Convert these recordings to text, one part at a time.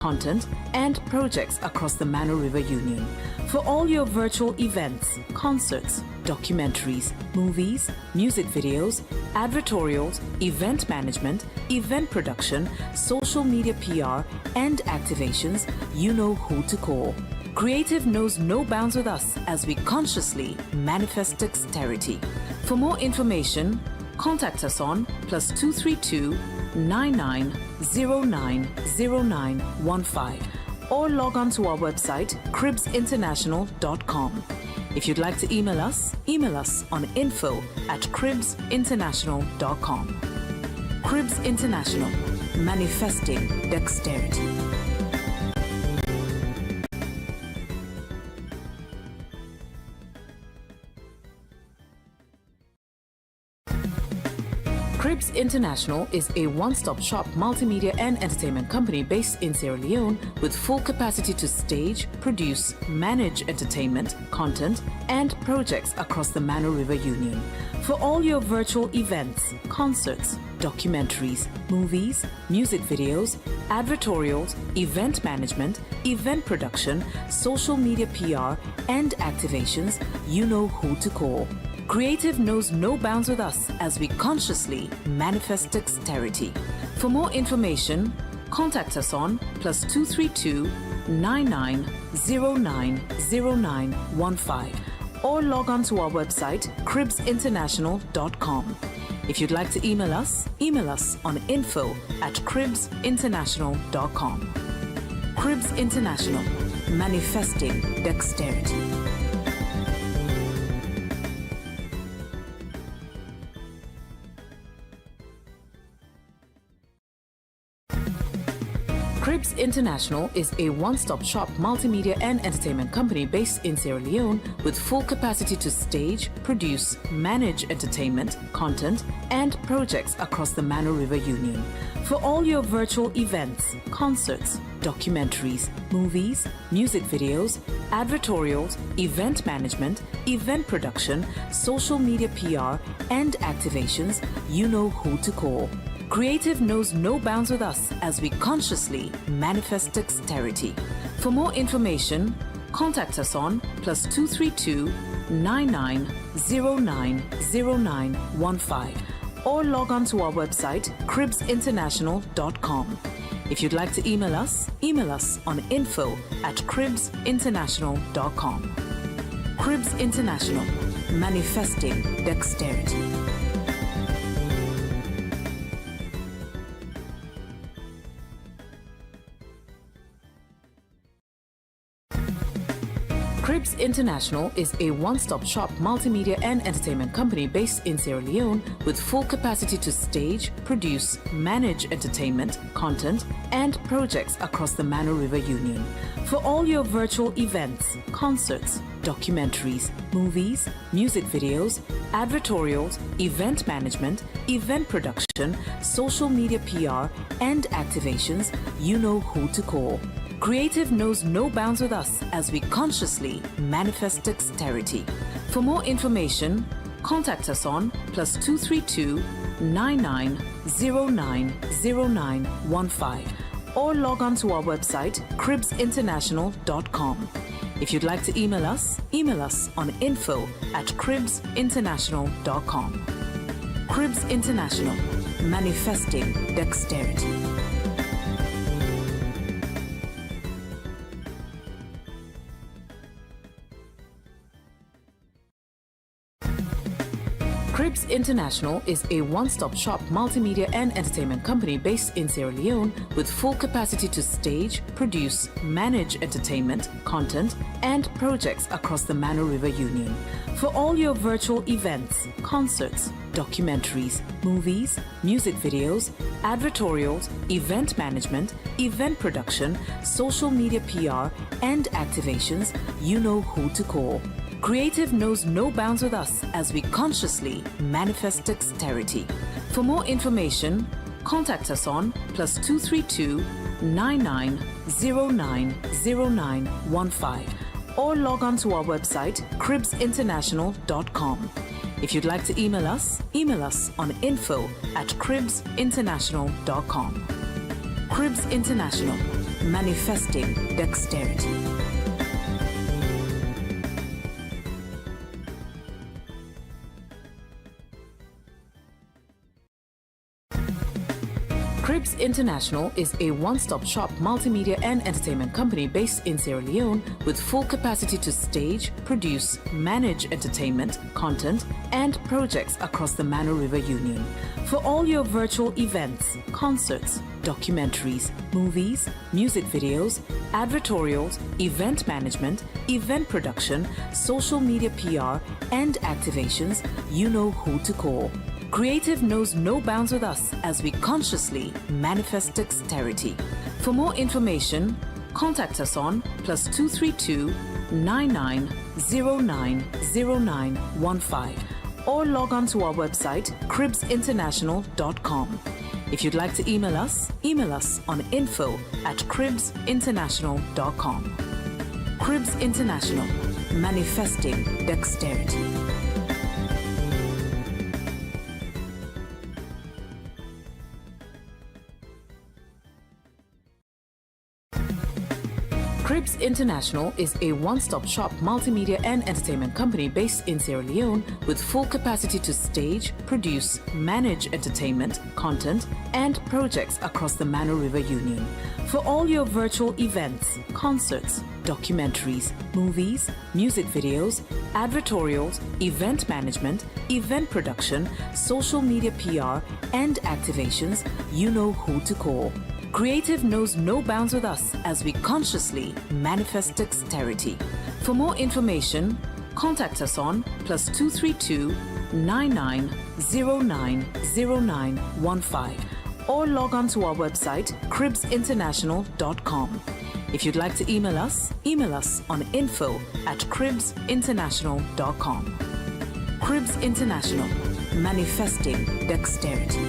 content, and projects across the Mano River Union. For all your virtual events, concerts, documentaries, movies, music videos, advertorials, event management, event production, social media PR, and activations, you know who to call. Creative knows no bounds with us as we consciously manifest dexterity. For more information, contact us on +232 99090915 or log on to our website cribsinternational.com. If you'd like to email us on info@cribsinternational.com. Cribs International, manifesting dexterity. Cribs International is a one-stop shop multimedia and entertainment company based in Sierra Leone with full capacity to stage, produce, manage entertainment, content, and projects across the Mano River Union. For all your virtual events, concerts, documentaries, movies, music videos, advertorials, event management, event production, social media PR, and activations, you know who to call. Creative knows no bounds with us as we consciously manifest dexterity. For more information, contact us on +232 99090915 or log on to our website cribsinternational.com. If you'd like to email us on info@cribsinternational.com. Cribs International, manifesting dexterity. Cribs International is a one-stop shop multimedia and entertainment company based in Sierra Leone with full capacity to stage, produce, manage entertainment, content, and projects across the Mano River Union. For all your virtual events, concerts, documentaries, movies, music videos, advertorials, event management, event production, social media PR, and activations, you know who to call. Creative knows no bounds with us as we consciously manifest dexterity. For more information, contact us on +232 99090915 or log on to our website cribsinternational.com. If you'd like to email us on info@cribsinternational.com. Cribs International, manifesting dexterity. Cribs International is a one-stop shop multimedia and entertainment company based in Sierra Leone with full capacity to stage, produce, manage entertainment, content, and projects across the Mano River Union. For all your virtual events, concerts, documentaries, movies, music videos, advertorials, event management, event production, social media PR, and activations, you know who to call. Creative knows no bounds with us as we consciously manifest dexterity. For more information, contact us on +232 99090915 or log on to our website cribsinternational.com. If you'd like to email us on info@cribsinternational.com. Cribs International, manifesting dexterity. Cribs International is a one-stop shop multimedia and entertainment company based in Sierra Leone with full capacity to stage, produce, manage entertainment, content, and projects across the Mano River Union. For all your virtual events, concerts, documentaries, movies, music videos, advertorials, event management, event production, social media PR, and activations, you know who to call. Creative knows no bounds with us as we consciously manifest dexterity. For more information, contact us on +232 99090915 or log on to our website cribsinternational.com. If you'd like to email us on info@cribsinternational.com. Cribs International, manifesting dexterity. Cribs International is a one-stop shop multimedia and entertainment company based in Sierra Leone with full capacity to stage, produce, manage entertainment, content, and projects across the Mano River Union. For all your virtual events, concerts, documentaries, movies, music videos, advertorials, event management, event production, social media PR, and activations, you know who to call. Creative knows no bounds with us as we consciously manifest dexterity. For more information, contact us on +232 99090915 or log on to our website cribsinternational.com. If you'd like to email us on info@cribsinternational.com. Cribs International, manifesting dexterity. Cribs International is a one-stop shop multimedia and entertainment company based in Sierra Leone with full capacity to stage, produce, manage entertainment, content, and projects across the Mano River Union. For all your virtual events, concerts, documentaries, movies, music videos, advertorials, event management, event production, social media PR, and activations, you know who to call. Creative knows no bounds with us as we consciously manifest dexterity. For more information, contact us on +232 99090915 or log on to our website cribsinternational.com. If you'd like to email us on info@cribsinternational.com. Cribs International, manifesting dexterity.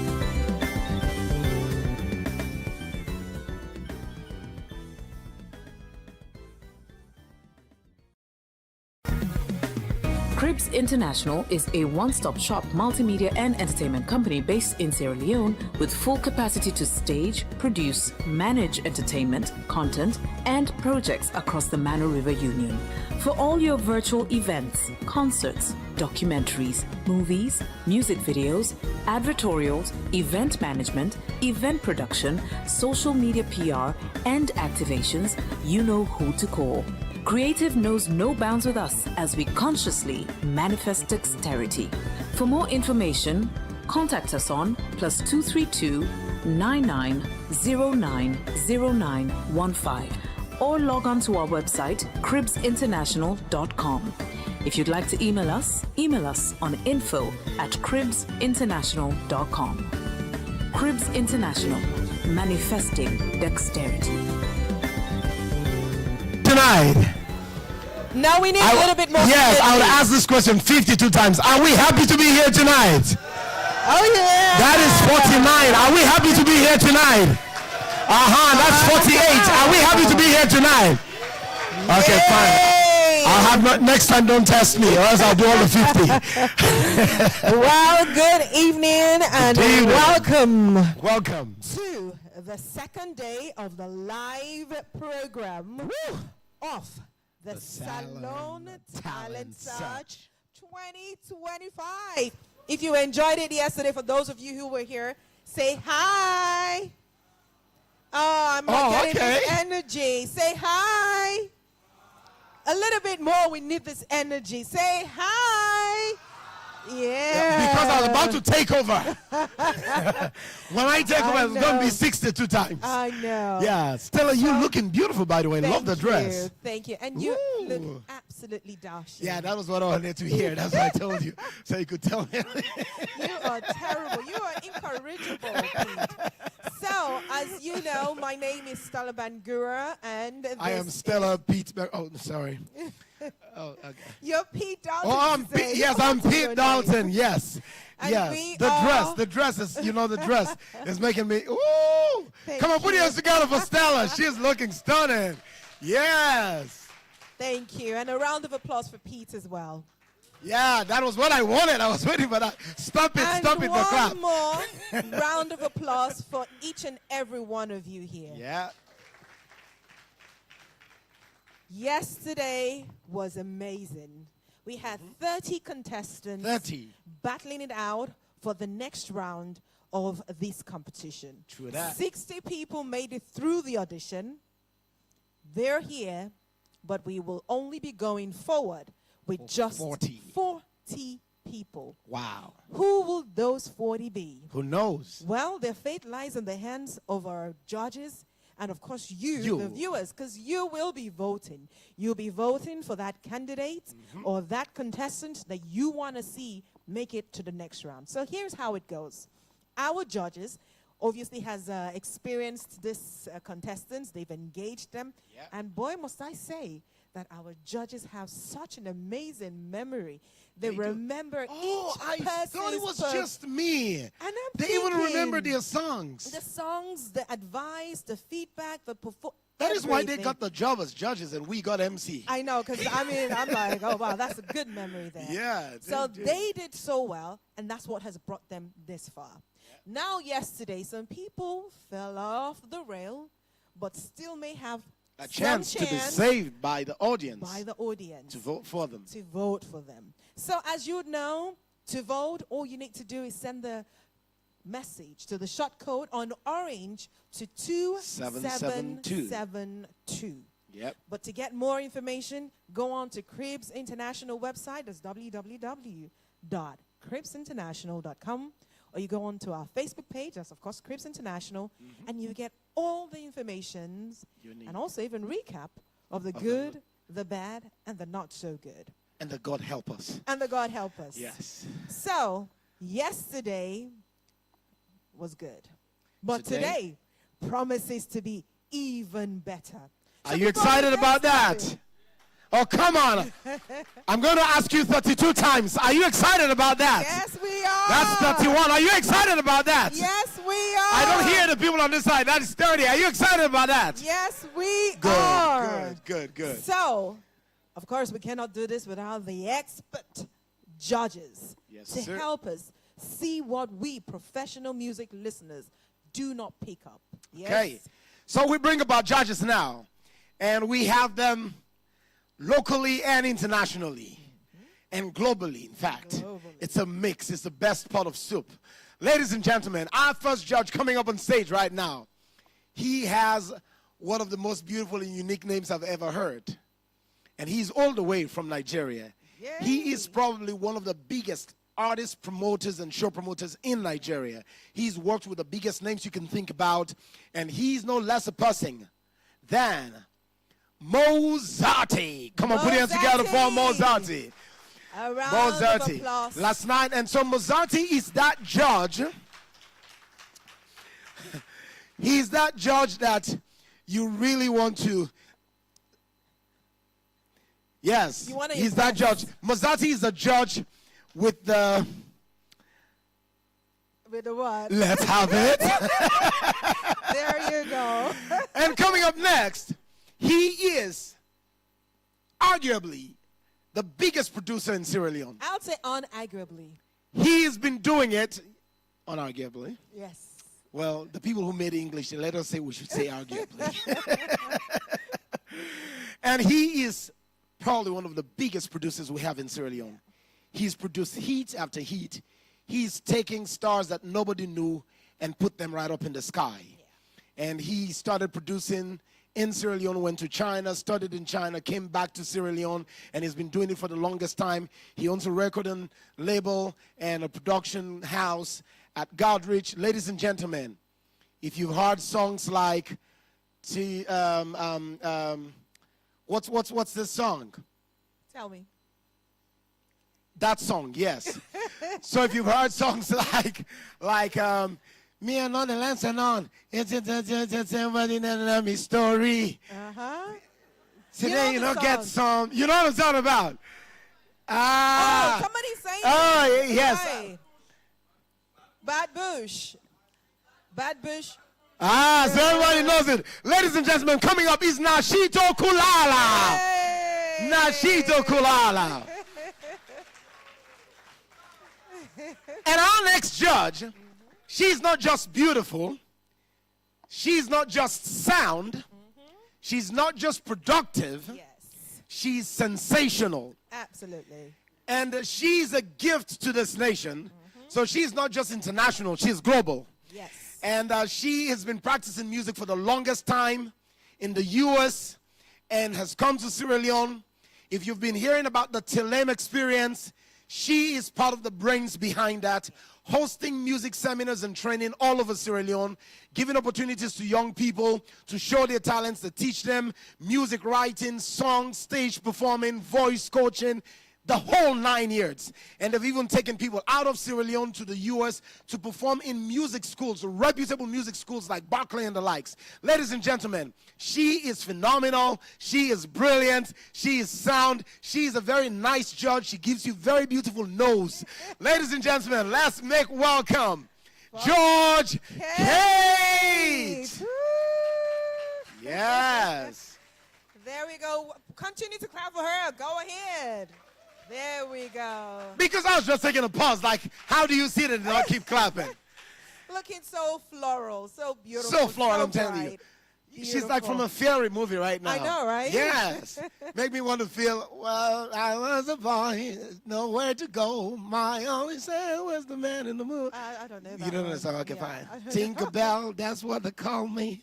Cribs International is a one-stop shop multimedia and entertainment company based in Sierra Leone with full capacity to stage, produce, manage entertainment, content, and projects across the Mano River Union. For all your virtual events, concerts, documentaries, movies, music videos, advertorials, event management, event production, social media PR, and activations, you know who to call. Creative knows no bounds with us as we consciously manifest dexterity. For more information, contact us on +232 99090915 or log on to our website cribsinternational.com. If you'd like to email us on info@cribsinternational.com. Cribs International, manifesting dexterity. Tonight. Now we need a little bit more. Yes, I would ask this question 52 times. Are we happy to be here tonight? Oh yeah. That is 49. Are we happy to be here tonight? That's 48. Are we happy to be here tonight? Okay, fine. I'll have next time. Don't test me, or else I'll do all the 50. Well, good evening and welcome to the second day of the live program of the Salon Talent Search 2025. If you enjoyed it yesterday, for those of you who were here, say hi. Oh, I'm not getting this energy. Say hi. A little bit more. We need this energy. Say hi. Yeah. Because I was about to take over. When I take over, it's going to be 62 times. I know. Yeah. Stella, you looking beautiful, by the way. Love the dress. Thank you. And you look absolutely dashing. Yeah, that was what I wanted to hear. That's what I told you. So you could tell me. You are terrible. You are incorrigible, Pete. So, as you know, my name is Stella Bangora, and I am Stella Pete. Oh, sorry. Oh, okay. You're Pete Dalton. Oh, I'm Pete. Yes, I'm Pete Dalton. Yes. And yes. The dress is, the dress is making me, ooh. Come on, put your hands together for Stella. She's looking stunning. Yes. Thank you. And a round of applause for Pete as well. Yeah, that was what I wanted. I was waiting for that. Stop it, the clap. One more round of applause for each and every one of you here. Yeah. Yesterday was amazing. We had 30 contestants 30. battling it out for the next round of this competition. True that. 60 people made it through the audition. They're here, but we will only be going forward with just 40 people. Wow. Who will those 40 be? Who knows? Well, their fate lies in the hands of our judges and, of course, you. The viewers, because you will be voting. You'll be voting for that candidate or that contestant that you want to see make it to the next round. So here's how it goes. Our judges obviously has experienced this contestants. They've engaged them. Yep. And boy, must I say that our judges have such an amazing memory. They remember each I person's thought it was just me. And I'm They even thinking, remember their songs. the songs, the advice, the feedback, the performance. That is why they got the job as judges and we got MC. I know, because I mean, I'm like, oh wow, that's a good memory there. Yeah. So they did so well, and that's what has brought them this far. Now, yesterday, some people fell off the rail, but still may have a chance to be saved by the audience. To vote for them. So as you know, to vote, all you need to do is send the message to the short code on orange to 2772. Yep. But to get more information, go on to Cribs International website. That's www.cribsinternational.com. Or you go on to our Facebook page. That's, of course, Cribs International. And you get all the informations and also even recap of the good, the bad, and the not so good. And the God help us. Yes. So, yesterday was good. But today promises to be even better. Are you excited about that? Oh, come on. I'm going to ask you 32 times. Are you excited about that? Yes, we are. That's 31. Are you excited about that? Yes, we are. I don't hear the people on this side. That is 30. Are you excited about that? Yes, we are. Good. So, of course, we cannot do this without the expert judges to help us see what we professional music listeners do not pick up. Yes? Okay. So we bring about judges now, and we have them locally and internationally, and globally, in fact. It's a mix. It's the best pot of soup. Ladies and gentlemen, our first judge coming up on stage right now, he has one of the most beautiful and unique names I've ever heard. And he's all the way from Nigeria. Yay. He is probably one of the biggest artists, promoters, and show promoters in Nigeria. He's worked with the biggest names you can think about, and he's no less a person than Mozarty. Come on, put your hands together for Mozarty. A round of applause. Last night, and so Mozarty is that judge. He's that judge that you really want to. Yes, he's that judge. Mozarty is a judge with the. With the what? Let's have it. There you go. And coming up next, he is arguably the biggest producer in Sierra Leone. I would say unarguably. He's been doing it unarguably. Yes. Well, the people who made English, they let us say we should say arguably. And he is probably one of the biggest producers we have in Sierra Leone. He's produced heat after heat. He's taking stars that nobody knew and put them right up in the sky. Yeah. And he started producing in Sierra Leone, went to China, studied in China, came back to Sierra Leone, and he's been doing it for the longest time. He owns a record label and a production house at Godrich. Ladies and gentlemen, if you've heard songs like, what's this song? Tell me. That song, yes. So if you've heard songs like Me and on the Lance and on, it's somebody that love me story. Today, get some. You know what I'm talking about? Oh, somebody's saying. Oh, yes. Right. Bad Bush. So everybody knows it. Ladies and gentlemen, coming up is Nashito Kulala. Hey. Nashito Kulala. And our next judge, she's not just beautiful, she's not just sound, she's not just productive, She's sensational. Absolutely. And she's a gift to this nation. So she's not just international, she's global. Yes. And she has been practicing music for the longest time in the U.S. and has come to Sierra Leone. If you've been hearing about the Telem experience, she is part of the brains behind that, hosting music seminars and training all over Sierra Leone, giving opportunities to young people to show their talents, to teach them music writing, song, stage performing, voice coaching, the whole 9 years. And they've even taken people out of Sierra Leone to the U.S. to perform in music schools, reputable music schools like Berkeley and the likes. Ladies and gentlemen, she is phenomenal. She is brilliant. She is sound. She is a very nice judge. She gives you very beautiful nose. Ladies and gentlemen, let's make welcome George Kate. Yes. There we go. Continue to clap for her. Go ahead. There we go. Because I was just taking a pause, like, how do you see it and not keep clapping? Looking so floral, so beautiful. So floral, so I'm telling you. Beautiful. She's like from a fairy movie right now. I know, right? Yes. Make me want to feel, well, I was a boy, nowhere to go. My only say was the man in the moon. I don't know that. You don't know one. the song? Okay, Yeah. fine. Tinkerbell, that's what they call me.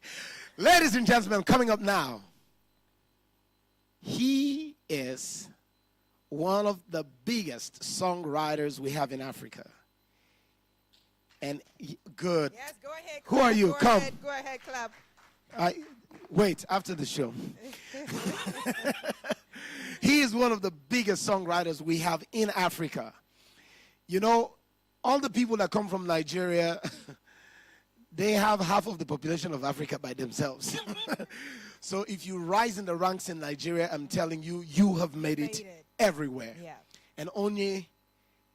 Ladies and gentlemen, coming up now, he is one of the biggest songwriters we have in Africa. And good. Yes, go ahead. Who are you? Come. Go ahead, clap. Wait, after the show. He is one of the biggest songwriters we have in Africa. You know, all the people that come from Nigeria, they have half of the population of Africa by themselves. So if you rise in the ranks in Nigeria, I'm telling you, you have made it everywhere. Yeah. And Onye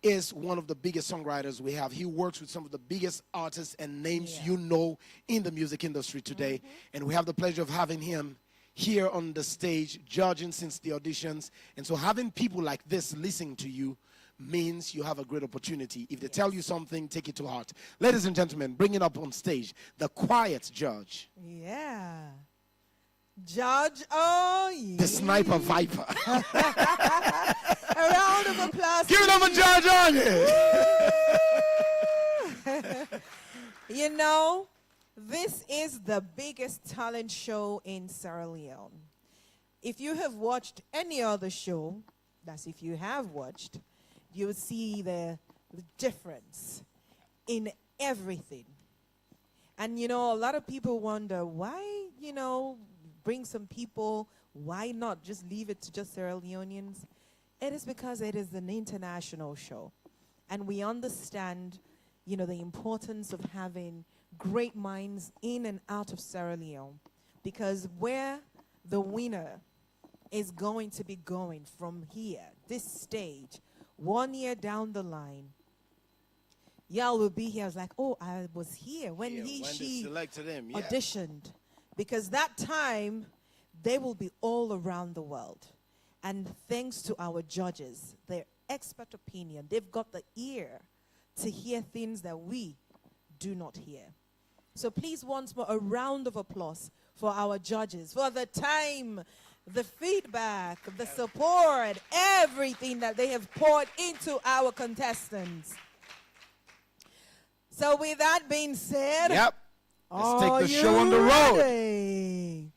is one of the biggest songwriters we have. He works with some of the biggest artists and names you know in the music industry today. And we have the pleasure of having him here on the stage, judging since the auditions. And so having people like this listening to you means you have a great opportunity. If they tell you something, take it to heart. Ladies and gentlemen, bring it up on stage, the quiet judge. Yeah. Judge, oh yeah. The sniper viper. A round of applause. Give it up for Judge Onye. You know, this is the biggest talent show in Sierra Leone. If you have watched any other show, that's if you have watched, you will see the difference in everything. And, you know, a lot of people wonder why, you know, bring some people, why not just leave it to just Sierra Leoneans? It is because it is an international show. And we understand, you know, the importance of having great minds in and out of Sierra Leone. Because where the winner is going to be going from here, this stage, 1 year down the line, y'all will be here. I was like, oh, I was here when she selected him, auditioned. Because that time, they will be all around the world. And thanks to our judges, their expert opinion, they've got the ear to hear things that we do not hear. So please, once more, a round of applause for our judges, for the time, the feedback, the support, everything that they have poured into our contestants. So with that being said, let's take the show on the road. Ready?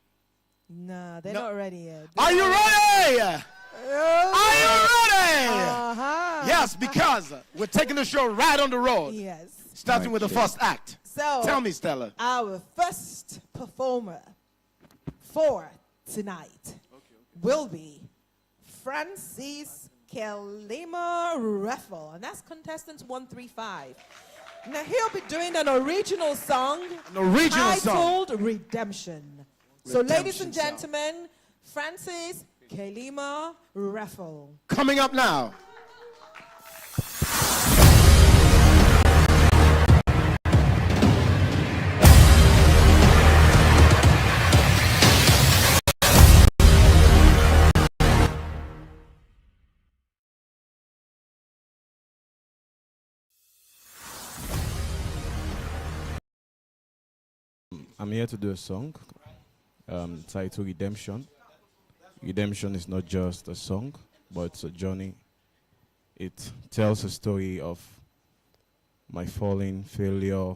Nah, they're not ready yet. Are you ready? Are you ready? Yes, because we're taking the show right on the road. Yes. Starting with the first act. So, tell me, Stella. Our first performer for tonight will be Francis Kelima Raffel, and that's contestant 135. Now he'll be doing an original song titled Redemption. So ladies and gentlemen, Francis Kelima Raffel. Coming up now. I'm here to do a song titled Redemption. Redemption is not just a song, but it's a journey. It tells a story of my falling, failure,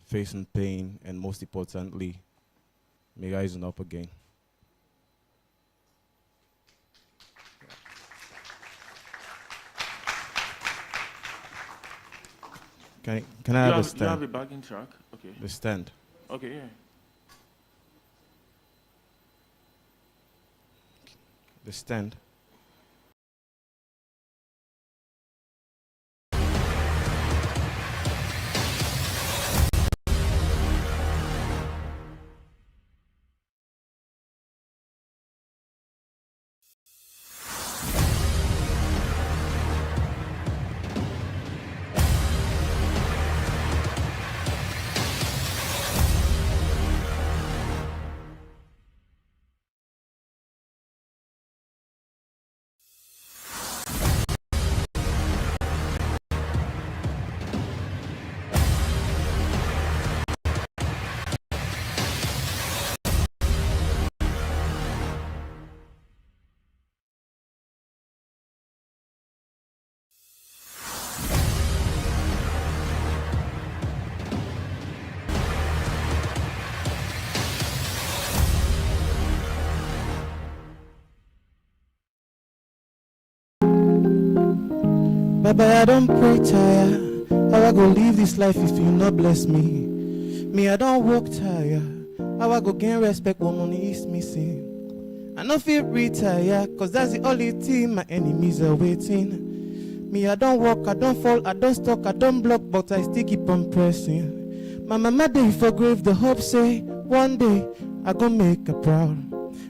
facing pain, and most importantly, me rising up again. Can I have a stand? You have a backing track? Okay. The stand. Okay, yeah. The stand. Baba, I don't pray tire. How I go live this life if you not bless me? Me, I don't work tire. How I go gain respect when money is missing? I no feel retire, cause that's the only thing my enemies are waiting. Me, I don't walk, I don't fall, I don't stalk, I don't block, but I still keep on pressing. My mama day for grave, the hope say, one day I go make her proud.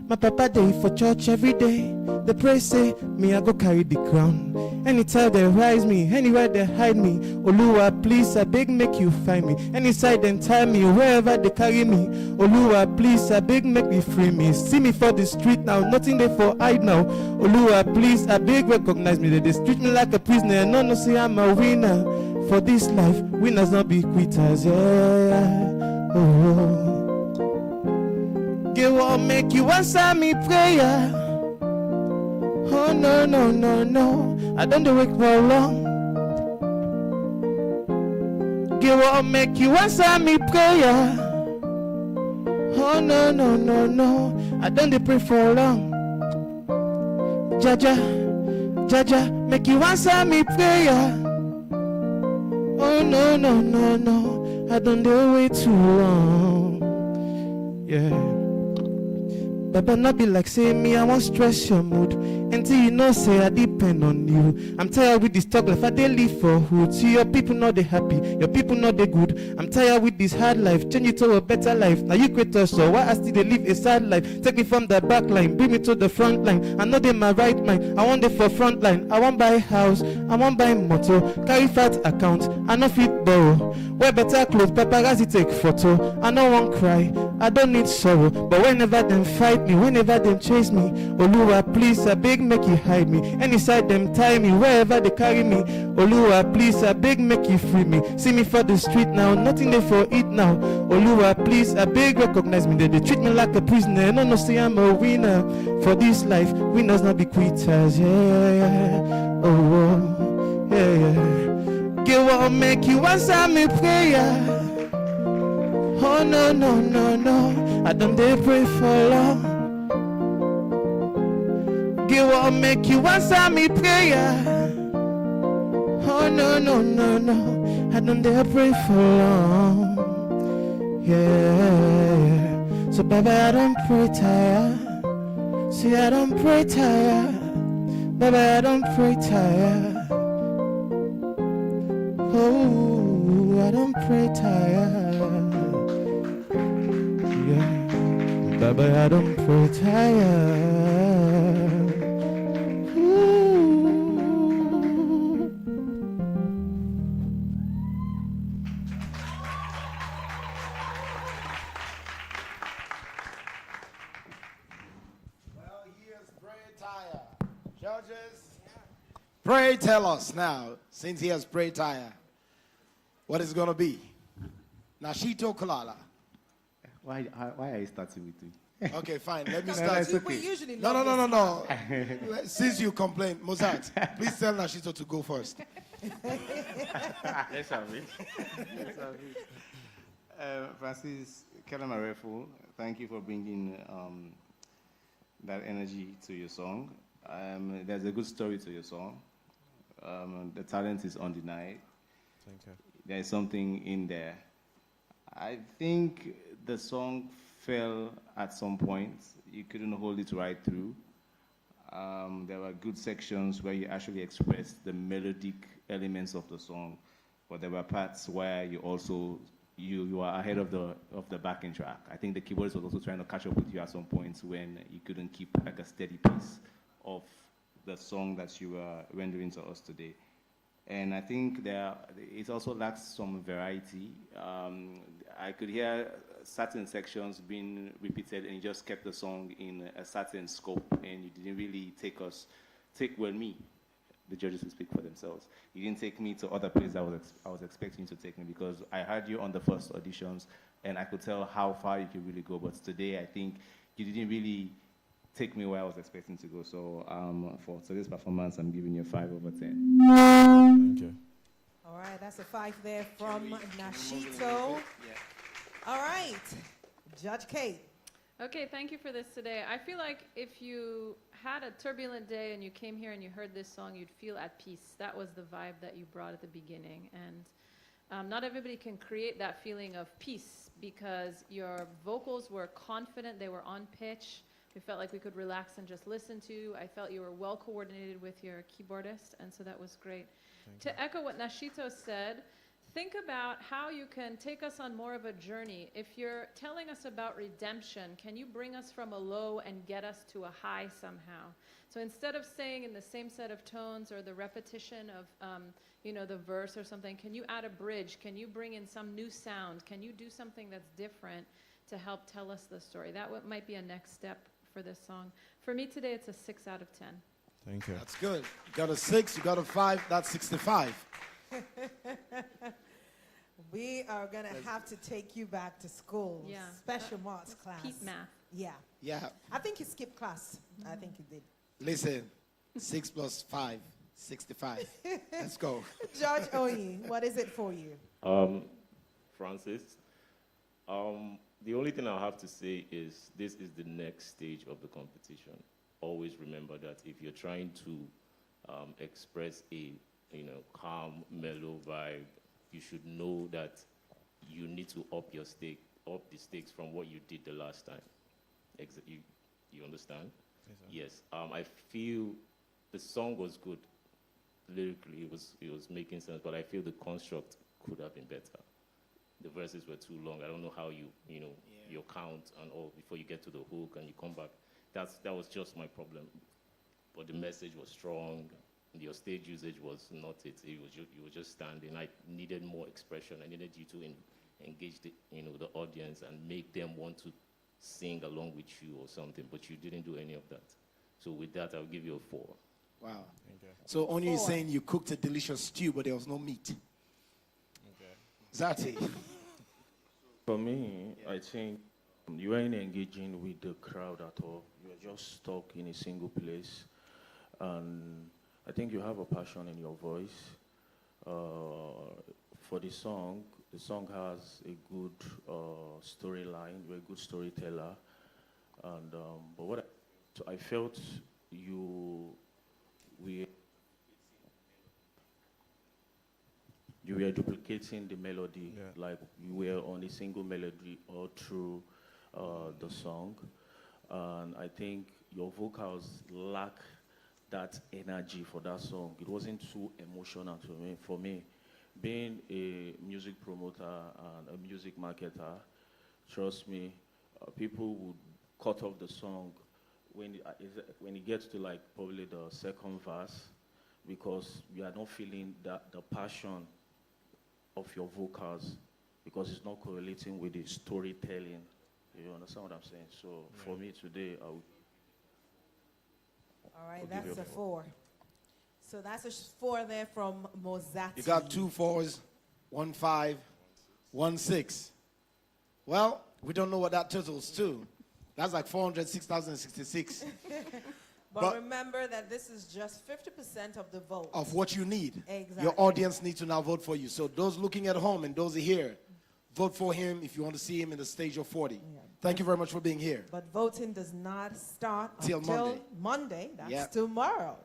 My papa day for church every day. The praise say, me I go carry the crown. Anytime they rise me, anywhere they hide me. Oluwa, please, I beg make you find me. Any side then tie me, wherever they carry me. Oluwa, please, I beg make me free me. See me for the street now, nothing there for hide now. Oluwa, please, I beg recognize me. They treat me like a prisoner, no say I'm a winner. For this life, winners not be quitters, yeah. Oh. Give what make you answer me prayer. Oh no, no, no, no, I don't do it for long. Give what make you answer me prayer. Oh no, no, no, no, I don't do pray for long. Jaja, Jaja, make you answer me prayer. Oh no, no, no, no, I don't do it too long. Yeah. Baba not be like say me, I won't stress your mood until you know say I depend on you. I'm tired with this talk life, I dey live for hood. See your people not they happy, your people not they good. I'm tired with this hard life, change it to a better life. Now you create us, so why I still they live a sad life? Take me from the back line, bring me to the front line. I know they my right mind, I want it for front line. I want buy house, I want buy motor, carry fat account, I no fit borrow. Wear better clothes, paparazzi take photo. I no want cry, I don't need sorrow. But whenever them fight me, whenever them chase me, Oluwa, please, I beg make you hide me. Any side them tie me, wherever they carry me. Oluwa, please, I beg make you free me. See me for the street now, nothing there for it now. Oluwa, please, I beg recognize me. They treat me like a prisoner, no say I'm a winner. For this life, winners not be quitters, yeah. Oh, yeah. Give what make you answer me prayer. Oh no, no, no, no, I don't dare pray for long. Give what make you answer me prayer. Oh no, no, no, no, I don't dare pray for long. Yeah. So baby, I don't pray tired. See, I don't pray tired. Baby, I don't pray tired. Oh, I don't pray tired. Yeah, baby, I don't pray tired. Ooh. Well, he is pray tired. Judges, pray tell us now, since he has pray tired, what is going to be? Nashito Kalala. Why are you starting with me? Okay, fine. Let me No, start. that's We okay. usually No, love no, no, this no, part. no. Since you complain, Mozart, please tell Nashito to go first. Let's have it. Francis Raffel, thank you for bringing that energy to your song. There's a good story to your song. The talent is undenied. Thank you. There's something in there. I think the song fell at some point. You couldn't hold it right through. There were good sections where you actually expressed the melodic elements of the song, but there were parts where you also you are ahead of the backing track. I think the keyboardist was also trying to catch up with you at some points when you couldn't keep like a steady pace of the song that you were rendering to us today. And I think it also lacks some variety. I could hear certain sections being repeated, and you just kept the song in a certain scope, and you didn't really me. The judges will speak for themselves. You didn't take me to other places I was expecting you to take me, because I heard you on the first auditions, and I could tell how far you could really go. But today, I think you didn't really take me where I was expecting to go. So for today's performance, I'm giving you a 5 over 10. Thank you. All right, that's a 5 there from Nashito. All right, Judge Kate. Okay, thank you for this today. I feel like if you had a turbulent day and you came here and you heard this song, you'd feel at peace. That was the vibe that you brought at the beginning. And not everybody can create that feeling of peace, because your vocals were confident, they were on pitch. We felt like we could relax and just listen to you. I felt you were well coordinated with your keyboardist, and so that was great. To echo what Nashito said, think about how you can take us on more of a journey. If you're telling us about redemption, can you bring us from a low and get us to a high somehow? So instead of saying in the same set of tones or the repetition of the verse or something, can you add a bridge? Can you bring in some new sound? Can you do something that's different to help tell us the story? That might be a next step for this song. For me today, it's a 6 out of 10. Thank you. That's good. You got a 6, you got a 5, that's 65. We are going to have to take you back to school. Yeah. Special marks class. Peak math. Yeah. Yeah. I think you skipped class. I think you did. Listen, 6 plus 5, 65. Let's go. Judge Oyi, what is it for you? Francis, the only thing I'll have to say is this is the next stage of the competition. Always remember that if you're trying to express a calm, mellow vibe, you should know that you need to up the stakes from what you did the last time. You understand? Yes. I feel the song was good. Lyrically, it was making sense, but I feel the construct could have been better. The verses were too long. I don't know how your count and all before you get to the hook and you come back. That was just my problem. But the message was strong. Your stage usage was not it. You were just standing. I needed more expression. I needed you to engage the audience and make them want to sing along with you or something. But you didn't do any of that. So with that, I'll give you a 4. Wow. Okay. So Onyi is saying you cooked a delicious stew, but there was no meat. Okay. Zati. For me, I think you weren't engaging with the crowd at all. You were just stuck in a single place. And I think you have a passion in your voice. For the song has a good storyline. You're a good storyteller. And but I felt you were duplicating the melody, like you were on a single melody all through the song. And I think your vocals lack that energy for that song. It wasn't too emotional for me. Being a music promoter and a music marketer, trust me, people would cut off the song when it gets to like probably the second verse, because you are not feeling the passion of your vocals, because it's not correlating with the storytelling. You understand what I'm saying? So for me today, I would. All right, that's a 4. So that's a 4 there from Mozati. You got 2 4s, 1 5, 1 6. Well, we don't know what that totals to. That's like 406,066 But remember that this is just 50% of the vote. of what you need. Exactly. Your audience needs to now vote for you. So those looking at home and those here, vote for him if you want to see him in the stage of 40. Yeah. Thank you very much for being here. But voting does not start Till until Monday. That's tomorrow.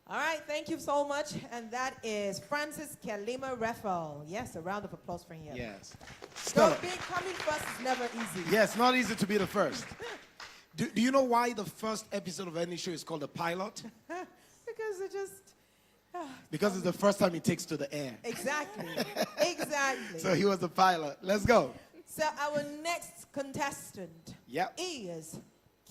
All right, thank you so much. And that is Francis Kalima Raffel. Yes, a round of applause for him. Yes. So coming first is never easy. Yes, not easy to be the first. Do you know why the first episode of any show is called a pilot? Because it just... because it's the first time it takes to the air. Exactly. Exactly. So he was the pilot. Let's go. So our next contestant is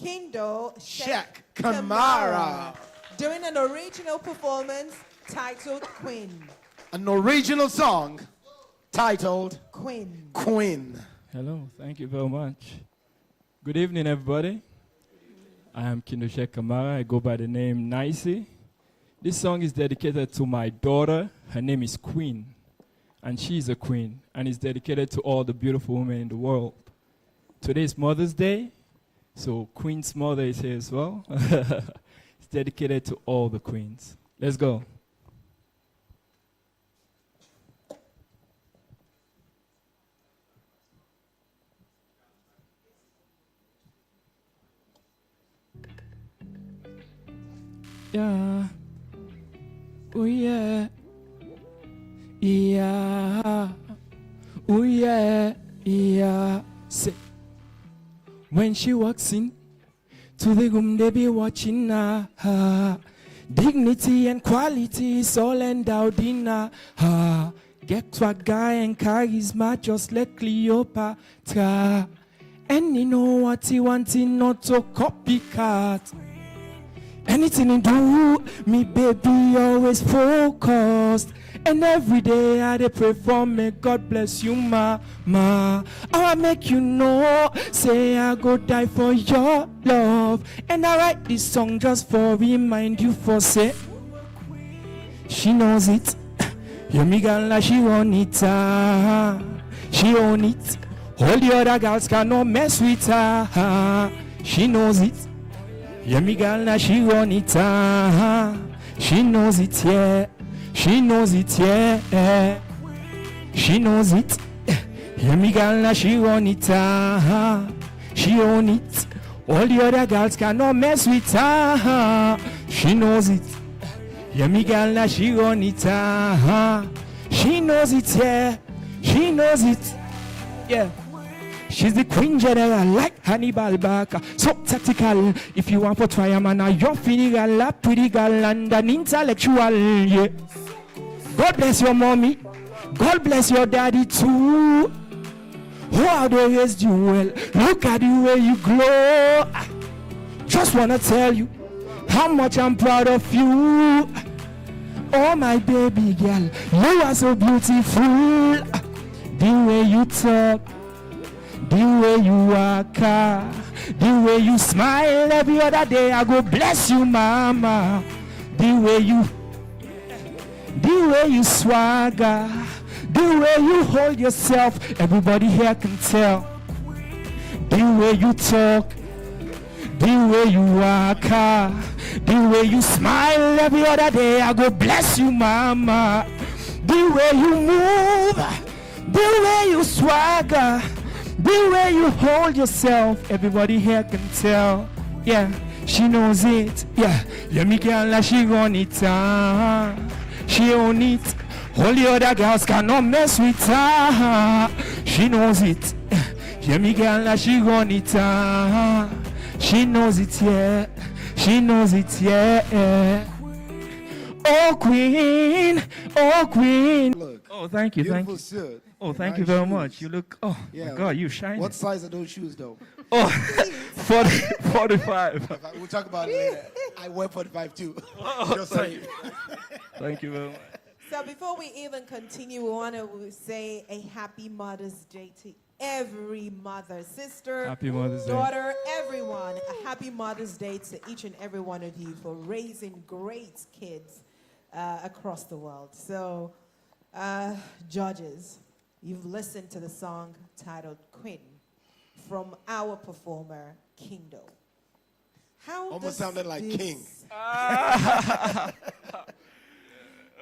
Kindo Sheek Camara. Doing an original performance titled Queen. An original song titled Queen. Queen. Hello, thank you very much. Good evening, everybody. I am Kindo Sheek Camara. I go by the name Nicey. This song is dedicated to my daughter. Her name is Queen, and she's a queen, and it's dedicated to all the beautiful women in the world. Today is Mother's Day, so Queen's mother is here as well. It's dedicated to all the queens. Let's go. Yeah. Oh yeah. Yeah. Oh yeah. Yeah. Say. When she walks in to the room, they be watching her. Dignity and quality is all endowed in her. Get swagger and charisma just like Cleopatra. And you know what he wanting, not to copycat. Anything you do, me baby always focused. And every day I dey pray for me, God bless you, mama. I make you know, say I go die for your love. And I write this song just for remind you for say, she knows it. You me girl like she want it, she own it. All the other girls cannot mess with her. She knows it. Yeah, me girl, now she run it, she knows it, yeah. She knows it, yeah. She knows it. Yeah, me girl, now she run it, she own it. All the other girls cannot mess with her. She knows it. Yeah, me girl, now she run it, she knows it, yeah. She knows it, yeah. She's the queen general like Hannibal Barker. So tactical. If you want to try a man, you're feeling a pretty girl and an intellectual. Yeah. God bless your mommy. God bless your daddy too. How they raised you well. Look at the way you glow. Just wanna tell you how much I'm proud of you. Oh my baby girl, you are so beautiful. The way you talk, the way you walk, the way you smile every other day, I go bless you, mama. The way you swagger, the way you hold yourself, everybody here can tell. The way you talk, the way you walk, the way you smile every other day, I go bless you, mama. The way you move, the way you swagger, the way you hold yourself, everybody here can tell. Yeah, she knows it. Yeah, yeah, me girl, like she run it. She own it. All the other girls cannot mess with her. She knows it. Yeah, me girl, like she run it. She knows it, yeah. She knows it, yeah. Oh queen, oh queen. Look, oh, thank you, thank you. Suit. Oh, thank you very much. You look, oh my God, you shine. What size are those shoes though? Oh, 45. We'll talk about it later. I wear 45 too. Oh, Just saying. Thank you very much. So before we even continue, we want to say a happy Mother's Day to every mother, sister, Happy Mother's Day. daughter, everyone. A happy Mother's Day to each and every one of you for raising great kids across the world. So, judges, you've listened to the song titled Queen. from our performer, Kindo. How Almost does sounded like this- King.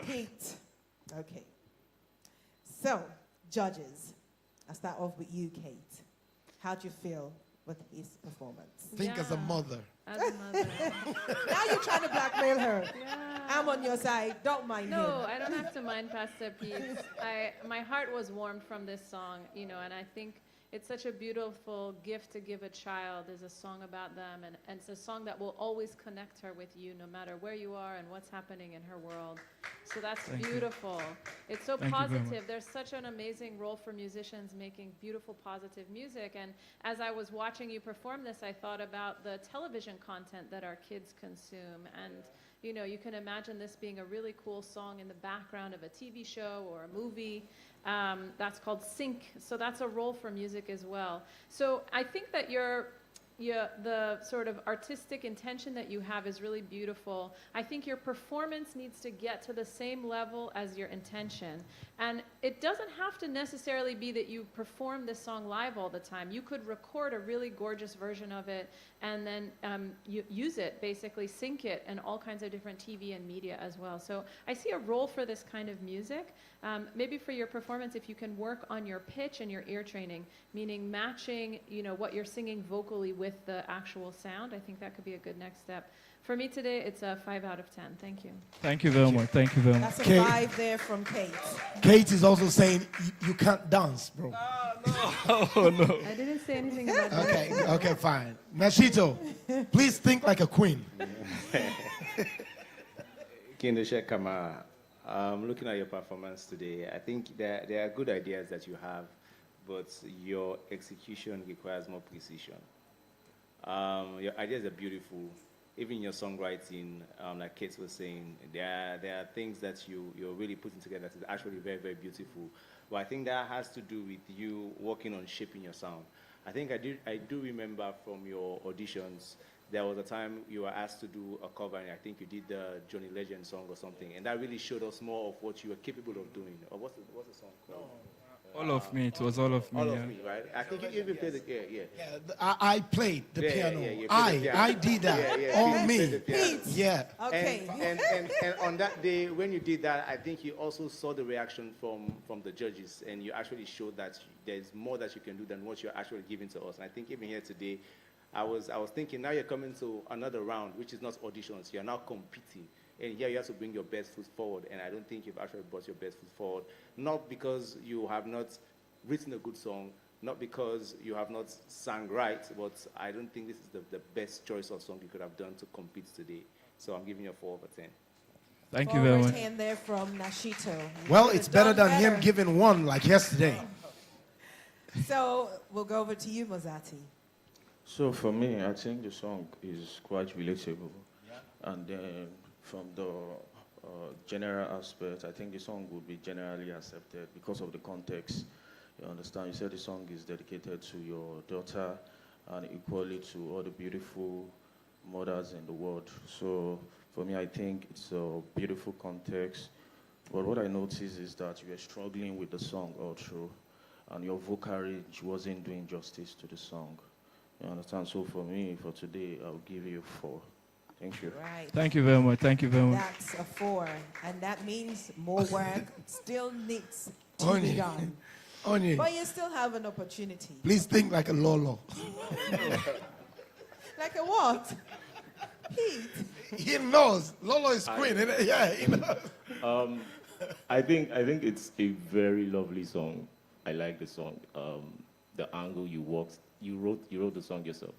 Kate. Okay. So, judges, I'll start off with you, Kate. How do you feel with his performance? Think as a mother. As a mother. Now you're trying to blackmail her. Yeah. I'm on your side. Don't mind No, him. I don't have to mind Pastor Pete. My heart was warmed from this song, you know, and I think it's such a beautiful gift to give a child is a song about them, and it's a song that will always connect her with you no matter where you are and what's happening in her world. So that's beautiful. It's so positive. There's such an amazing role for musicians making beautiful, positive music. And as I was watching you perform this, I thought about the television content that our kids consume. And you know, you can imagine this being a really cool song in the background of a TV show or a movie. That's called sync. So that's a role for music as well. So I think that the sort of artistic intention that you have is really beautiful. I think your performance needs to get to the same level as your intention. And it doesn't have to necessarily be that you perform this song live all the time. You could record a really gorgeous version of it and then you use it, basically sync it in all kinds of different TV and media as well. So I see a role for this kind of music. Maybe for your performance, if you can work on your pitch and your ear training, meaning matching, you know, what you're singing vocally with the actual sound, I think that could be a good next step. For me today, it's a 5 out of 10. Thank you. Thank you very much. Thank you very much. That's a 5 there from Kate. Kate is also saying you can't dance, bro. Oh, no. I didn't say anything about that. Okay, fine. Nashito, please think like a queen. Kindo Sheek Camara, looking at your performance today, I think there are good ideas that you have, but your execution requires more precision. Your ideas are beautiful. Even your songwriting, like Kate was saying, there are things that you're really putting together that is actually very, very beautiful. But I think that has to do with you working on shaping your sound. I think I do remember from your auditions, there was a time you were asked to do a cover, and I think you did the Johnny Legend song or something, and that really showed us more of what you were capable of doing. Or what's the song called? All of me. It was all of me. All yeah. of me, right? I think you even played it. Yeah. I played the piano. you played the piano. I did that. All Pete me. played the piano. Yeah. Okay. And on that day, when you did that, I think you also saw the reaction from the judges, and you actually showed that there's more that you can do than what you're actually giving to us. And I think even here today, I was thinking, now you're coming to another round, which is not auditions. You're now competing. And here you have to bring your best foot forward. And I don't think you've actually brought your best foot forward. Not because you have not written a good song, not because you have not sang right, but I don't think this is the best choice of song you could have done to compete today. So I'm giving you a 4 over 10. Thank you very much. hand there from Nashito. Well, it's better than him giving 1 like yesterday. So we'll go over to you, Mozati. So for me, I think the song is quite relatable. And then from the general aspect, I think the song would be generally accepted because of the context. You understand? You said the song is dedicated to your daughter and equally to all the beautiful mothers in the world. So for me, I think it's a beautiful context. But what I noticed is that you were struggling with the song all through, and your vocal range wasn't doing justice to the song. You understand? So for me, for today, I'll give you 4. Thank you. Right. Thank you very much. Thank you very much. That's a 4. And that means more work still needs to be Only. done. Only. But you still have an opportunity. Please think like a Lolo. Like a what? Pete. He knows. Lolo is queen. Yeah, he knows. I think it's a very lovely song. I like the song. The angle you walked, you wrote the song yourself.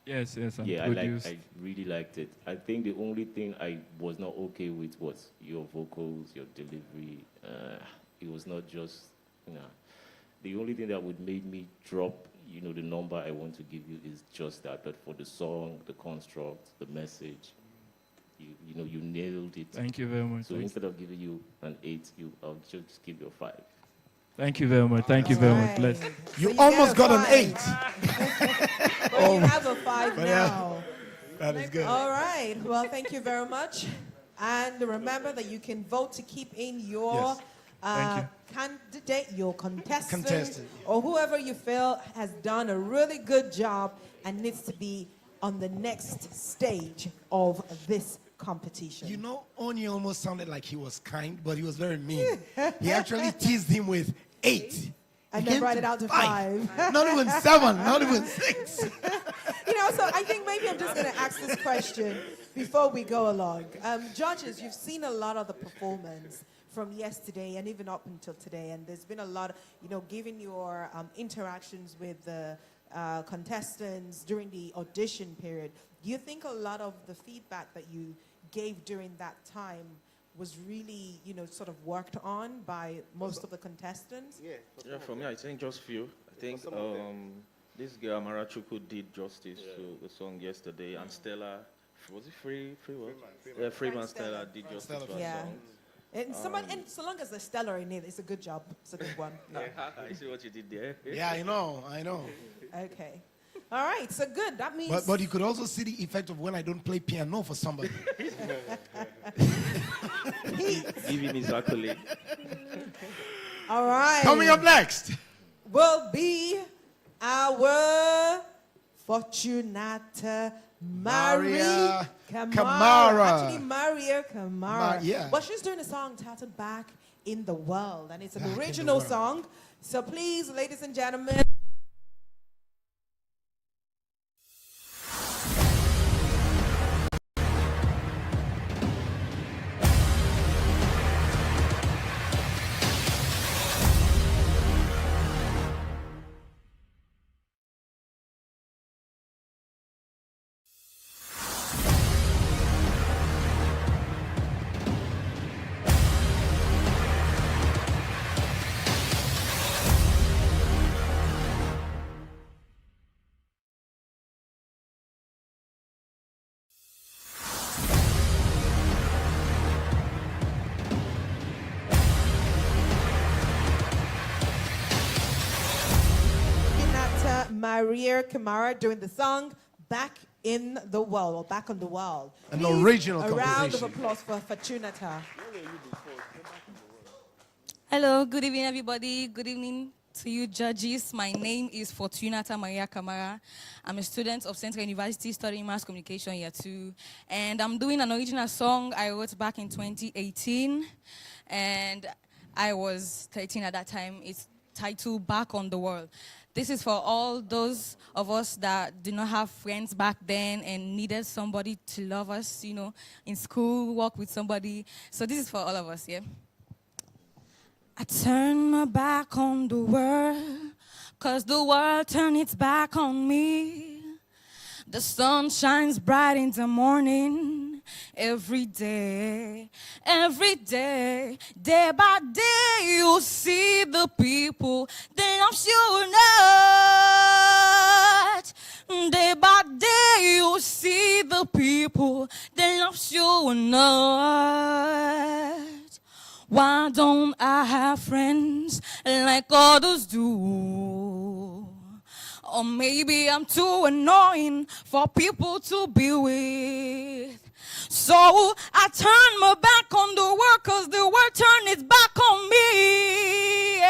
Yes, Yeah, produced. I really liked it. I think the only thing I was not okay with was your vocals, your delivery. It was not just, the only thing that would make me drop, the number I want to give you is just that. But for the song, the construct, the message, you nailed it. Thank you very much. So instead of giving you an 8, I'll just give you a 5. Thank you very much. Thank you very much. Bless. You So almost get got a an 5. 8. But you have a 5 But now. That is good. All right. Well, thank you very much. And remember that you can vote to keep in your Yes. candidate, your contestant, or whoever you feel has done a really good job and needs to be on the next stage of this competition. You know, Oni almost sounded like he was kind, but he was very mean. He actually teased him with 8. And then brought it out to 5. Not even 7, not even 6. So I think maybe I'm just going to ask this question before we go along. Judges, you've seen a lot of the performance from yesterday and even up until today, and there's been a lot, given your interactions with the contestants during the audition period. Do you think a lot of the feedback that you gave during that time was really, sort of worked on by most of the contestants? Yeah, for me, I think just few. I think this girl, Marachuku, did justice to the song yesterday, and Stella, was it Free what? Yeah, Freeman Stella did justice to the song. And so long as there's Stella in it, it's a good job. It's a good one. I see what you did there. Yeah, I know. Okay. All right, so good. That means... But you could also see the effect of when I don't play piano for somebody. Give him his accolade. All right. Coming up next will be our Fortunata Kamara. Actually, Maria Camara. Yeah. But she's doing a song titled Back in the World, and it's an original song. So please, ladies and gentlemen, Maria Camara doing the song Back in the World, or Back on the World. An original composition. A round of composition. applause for Fortunata. Hello, good evening, everybody. Good evening to you, judges. My name is Fortunata Maria Kamara. I'm a student of Central University studying Mass Communication Year 2. And I'm doing an original song I wrote back in 2018. And I was 13 at that time. It's titled Back on the World. This is for all those of us that did not have friends back then and needed somebody to love us, in school, work with somebody. So this is for all of us, yeah? I turn my back on the world, 'cause the world turned its back on me. The sun shines bright in the morning, every day, day by day, you see the people that I'm sure not. Day by day, you see the people that I'm sure not. Why don't I have friends like others do? Or maybe I'm too annoying for people to be with. So I turn my back on the world, 'cause the world turned its back on me.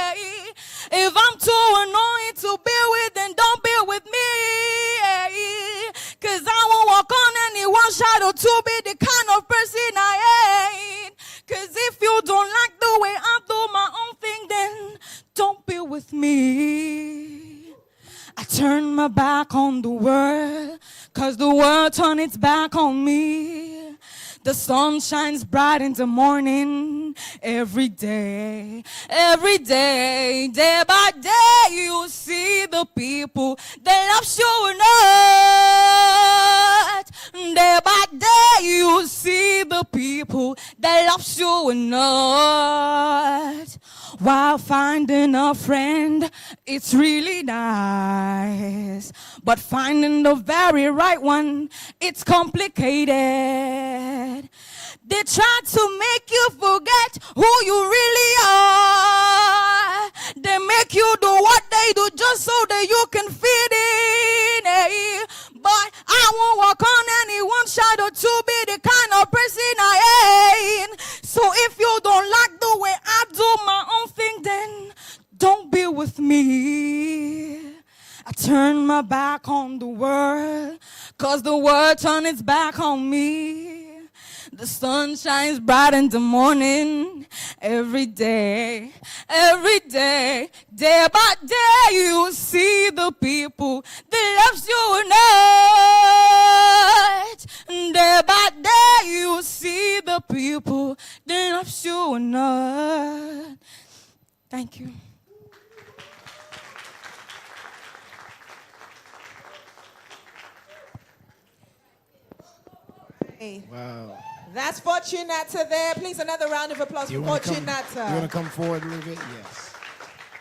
If I'm too annoying to be with, then don't be with me. 'Cause I won't walk on anyone's shadow to be the kind of person I ain't. 'Cause if you don't like the way I do my own thing, then don't be with me. I turn my back on the world, 'cause the world turned its back on me. The sun shines bright in the morning, every day, day by day, you see the people that love you not. Day by day, you see the people that love you not. While finding a friend, it's really nice. But finding the very right one, it's complicated. They try to make you forget who you really are. They make you do what they do just so that you can fit in. But I won't walk on anyone's shadow to be the kind of person I ain't. So if you don't like the way I do my 'cause the world turned its back on me. The sun shines bright in the morning, every day, day by day you see the people that loves you not. Day by day you see the people that loves you not. Thank you. Hey. Wow. That's Fortunata there. Please, another round of applause for Fortunata. You want to come forward a little bit? Yes.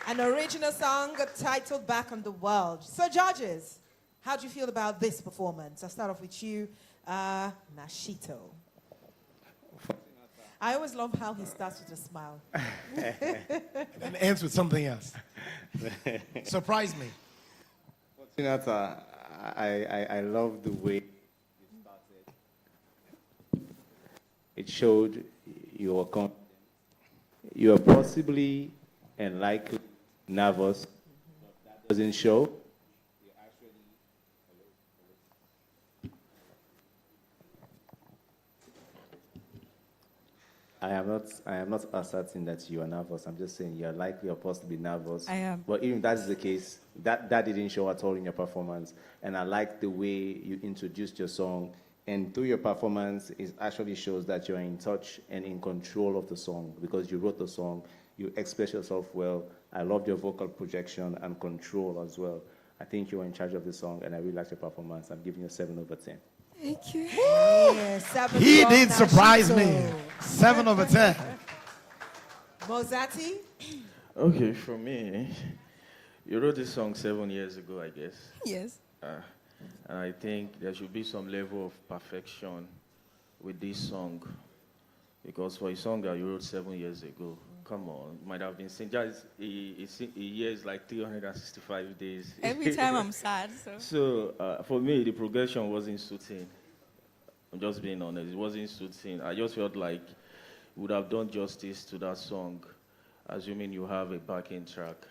An original song titled Back on the World. So, judges, how do you feel about this performance? I'll start off with you, Nashito. I always love how he starts with a smile. And ends with something else. Surprise me. Fortunata, I love the way you started. It showed you were confident. You are possibly and likely nervous, but that doesn't show. You actually. I am not asserting that you are nervous. I'm just saying you are likely or possibly nervous. I am. But even if that is the case, that didn't show at all in your performance. And I like the way you introduced your song. And through your performance, it actually shows that you're in touch and in control of the song because you wrote the song, you express yourself well. I loved your vocal projection and control as well. I think you were in charge of the song, and I really liked your performance. I'm giving you a 7/10. Thank you. Yeah, He did surprise me. 7/10. Mozati? Okay, for me, you wrote this song 7 years ago, I guess. Yes. And I think there should be some level of perfection with this song. Because for a song that you wrote 7 years ago, come on, might have been sing. Just a year is like 365 days. Every time I'm sad, so. So for me, the progression wasn't suiting. I'm just being honest, it wasn't suiting. I just felt like you would have done justice to that song, assuming you have a backing track.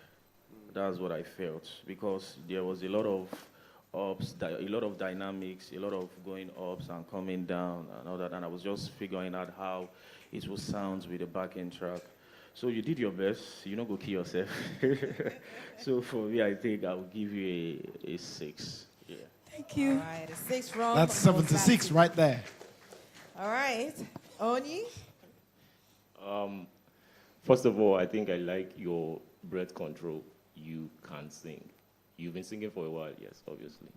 That's what I felt, because there was a lot of ups, a lot of dynamics, a lot of going ups and coming down and all that, and I was just figuring out how it will sound with the backing track. So you did your best, you don't go kill yourself. So for me, I think I will give you a 6. Yeah. Thank you. All right, a 6 from That's 7 to 6 right there. All right. Oni? First of all, I think I like your breath control. You can sing. You've been singing for a while, yes, obviously.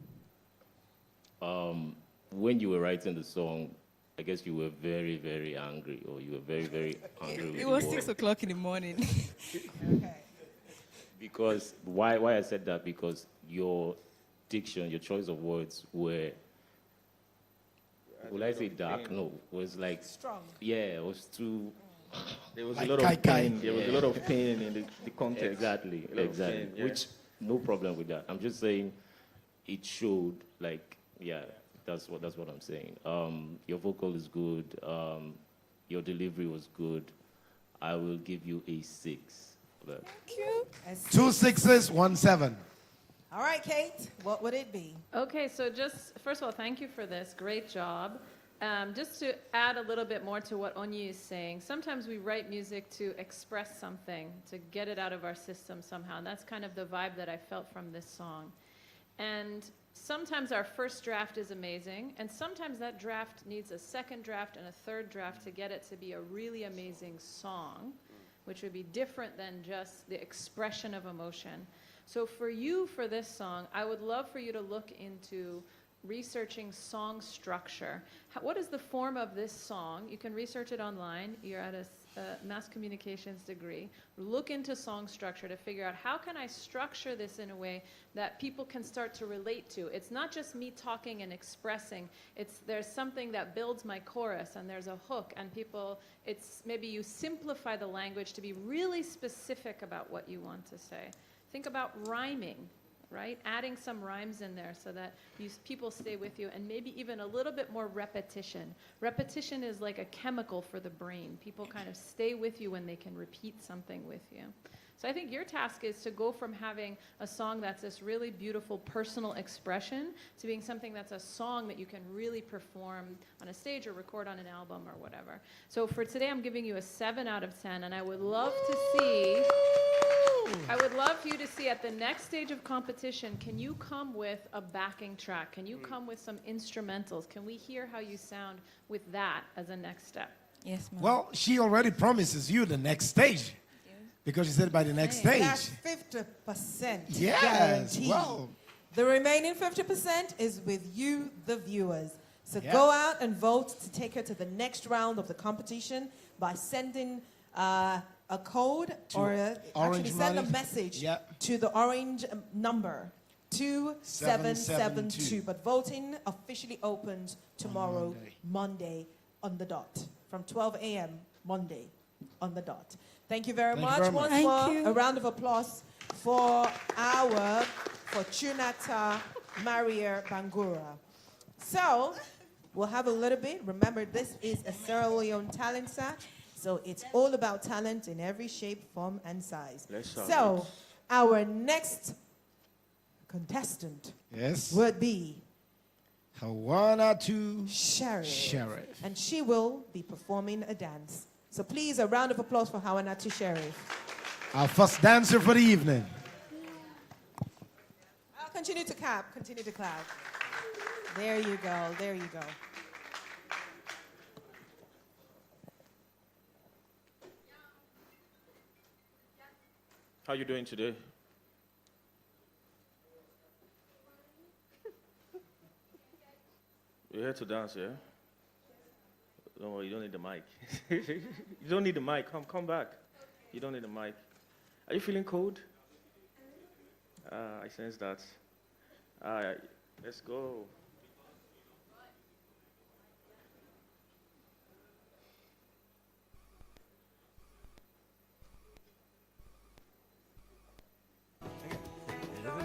When you were writing the song, I guess you were very, very angry, or you were very, very angry. It was 6 o'clock in the morning. Okay. Because, why I said that? Because your diction, your choice of words were, will I say dark? No, was like... Strong. Yeah, it was too... There was Like a lot of pain. There was a Yeah. lot of pain in the context. Exactly, A lot of exactly. pain, yeah. Which, no problem with that. I'm just saying it showed, like, yeah, that's what I'm saying. Your vocal is good. Your delivery was good. I will give you a 6 for that. Thank you. A 6. 2 6s, 1 7. All right, Kate, what would it be? Okay, so just, first of all, thank you for this. Great job. Just to add a little bit more to what Onyi is saying, sometimes we write music to express something, to get it out of our system somehow. And that's kind of the vibe that I felt from this song. And sometimes our first draft is amazing, and sometimes that draft needs a second draft and a third draft to get it to be a really amazing song, which would be different than just the expression of emotion. So for you, for this song, I would love for you to look into researching song structure. What is the form of this song? You can research it online. You're at a mass communications degree. Look into song structure to figure out how can I structure this in a way that people can start to relate to. It's not just me talking and expressing. There's something that builds my chorus, and there's a hook, and maybe you simplify the language to be really specific about what you want to say. Think about rhyming, right? Adding some rhymes in there so that people stay with you, and maybe even a little bit more repetition. Repetition is like a chemical for the brain. People kind of stay with you when they can repeat something with you. So I think your task is to go from having a song that's this really beautiful personal expression to being something that's a song that you can really perform on a stage or record on an album or whatever. So for today, I'm giving you a 7 out of 10, and I would love for you to see at the next stage of competition, can you come with a backing track? Can you come with some instrumentals? Can we hear how you sound with that as a next step? Yes, ma'am. Well, she already promises you the next stage. Because she said by the next stage. That's 50% yes, guaranteed. well. The remaining 50% is with you, the viewers. So go out and vote to take her to the next round of the competition by sending a code actually send a message to the orange number 2772. But voting officially opens tomorrow, Monday on the dot, from 12 a.m. Monday on the dot. Thank you very much. Once more, a round of applause for our Fortunata Bangora. So, we'll have a little bit. Remember, this is a Sierra Leone talent search, so it's all about talent in every shape, form, and size. So, our next contestant would be Hana Sheriff. And she will be performing a dance. So please, a round of applause for Hana Sheriff. Our first dancer for the evening. I'll continue to clap. Continue to clap. There you go. There you go. How you doing today? You're here to dance, yeah? Don't worry, you don't need the mic. You don't need the mic. Come back. You don't need the mic. Are you feeling cold? I sense that. All right, let's go. Hello.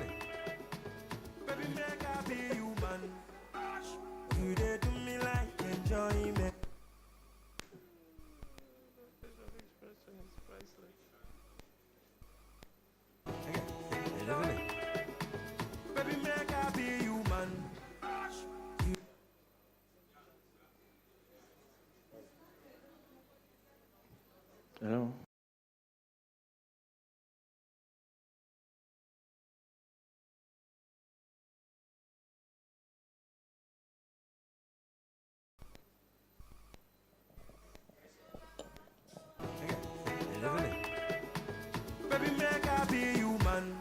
Baby, make I be human.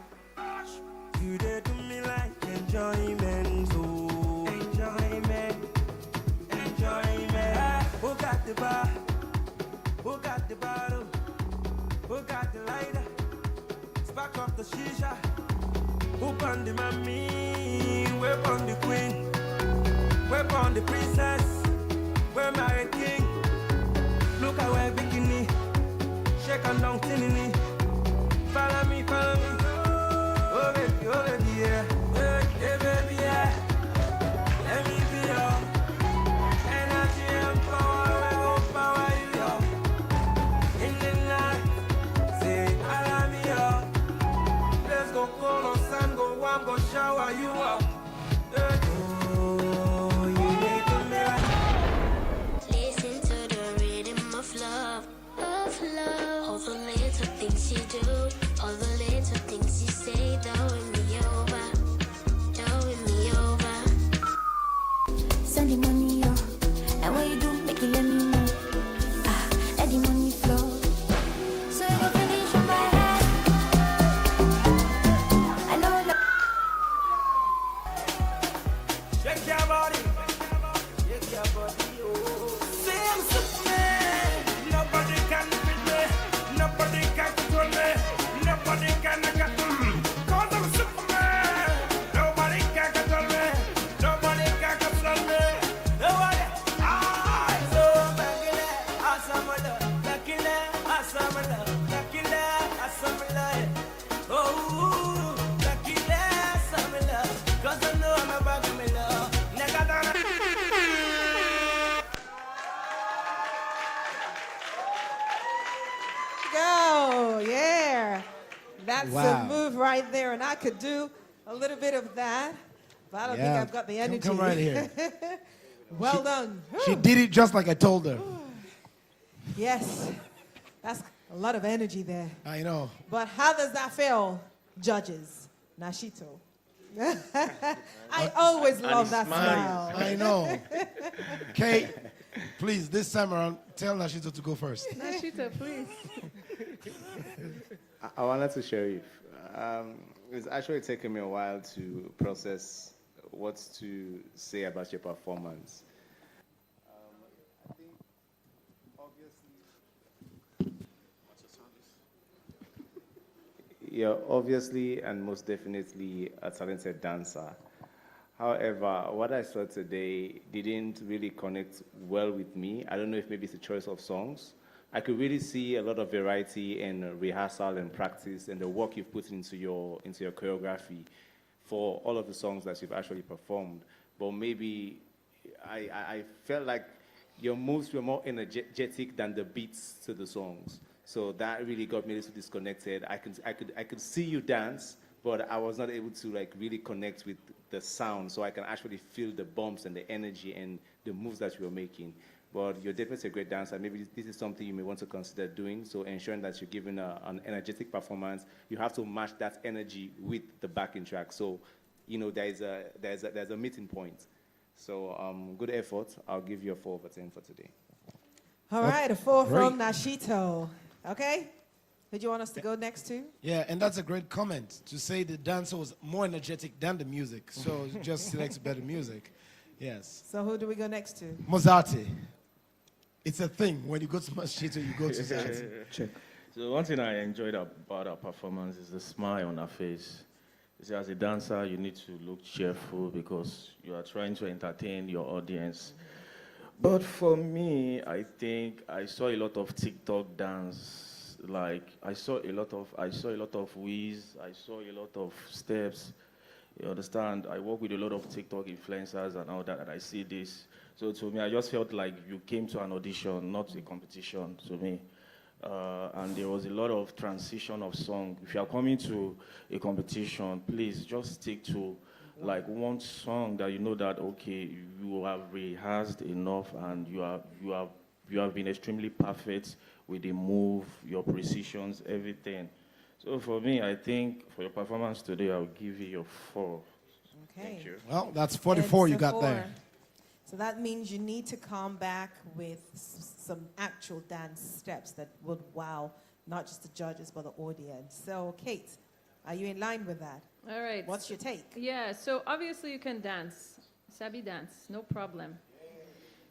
You did to me like enjoyment, oh. Enjoyment. Who got the bar? Who got the bottle? Who got the lighter? Spark up the shisha. Who burn the mommy? Where burn the queen? Where burn the princess? Where married king? Look at where bikini. Shake and down tinny. Follow me. Oh baby, yeah. Hey baby, yeah. Let me be your energy and power. I will power you up. In the night, say I love me up. Let's go cold on sun, go warm, go shower you up. Oh, you need to me. Listen to the rhythm of love. All the little things you do, all the little things That's a move right there, and I could do a little bit of that, but I don't think I've got the energy. Come right here. Well done. She did it just like I told her. Yes, that's a lot of energy there. I know. But how does that feel, judges? Nashito. I always love that smile. I know. Kate, please, this time around, tell Nashito to go first. Nashito, please. I wanted to Sheriff. It's actually taken me a while to process what to say about your performance. I think you're obviously and most definitely a talented dancer. However, what I saw today didn't really connect well with me. I don't know if maybe it's a choice of songs. I could really see a lot of variety in rehearsal and practice and the work you've put into your choreography for all of the songs that you've actually performed. But maybe I felt like your moves were more energetic than the beats to the songs. So that really got me a little disconnected. I could see you dance, but I was not able to like really connect with the sound, so I can actually feel the bumps and the energy and the moves that you were making. But you're definitely a great dancer. Maybe this is something you may want to consider doing. So ensuring that you're giving an energetic performance, you have to match that energy with the backing track. So, you know, there's a meeting point. So good effort. I'll give you a 4/10 for today. All right, a 4 from Nashito. Okay? Did you want us to go next to? Yeah, and that's a great comment to say the dancer was more energetic than the music. So just select better music. Yes. So who do we go next to? Mozarti. It's a thing. When you go to Mashito, you go to Zati. Check. So one thing I enjoyed about her performance is the smile on her face. You see, as a dancer, you need to look cheerful because you are trying to entertain your audience. But for me, I think I saw a lot of TikTok dance. Like I saw a lot of whiz. I saw a lot of steps. You understand? I work with a lot of TikTok influencers and all that, and I see this. So to me, I just felt like you came to an audition, not a competition to me. And there was a lot of transition of song. If you are coming to a competition, please just stick to like one song that you know that, okay, you have rehearsed enough and you have been extremely perfect with the move, your precisions, everything. So for me, I think for your performance today, I'll give you your 4. Okay. Thank you. Well, that's 44 you got there. So that means you need to come back with some actual dance steps that would wow not just the judges but the audience. So Kate, are you in line with that? All right. What's your take? Yeah, so obviously you can dance. Sabi dance, no problem.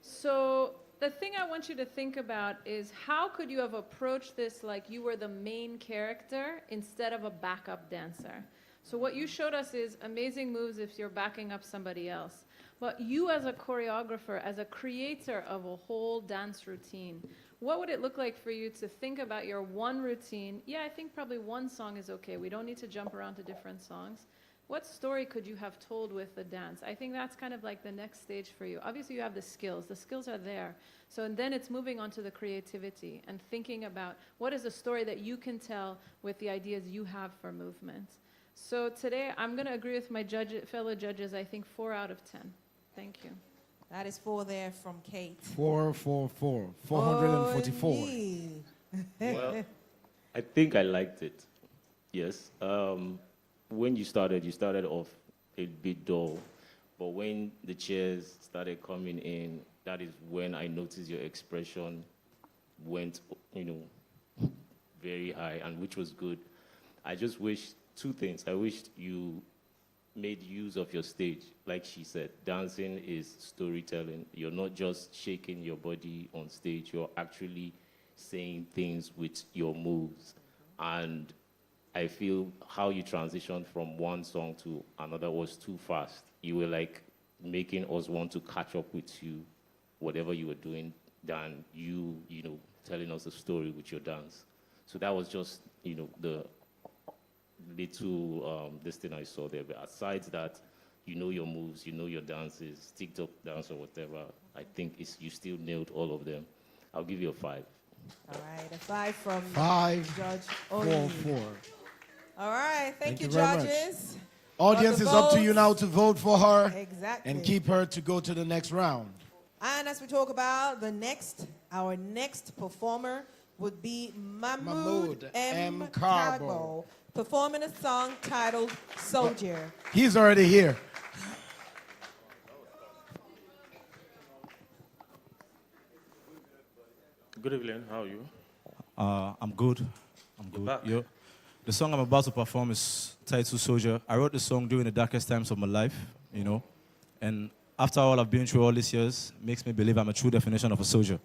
So the thing I want you to think about is how could you have approached this like you were the main character instead of a backup dancer? So what you showed us is amazing moves if you're backing up somebody else. But you as a choreographer, as a creator of a whole dance routine, what would it look like for you to think about your one routine? Yeah, I think probably one song is okay. We don't need to jump around to different songs. What story could you have told with the dance? I think that's kind of like the next stage for you. Obviously, you have the skills. The skills are there. So and then it's moving on to the creativity and thinking about what is a story that you can tell with the ideas you have for movement. So today, I'm going to agree with my fellow judges. I think 4 out of 10. Thank you. That is 4 there from Kate. 444. 444. Well, I think I liked it. Yes. When you started off a bit dull, but when the chairs started coming in, that is when I noticed your expression went, very high, and which was good. I just wish 2 things. I wished you made use of your stage. Like she said, dancing is storytelling. You're not just shaking your body on stage, you're actually saying things with your moves. And I feel how you transitioned from one song to another was too fast. You were like making us want to catch up with you, whatever you were doing, than you telling us a story with your dance. So that was just, the little this thing I saw there. But aside that, your moves, your dances, TikTok dance or whatever, I think you still nailed all of them. I'll give you a 5. All right, a 5 from 5, Judge 4, Oli. 4. All right, thank you, very much. judges. Audience is up to you now to vote for her Exactly. and keep her to go to the next round. And as we talk about our next performer would be Mammud M. Mo, performing a song titled Soldier. He's already here. Good evening, how are you? I'm good. I'm good. Yeah. The song I'm about to perform is titled Soldier. I wrote the song during the darkest times of my life, you know. And after all I've been through all these years, makes me believe I'm a true definition of a soldier.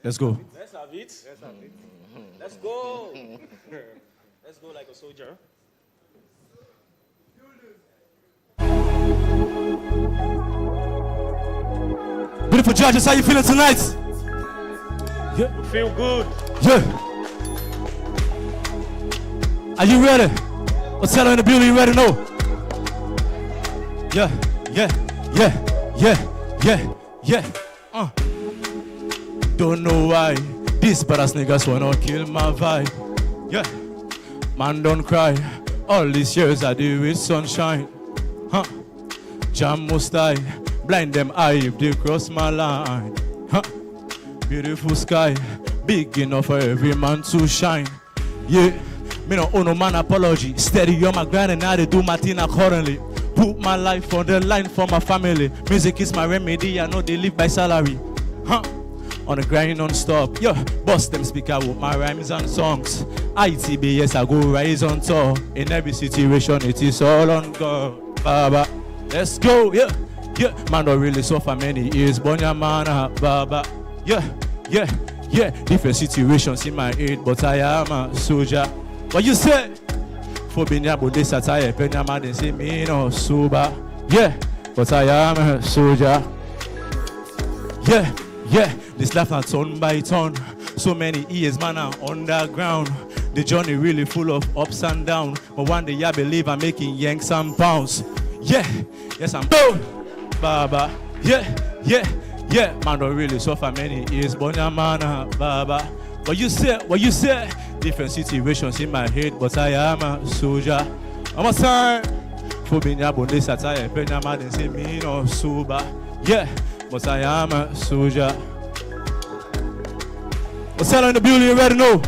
Let's go. Let's have it. Let's go. Let's go like a soldier. Beautiful judges, how you feeling tonight? Yeah. You feel good. Yeah. Are you ready? What's that in the building? You ready? No. Yeah, yeah. Don't know why these badass niggas wanna kill my vibe. Yeah, man, don't cry. All these years I deal with sunshine. Jam must die. Blind them eye if they cross my line. Beautiful sky, big enough for every man to shine. Yeah. Me no owe no man apology. Steady on my grind and now they do my thing accordingly. Put my life on the line for my family. Music is my remedy, I know they live by salary. On the grind non-stop, yeah. Bust them speaker with my rhymes and songs. ITBS, I go rise on top. In every situation, it is all on God. Baba, let's go, yeah. Man don't really suffer many years, but your man, Baba. Yeah. Different situations in my aid, but I am a soldier. What you say? For being able to satire, Penyama, they say me no sober. Yeah, but I am a soldier. Yeah. This life not turn by turn. So many years, man, I'm underground. The journey really full of ups and downs. But one day I believe I'm making yanks and pounds. Yeah, yes I'm Baba. Yeah. Man don't really suffer many years, but your man, Baba. What you say? Different situations in my head, but I am a soldier. I'm a sign for being able to satire. Penyama, they say me no sober. Yeah, but I am a soldier. What's that in the building? You ready to know?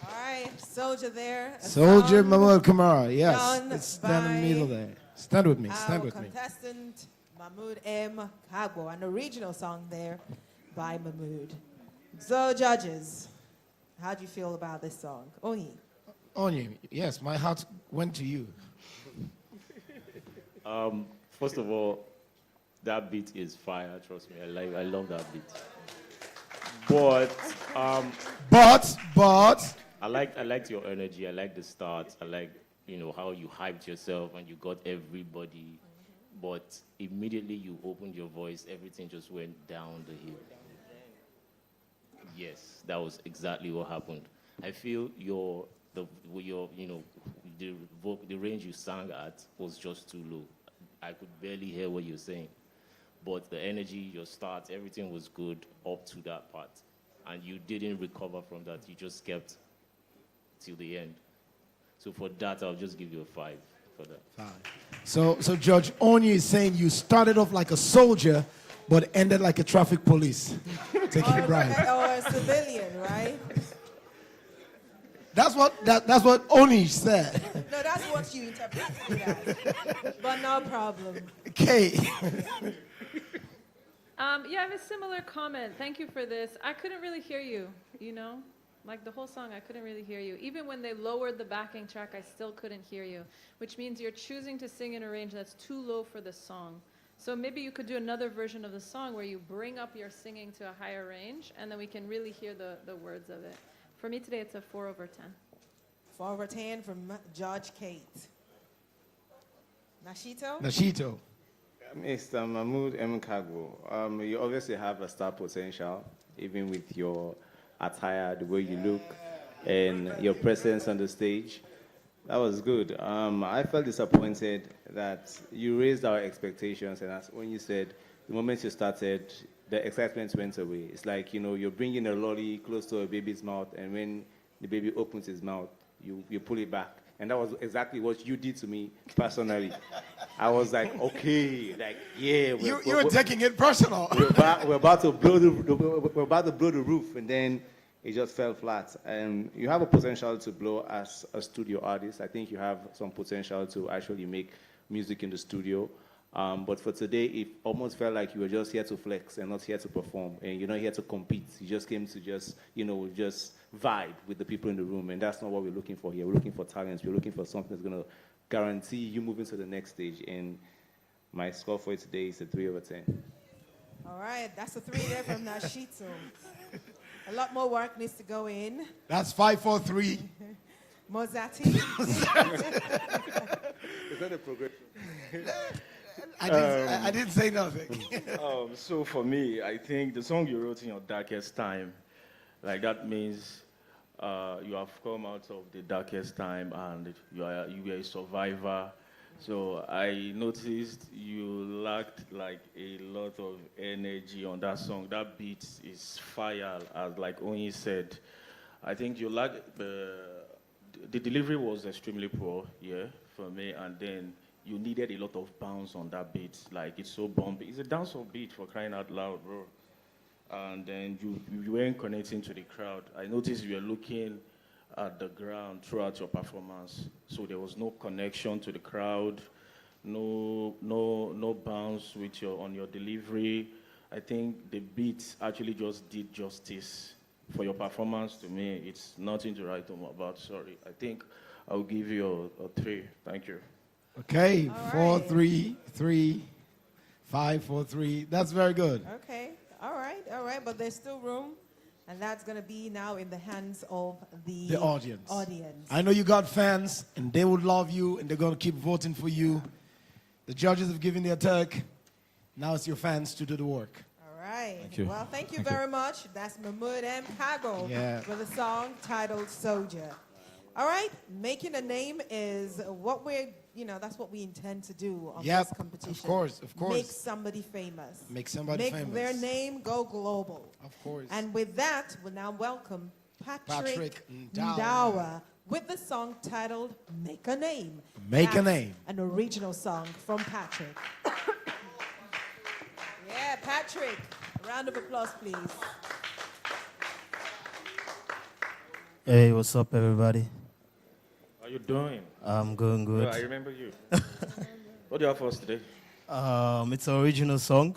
All right, Soldier there. Soldier Mammud Kamara, yes. Let's stand in the middle there. Stand with me, stand with me. Contestant Mammud M. Mo, an original song there by Mammud. So, judges, how do you feel about this song? Onyi, yes, my heart went to you. First of all, that beat is fire. Trust me, I love that beat. But I liked your energy. I like the start. I like how you hyped yourself and you got everybody. But immediately you opened your voice, everything just went down the hill. Yes, that was exactly what happened. I feel the range you sang at was just too low. I could barely hear what you were saying. But the energy, your start, everything was good up to that part. And you didn't recover from that. You just kept till the end. So for that, I'll just give you a 5 for that. 5. So Judge Onyi is saying you started off like a soldier, but ended like a traffic police. Take it right. Or a civilian, right? That's what Onyi said. No, that's what you interpreted it as. But no problem. Okay. Yeah, I have a similar comment. Thank you for this. I couldn't really hear you, Like the whole song, I couldn't really hear you. Even when they lowered the backing track, I still couldn't hear you, which means you're choosing to sing in a range that's too low for the song. So maybe you could do another version of the song where you bring up your singing to a higher range, and then we can really hear the words of it. For me today, it's a 4/10. 4/10 from Judge Kate. Nashito? Mr. Mammud Mo, you obviously have a star potential, even with your attire, the way you look, and your presence on the stage. That was good. I felt disappointed that you raised our expectations, and as when you said, the moment you started, the excitement went away. It's like, you're bringing a lolly close to a baby's mouth, and when the baby opens his mouth, you pull it back. And that was exactly what you did to me personally. I was like, okay, like, yeah. You're taking it personal. We're about to blow the roof, and then it just fell flat. And you have a potential to blow as a studio artist. I think you have some potential to actually make music in the studio. But for today, it almost felt like you were just here to flex and not here to perform. And you're not here to compete. You just came to just vibe with the people in the room. And that's not what we're looking for here. We're looking for talents. We're looking for something that's going to guarantee you moving to the next stage. And my score for it today is a 3 over 10. All right, that's a 3 there from Nashito. A lot more work needs to go in. That's 5, 4, 3. Mozati. Is that a progression? I didn't say nothing. So for me, I think the song you wrote in your darkest time, like that means you have come out of the darkest time and you are a survivor. So I noticed you lacked like a lot of energy on that song. That beat is fire, as like Onyi said. I think you lacked the delivery was extremely poor, yeah, for me, and then you needed a lot of bounce on that beat. Like, it's so bumpy. It's a dancehall beat, for crying out loud, bro. And then you weren't connecting to the crowd. I noticed you were looking at the ground throughout your performance. So there was no connection to the crowd, no bounce on your delivery. I think the beat actually just did justice for your performance. To me, it's nothing to write home about, sorry. I think I'll give you a 3. Thank you. Okay, 4, 3, 3, 5, 4, 3. That's very good. Okay, all right, but there's still room, and that's going to be now in the hands of the audience. audience. I know you got fans, and they would love you, and they're going to keep voting for you. The judges have given their take. Now it's your fans to do the work. All right. Thank you. Well, thank you very much. That's Mammud Mo with a song titled Soldier. All right, making a name is what that's what we intend to do on this competition. Of course. Make somebody famous. Make their name go global. Of course. And with that, we'll now welcome Patrick Ndawa Dawa with the song titled Make a Name. Make a Name. An original song from Patrick. Yeah, Patrick. A round of applause, please. Hey, what's up, everybody? How you doing? I'm going good. Yeah, I remember you. What do you have for us today? It's an original song.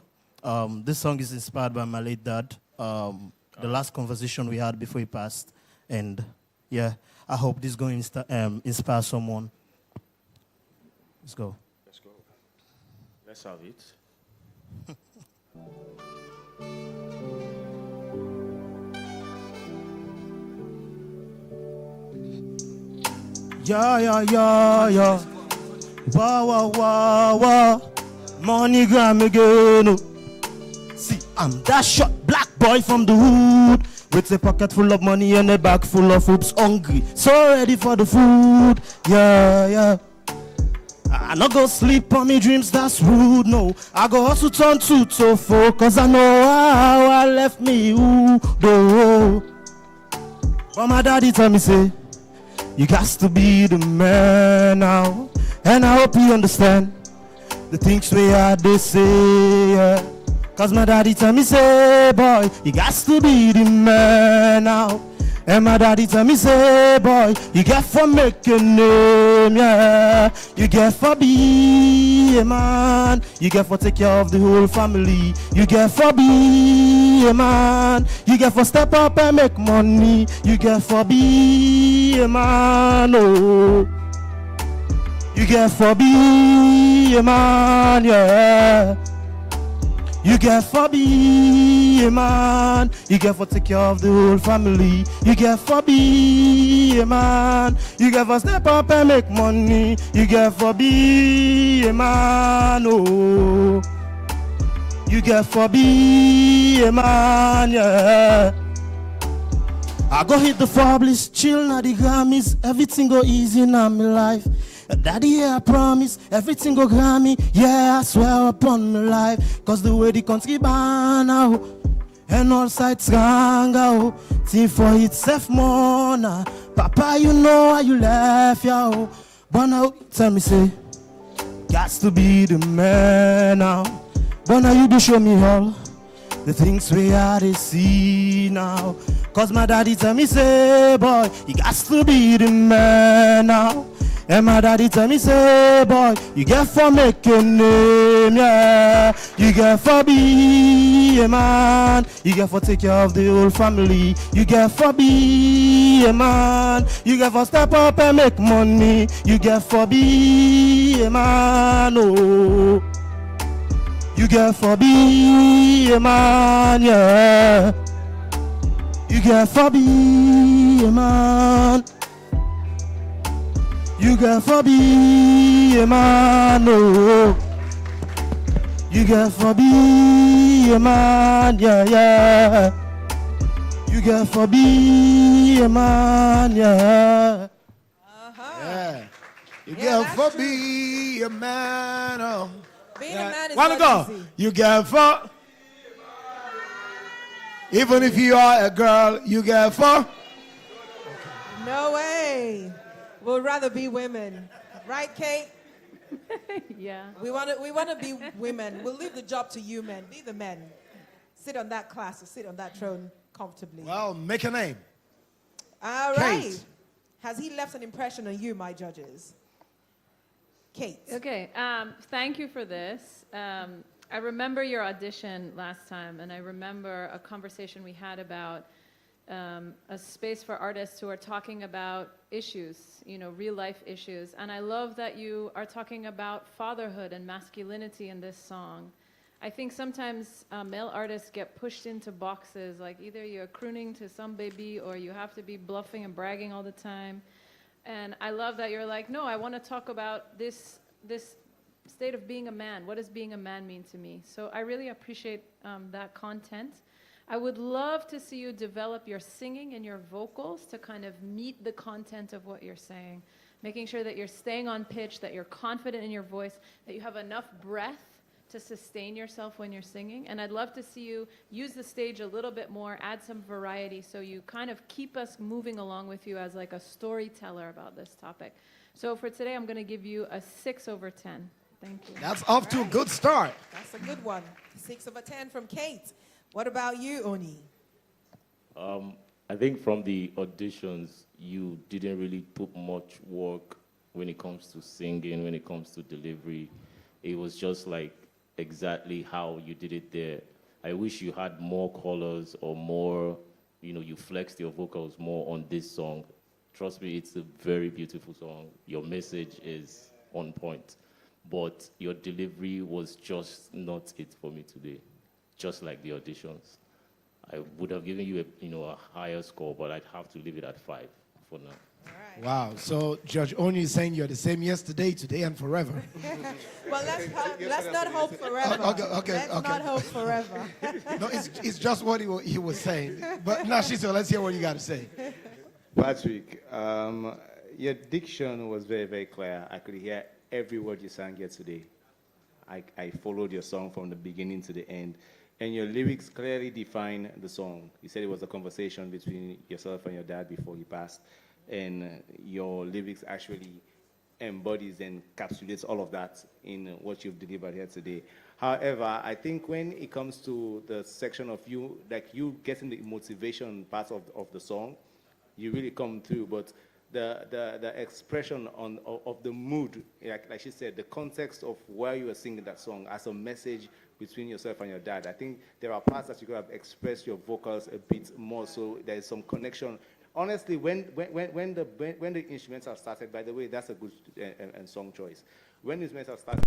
This song is inspired by my late dad. The last conversation we had before he passed. And yeah, I hope this is going to inspire someone. Let's go. Let's go. Let's have it. Yeah. Wow. Money gram again. Oh. See, I'm that short black boy from the hood. With a pocket full of money and a bag full of hoops. Hungry, so ready for the food. Yeah. I not go sleep on me dreams, that's rude, no. I go hustle turn to focus. I know how I left me, though. But my daddy tell me, say, you got to be the man now. And I hope you understand the things we had to say, yeah. Cause my daddy tell me, say, boy, you got to be the man now. And my daddy tell me, say, boy, you get for make a name, yeah. You get for be a man. You get for take care of the whole family. You get for be a man. You get for step up and make money. You get for be a man, oh. You get for be a man, yeah. You get for be a man. You get for take care of the whole family. You get for be a man. You get for step up and make money. You get for be a man, oh. You get for be a man, yeah. I go hit the Fables, chill na the Grammys. Everything go easy now my life. Daddy, I promise everything go Grammy. Yeah, I swear upon my life. Cause the way the country ban out, and all sides gang out. Team for itself more now. Papa, you know why you left, yo. But now, tell me, say, gots to be the man now. But now you do show me all the things we are to see now. Cause my daddy tell me, say, boy, you gots to be the man now. And my daddy tell me, say, boy, you get for make a name, yeah. You get for be a man. You get for take care of the whole family. You get for be a man. You get for step up and make money. You get for be a man, oh. You get for be a man, yeah. You get for be a man. You get for be a man, oh. You get for be a man, yeah, yeah. You get for be a man, yeah. Yeah. You get for be a man, oh. Being a man is Wanna not go? easy. You get for. Even if you are a girl, you get for. No way. We'd rather be women. Right, Kate? Yeah. We want to be women. We'll leave the job to you men. Be the men. Sit on that class or sit on that throne comfortably. Well, make a name. All right. Kate. Has he left an impression on you, my judges? Kate. Okay, thank you for this. I remember your audition last time, and I remember a conversation we had about a space for artists who are talking about issues, you know, real life issues. And I love that you are talking about fatherhood and masculinity in this song. I think sometimes male artists get pushed into boxes, like either you're crooning to some baby or you have to be bluffing and bragging all the time. And I love that you're like, no, I want to talk about this state of being a man. What does being a man mean to me? So I really appreciate that content. I would love to see you develop your singing and your vocals to kind of meet the content of what you're saying, making sure that you're staying on pitch, that you're confident in your voice, that you have enough breath to sustain yourself when you're singing. And I'd love to see you use the stage a little bit more, add some variety, so you kind of keep us moving along with you as like a storyteller about this topic. So for today, I'm going to give you a 6/10. Thank you. That's off to a good start. That's a good one. 6/10 from Kate. What about you, Oni? I think from the auditions, you didn't really put much work when it comes to singing, when it comes to delivery. It was just like exactly how you did it there. I wish you had more colors or more, you know, you flexed your vocals more on this song. Trust me, it's a very beautiful song. Your message is on point, but your delivery was just not it for me today, just like the auditions. I would have given you a higher score, but I'd have to leave it at 5 for now. Wow. So Judge Oni is saying you're the same yesterday, today, and forever. Well, let's not hope forever. Okay. Let's not hope forever. No, it's just what he was saying. But Nashito, let's hear what you got to say. Patrick, your diction was very, very clear. I could hear every word you sang here today. I followed your song from the beginning to the end. And your lyrics clearly define the song. You said it was a conversation between yourself and your dad before he passed. And your lyrics actually embodies and encapsulates all of that in what you've delivered here today. However, I think when it comes to the section of you, like you getting the motivation part of the song, you really come through. But the expression of the mood, like she said, the context of where you were singing that song as a message between yourself and your dad. I think there are parts that you could have expressed your vocals a bit more, so there is some connection. Honestly, when the instrumental started, by the way, that's a good and song choice. When the instrumental started.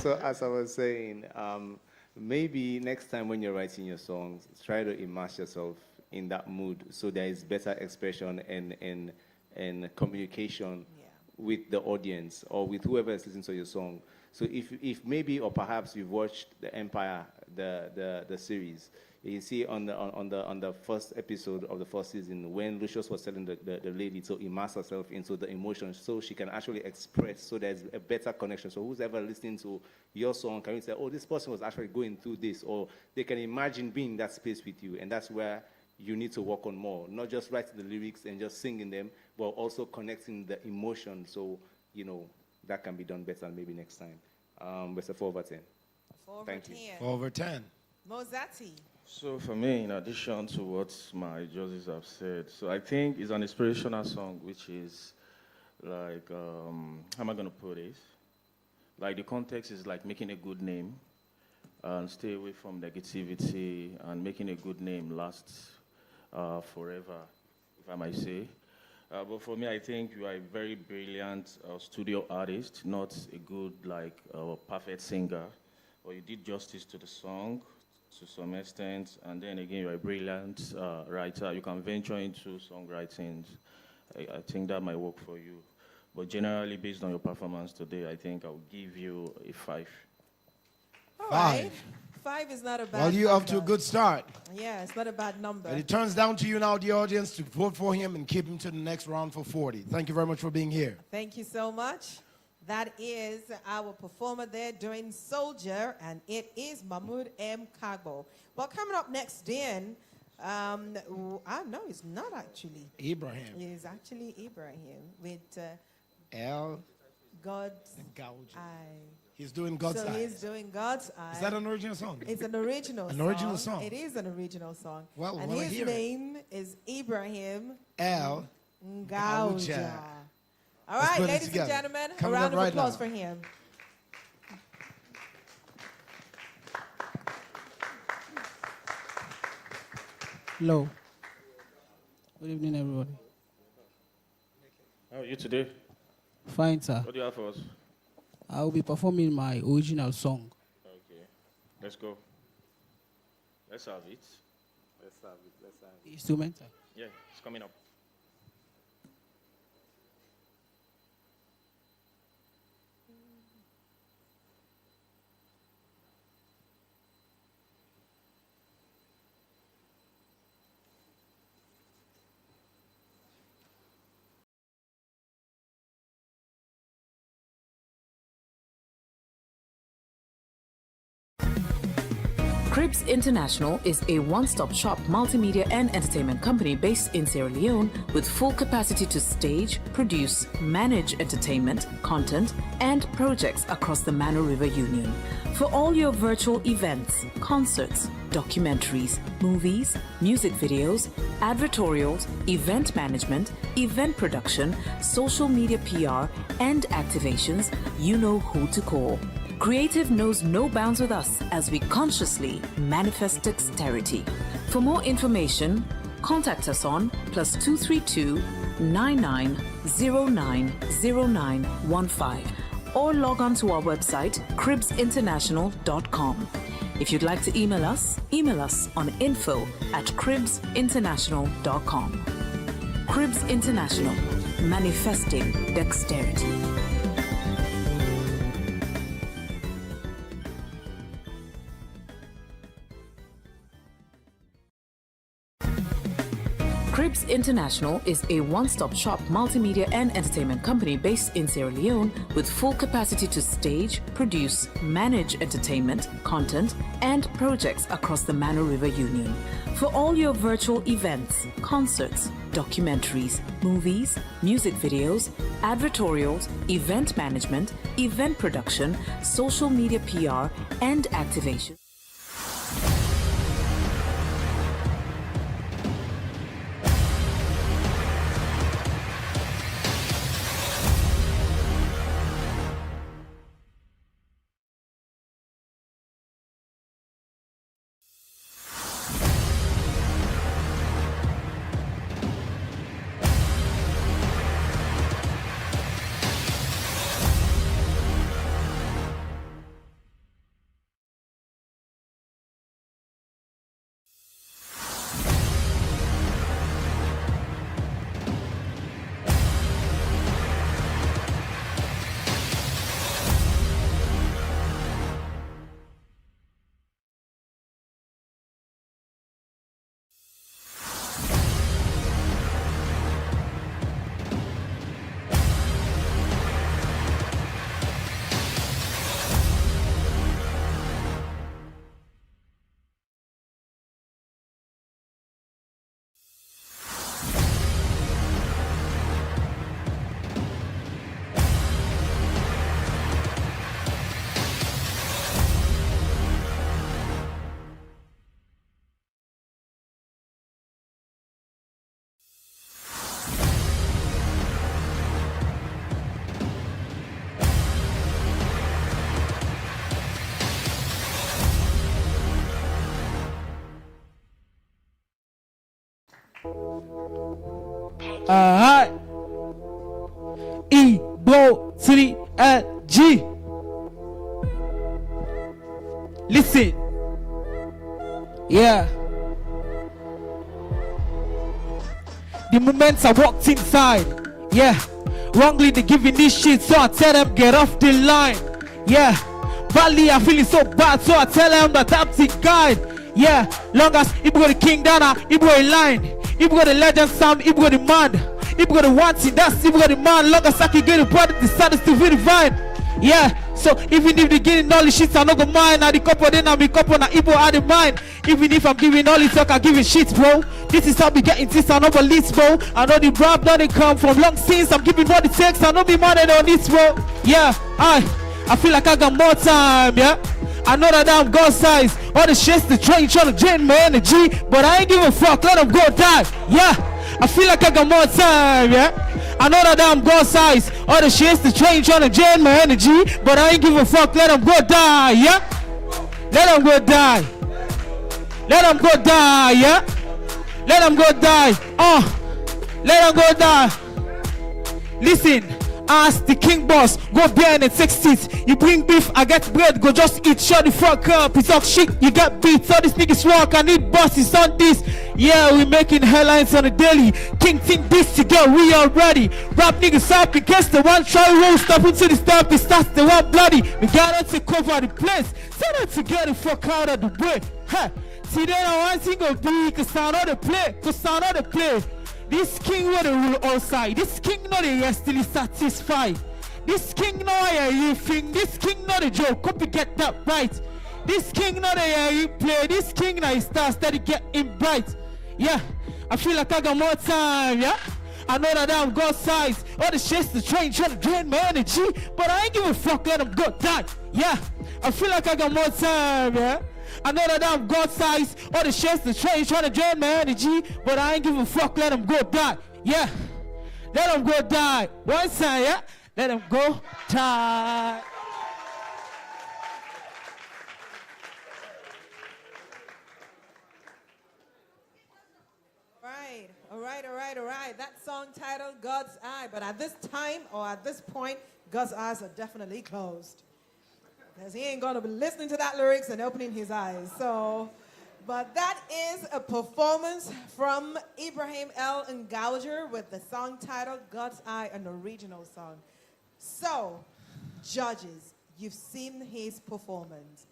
So as I was saying, maybe next time when you're writing your songs, try to immerse yourself in that mood so there is better expression and communication with the audience or with whoever is listening to your song. So if maybe or perhaps you've watched the Empire, the series, you see on the first episode of the first season when Lucius was telling the lady to immerse herself into the emotions so she can actually express, so there's a better connection. So who's ever listening to your song can say, oh, this person was actually going through this, or they can imagine being in that space with you, and that's where you need to work on more, not just writing the lyrics and just singing them, but also connecting the emotion. So, that can be done better maybe next time. It's a 4 over 10. 4 over Thank 10. you. 4 over 10. Mozatti. So for me, in addition to what my judges have said, so I think it's an inspirational song, which is like, how am I going to put this? Like the context is like making a good name and stay away from negativity, and making a good name last forever, if I might say. But for me, I think you are a very brilliant studio artist, not a good, perfect singer. But you did justice to the song to some extent, and then again, you're a brilliant writer. You can venture into songwriting. I think that might work for you. But generally, based on your performance today, I think I'll give you a 5. All right. 5 is not a bad Well, you're off to a good start. Yeah, it's not a bad number. But it turns down to you now, the audience, to vote for him and keep him to the next round for 40. Thank you very much for being here. Thank you so much. That is our performer there doing Soldier, and it is Mammud M. Kagbo. Well, coming up next, Dan, no, it's not actually. Ibrahim. It is actually Ibrahim with L. God's Gouge. Eye. He's doing God's So Eye. he's doing God's Eye. Is that an original song? It's an original song. An original song? It is an original song. Well, and we'll his hear it. name is Ibrahim L. Gouge. All Let's right, put it ladies together. and gentlemen, a Coming round up of right applause now. for him. Hello. Good evening, everybody. How are you today? Fine, sir. What do you have for us? I will be performing my original song. Okay, let's go. Let's have it. Let's have it. Instrumental. Yeah, it's coming up. Cribs International is a one-stop shop multimedia and entertainment company based in Sierra Leone with full capacity to stage, produce, manage entertainment, content, and projects across the Mano River Union. For all your virtual events, concerts, documentaries, movies, music videos, advertorials, event management, event production, social media PR, and activations, you know who to call. Creative knows no bounds with us as we consciously manifest dexterity. For more information, contact us on +232 99090915 or log on to our website cribsinternational.com. If you'd like to email us on info@cribsinternational.com. Cribs International, manifesting dexterity. Cribs International is a one-stop shop multimedia and entertainment company based in Sierra Leone with full capacity to stage, produce, manage entertainment, content, and projects across the Mano River Union. For all your virtual events, concerts, documentaries, movies, music videos, advertorials, event management, event production, social media PR, and activation. Alright. E, Bo, City, L, G. Listen. Yeah. The moment I walked inside, yeah, wrongly they giving this shit, so I tell them get off the line. Yeah, badly I feeling so bad, so I tell them that I'm the guide. Yeah, long as Ibu got the king down, Ibu got the line, Ibu got the legend sound, Ibu got the man, Ibu got the one thing, that's Ibu got the man. Long as I can get the body, the status to be divine. Yeah, so even if they getting all the shit, I no go mind. Now the couple, then I be couple, now Ibo out of mind. Even if I'm giving all the talk, I give it shit, bro. This is how we getting this, I know the least, bro. I know the rap don't come from long since. I'm giving what it takes, I know be more than on this, bro. Yeah, I feel like I got more time, yeah. I know that I'm God size. All the shits, the train trying to drain my energy, but I ain't give a fuck, let them go die. Yeah, I feel like I got more time, yeah. I know that I'm God size. All the shits, the train trying to drain my energy, but I ain't give a fuck, let them go die, yeah. Let them go die. Let them go die, yeah. Let them go die. Let them go die. Listen. Ask the king boss, go behind and take seats. You bring beef, I get bread, go just eat. Shut the fuck up, it's all shit, you got beats. All these niggas walk, I need bosses on this. Yeah, we making headlines on the daily. King think this to go, we all ready. Rap niggas up in case the one try roll, stop into the stop, it starts the one bloody. We gotta take over the place, tell them to get the fuck out of the way. Huh. See then I want to go be, cause I know the play, This king will rule all side. This king not the still satisfied. This king not a you think. This king not a joke. Copy get that right. This king not a you play. This king not a star steady getting bright. Yeah, I feel like I got more time. Yeah, I know that I'm God size. All the shit's the train trying to drain my energy, but I ain't give a fuck. Let them go die. Yeah, I feel like I got more time. Yeah. I know that I'm God size. All the shits, the train trying to drain my energy, but I ain't give a fuck. Let them go die. Yeah, let them go die. One time, yeah, let them go die. All right. That song titled God's Eye, but at this time or at this point, God's eyes are definitely closed. Because he ain't going to be listening to that lyrics and opening his eyes. So, but that is a performance from Ibrahim Ela with the song titled God's Eye, an original song. So, judges, you've seen his performance.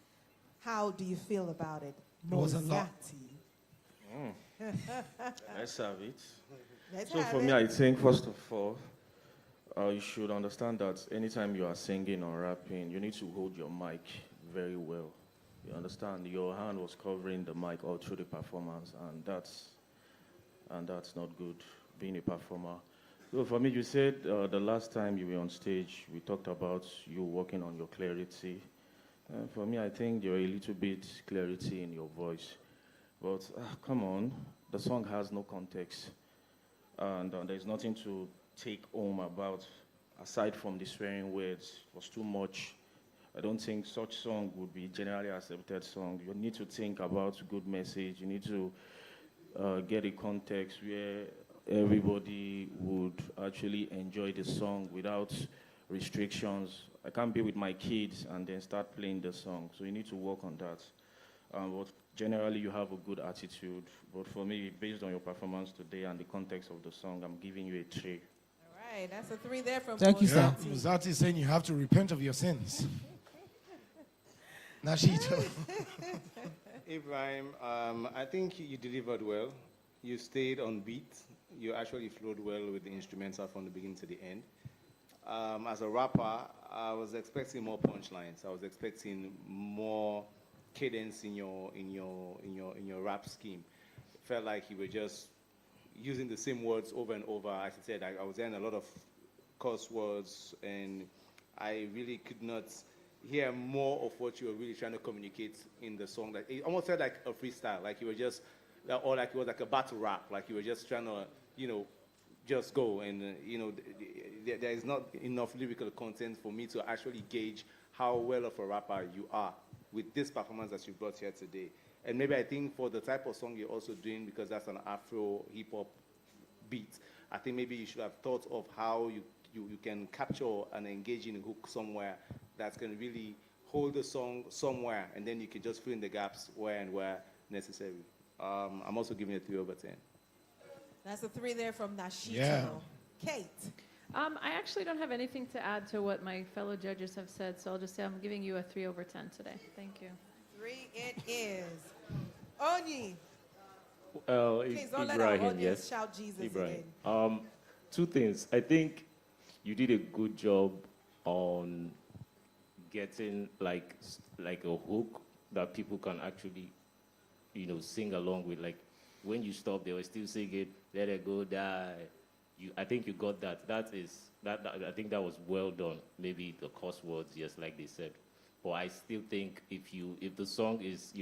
How do you feel about it? It was a lot. Let's have it. So for me, I think first of all, you should understand that anytime you are singing or rapping, you need to hold your mic very well. You understand? Your hand was covering the mic all through the performance, and that's not good, being a performer. So for me, you said the last time you were on stage, we talked about you working on your clarity. For me, I think there are a little bit clarity in your voice. But come on, the song has no context, and there's nothing to take home about, aside from the swearing words. It was too much. I don't think such song would be generally accepted song. You need to think about good message. You need to get a context where everybody would actually enjoy the song without restrictions. I can't be with my kids and then start playing the song. So you need to work on that. But generally, you have a good attitude. But for me, based on your performance today and the context of the song, I'm giving you a 3. Right, that's a 3 there from Thank you, sir. Muzati is saying you have to repent of your sins. Nashito. Ibrahim, I think you delivered well. You stayed on beat. You actually flowed well with the instrumental from the beginning to the end. As a rapper, I was expecting more punchlines. I was expecting more cadence in your rap scheme. It felt like you were just using the same words over and over. As I said, I was hearing a lot of curse words, and I really could not hear more of what you were really trying to communicate in the song. Like, it almost felt like a freestyle, like you were just, or like it was like a battle rap, like you were just trying to, just go. And, there is not enough lyrical content for me to actually gauge how well of a rapper you are with this performance that you brought here today. And maybe I think for the type of song you're also doing, because that's an Afro hip-hop beat, I think maybe you should have thought of how you can capture an engaging hook somewhere that's going to really hold the song somewhere, and then you can just fill in the gaps where and where necessary. I'm also giving it 3/10. That's a 3 there from Nashito. Yeah. Kate. I actually don't have anything to add to what my fellow judges have said, so I'll just say I'm giving you a 3/10 today. Thank you. 3 it is. Onyi. Please don't let Ibrahim, our audience yes. shout Jesus Ibrahim. again. 2 things. I think you did a good job on getting like a hook that people can actually, sing along with. Like when you stop, they were still singing "Let It Go Die." I think you got that. I think that was well done. Maybe the curse words, yes, like they said. But I still think if the song is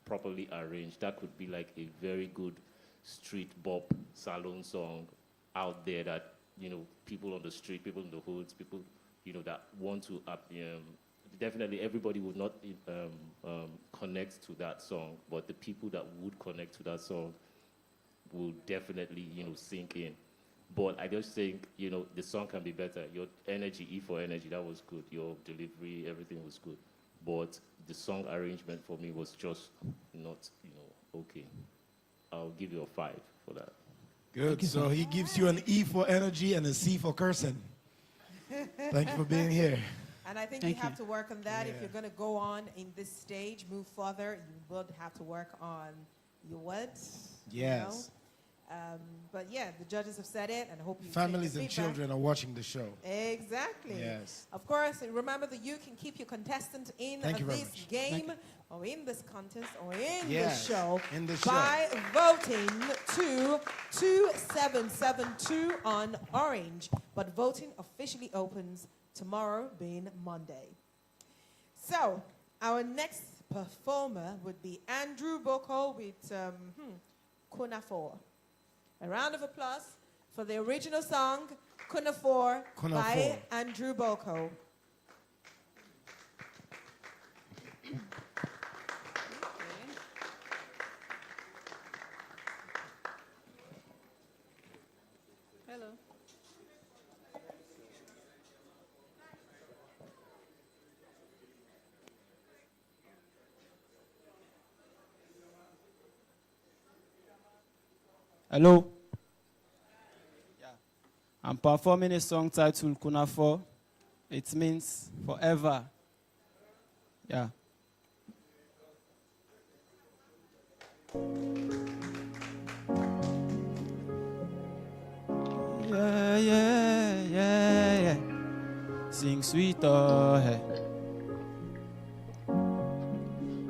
properly arranged, that could be like a very good street bop salon song out there that people on the street, people in the hoods, people that want to definitely everybody would not connect to that song, but the people that would connect to that song will definitely sink in. But I just think the song can be better. Your energy, E for energy, that was good. Your delivery, everything was good. But the song arrangement for me was just not okay. I'll give you a 5 for that. Good. So he gives you an E for energy and a C for cursing. Thank you for being here. And I think you have to work on that. If you're going to go on in this stage, move further, you will have to work on your words. Yes. But yeah, the judges have said it, and I hope you Families take the and feedback. children are watching the show. Exactly. Yes. Of course, remember that you can keep your contestant in this game, or in this contest, or in this show by voting to 2772 on Orange. But voting officially opens tomorrow, being Monday. So, our next performer would be Andrew Boko with Kuna 4. A round of applause for the original song, Kuna 4, by Andrew Boko. Hello. Hello. Yeah. I'm performing a song titled Kuna 4. It means forever. Yeah. Yeah. Sing sweeter. Hey.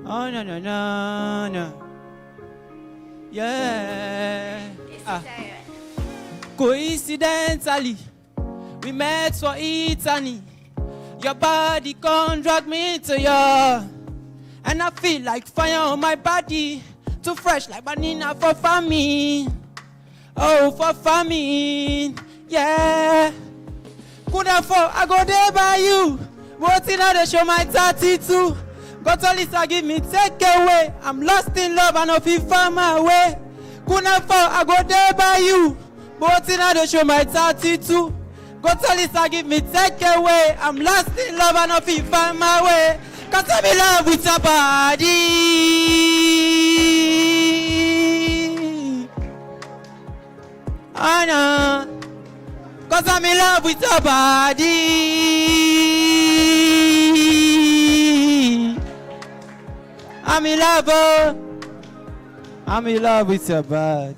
Oh, no. Yeah. Coincidentally, we met for eternity. Your body can't drag me into you, and I feel like fire on my body. Too fresh like banana for famine. Oh, for famine. Yeah. Kuna 4, I go there by you. What in order show my 32. Got all this, give me take away. I'm lost in love and I feel find my way. Kuna 4, I go there by you. But in order show my 32. Got all this, give me take away. I'm lost in love and I feel find my way. Cause I'm in love with your body. I know. Cause I'm in love with your body. I'm in love, I'm in love with your body.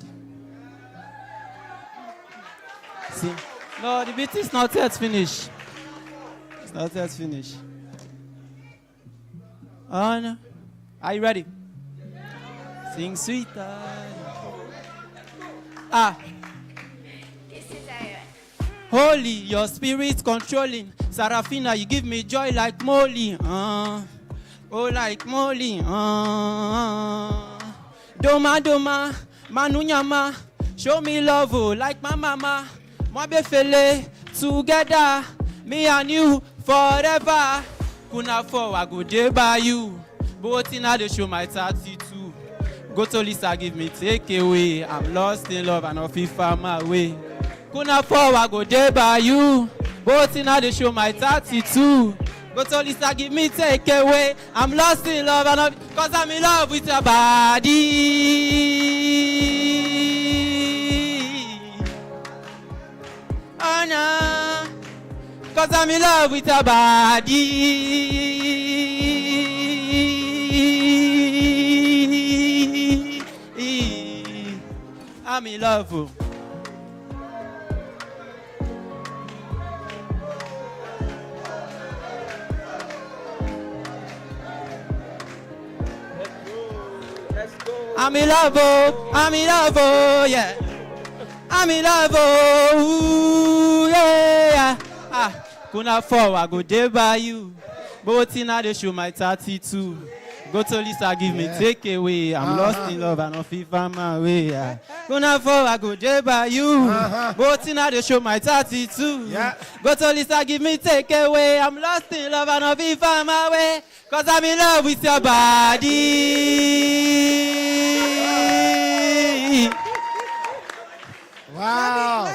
See? No, the beat is not yet finished. It's not yet finished. Oh no. Are you ready? Sing sweeter. Holy, your spirit controlling. Sarafina, you give me joy like Molly. Oh, like Molly. Doma, manunyama. Show me love, oh, like my mama. Mwabefele, together. Me and you, forever. Kuna 4, I go there by you. But in the show my 32. Go to Lisa, give me take away. I'm lost in love and off if I'm away. Kuna forward, go there by you. Both in the show, my 32. Go to Lisa, give me take away. I'm lost in love and off, cause I'm in love with your body. Oh no, cause I'm in love with your body. I'm in love. I'm in love, oh, I'm in love, oh, yeah. I'm in love, oh, yeah. Ah, kuna forward, go there by you. Both in the show, my 32. Go to Lisa, give me take away. I'm lost in love and off if I'm away. Yeah. Kuna forward, go there by you. Both in the show, my 32. Yeah. Go to Lisa, give me take away. I'm lost in love and off if I'm away. Cause I'm in love with your body. Wow.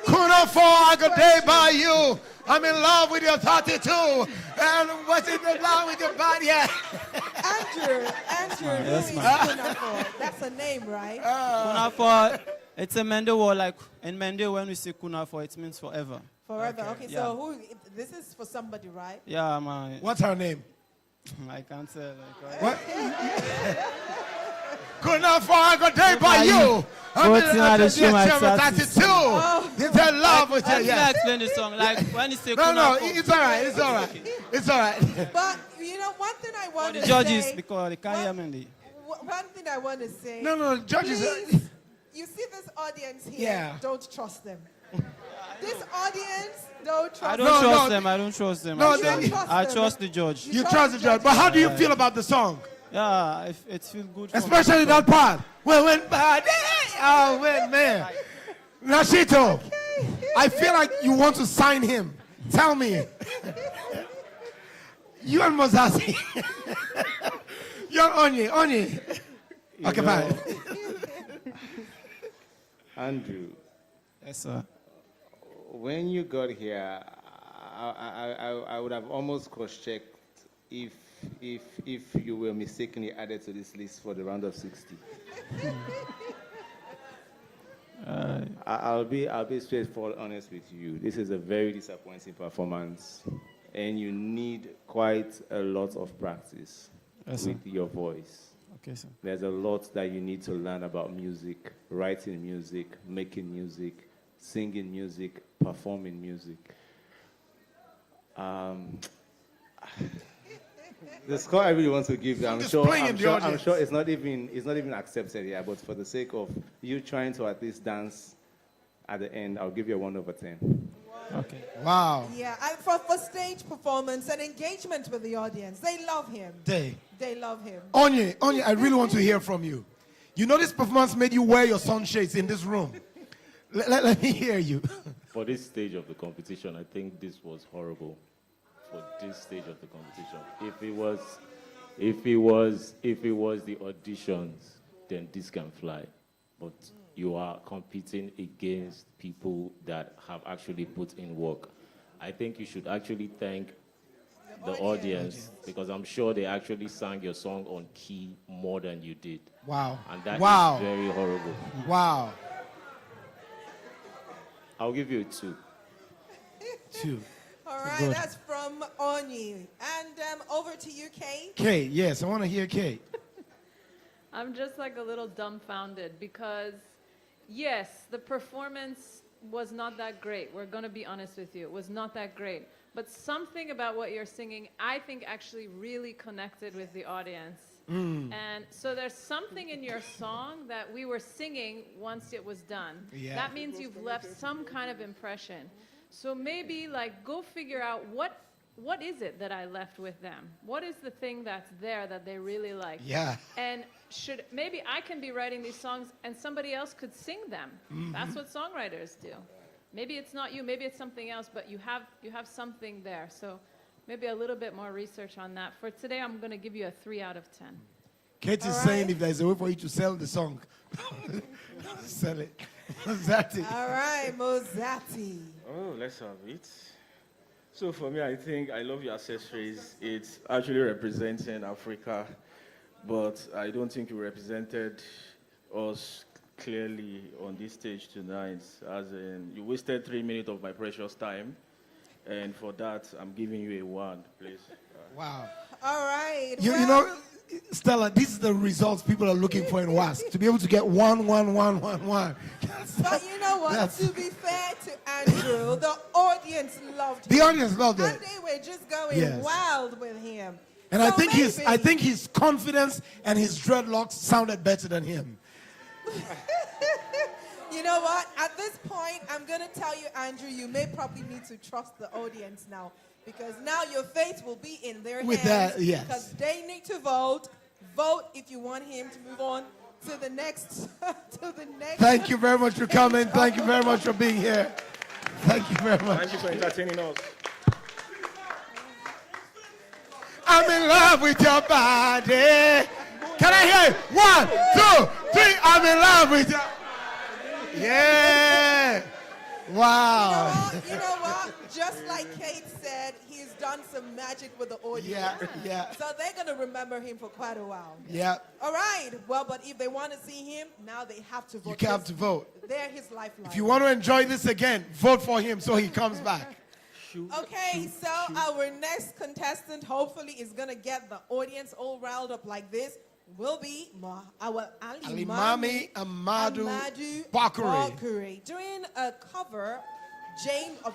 Kuna for I could day by you. I'm in love with your 32. And what's in love with your body? Yeah. Andrew, yes, who is Kunafor? That's a name, right? Kunafor, it's a Mende word, like in Mende when we say Kunafor, it means forever. Forever, okay. Yeah. So this is for somebody, right? Yeah, my. What's her name? I can't say. Like, what? Kunafor, I could day by you. I'm in love with your 32. It's a love with you. Yeah. Explain the song. Like when you say no, it's all right. It's all right. It's all right. But you know, one thing I want to say. The judges, because they can't hear me. One thing I want to say. No, judges. Please, you see this audience here? Yeah. Don't trust them. This audience, don't trust them. I don't trust them. I don't trust them. I trust the judge. You trust the judge. But how do you feel about the song? Yeah, it feels good. Especially that part. When bad. Oh, man. Rashito, I feel like you want to sign him. Tell me. You and Mozasi. You're Onye. Okay, fine. Andrew. Yes, sir. When you got here, I would have almost cross-checked if you were mistakenly added to this list for the round of 60. I'll be straightforward honest with you. This is a very disappointing performance, and you need quite a lot of practice with your voice. Okay, sir. There's a lot that you need to learn about music, writing music, making music, singing music, performing music. The score I really want to give you, I'm sure it's not even accepted here, but for the sake of you trying to at least dance at the end, I'll give you a 1/10. Okay. Wow. Yeah, and for stage performance and engagement with the audience, they love him. They love him. Onye, I really want to hear from you. You know this performance made you wear your sunshades in this room. Let me hear you. For this stage of the competition, I think this was horrible. For this stage of the competition, if it was the auditions, then this can fly. But you are competing against people that have actually put in work. I think you should actually thank the audience, because I'm sure they actually sang your song on key more than you did. Wow. And that wow. is very horrible. Wow. I'll give you a 2. 2. All right, good. That's from Onye. And over to you, Kate. Kate, yes, I want to hear Kate. I'm just like a little dumbfounded because, yes, the performance was not that great. We're going to be honest with you. It was not that great. But something about what you're singing, I think actually really connected with the audience. And so there's something in your song that we were singing once it was done. Yeah. That means you've left some kind of impression. So maybe like go figure out what is it that I left with them? What is the thing that's there that they really like? Yeah. And maybe I can be writing these songs and somebody else could sing them. That's what songwriters do. Maybe it's not you, maybe it's something else, but you have something there. So maybe a little bit more research on that. For today, I'm going to give you a 3 out of 10. Kate is saying if there's a way for you to sell the song, sell it. Mozatti. All right, Mozatti. Oh, let's have it. So for me, I think I love your accessories. It's actually representing Africa, but I don't think you represented us clearly on this stage tonight. As in, you wasted 3 minutes of my precious time, and for that, I'm giving you a 1, please. Wow. All right. You know, Stella, this is the results people are looking for in WASP. To be able to get 1, 1, 1, 1, 1. But you know what? To be fair to Andrew, the audience loved him. The audience loved it. And they were just going wild with him. And so I think his confidence and his dreadlocks sounded better than him. You know what? At this point, I'm going to tell you, Andrew, you may probably need to trust the audience now. Because now your fate will be in their hands. With that, yes. Because they need to vote. Vote if you want him to move on to the next. Thank you very much for coming. Thank you very much for being here. Thank you very much. Thank you for entertaining us. I'm in love with your body. Can I hear it? 1, 2, 3. I'm in love with you. Yeah. Wow. You know what? Just like Kate said, he's done some magic with the audience. Yeah. So they're going to remember him for quite a while. Yeah. All right. Well, but if they want to see him, now they have to vote. You have to vote. They're his lifeline. If you want to enjoy this again, vote for him so he comes back. Okay, so our next contestant hopefully is going to get the audience all riled up like this. Will be our Alimami Amadu Bckery. Doing a cover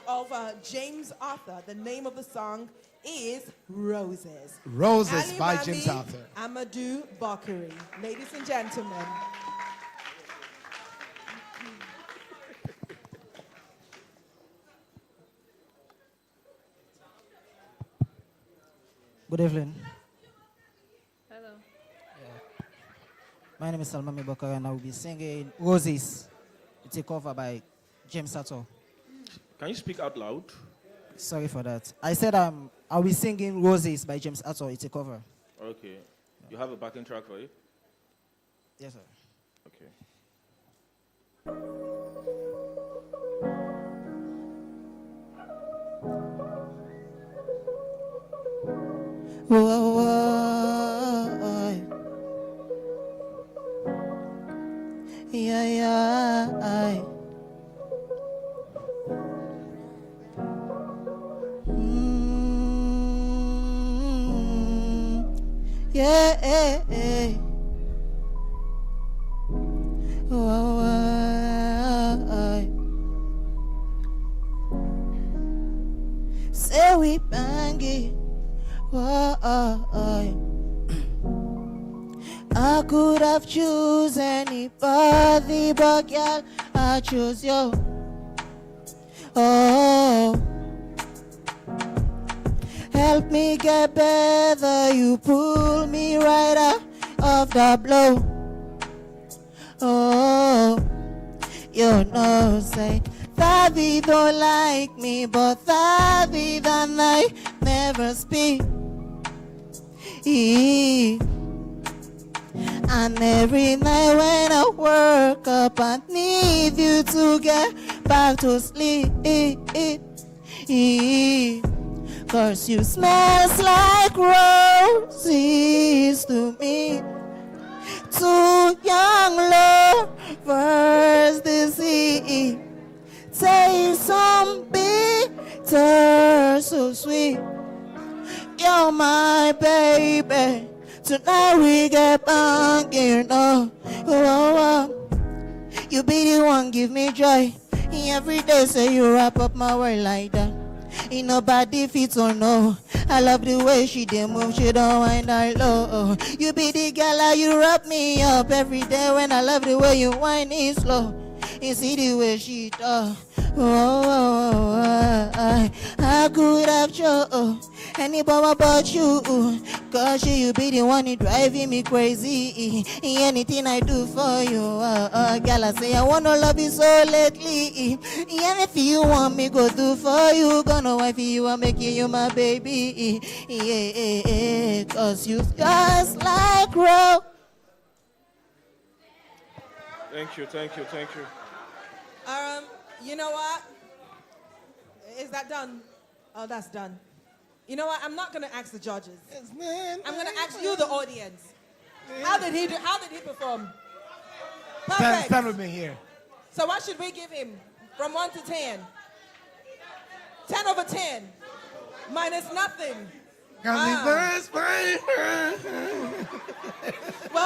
of James Arthur. The name of the song is Roses. Roses by James Arthur. Amadu Bckery. Ladies and gentlemen. Good evening. Hello. My name is Salmami Bckery and I will be singing Roses. It's a cover by James Arthur. Can you speak out loud? Sorry for that. I said I'll be singing Roses by James Arthur. It's a cover. Okay. You have a backing track for it? Yes, sir. Okay. Yeah. Yeah. Say we bang it. I could have chosen anybody, but girl, I chose you. Oh, help me get better. You pull me right out of the blow. Oh, you know, say Davi don't like me, but Davi and I never speak. And every night when I work up, I need you to get back to sleep. Cause you smell like roses to me. Two young lovers this evening. Taste some bitter, so sweet. You're my baby. Tonight we get banging. Oh. You be the one, give me joy. Every day say you wrap up my world like that. Ain't nobody fits or no. I love the way she dey move, she don't wind her low. You be the girl, you wrap me up every day when I love the way you wind it slow. You see the way she talk. I could have chose anybody but you. Cause you be the one driving me crazy. Anything I do for you, girl, I say I wanna love you so lately. Anything you want me go do for you, gonna wife you and make you my baby. Yeah, cause you just like Thank you, thank you, thank you. You know what? Is that done? Oh, that's done. You know what? I'm not going to ask the judges. I'm going to ask you, the audience. How did he perform? Perfect. Stand with me here. So what should we give him from 1 to 10? 10 over 10. Minus nothing. Well,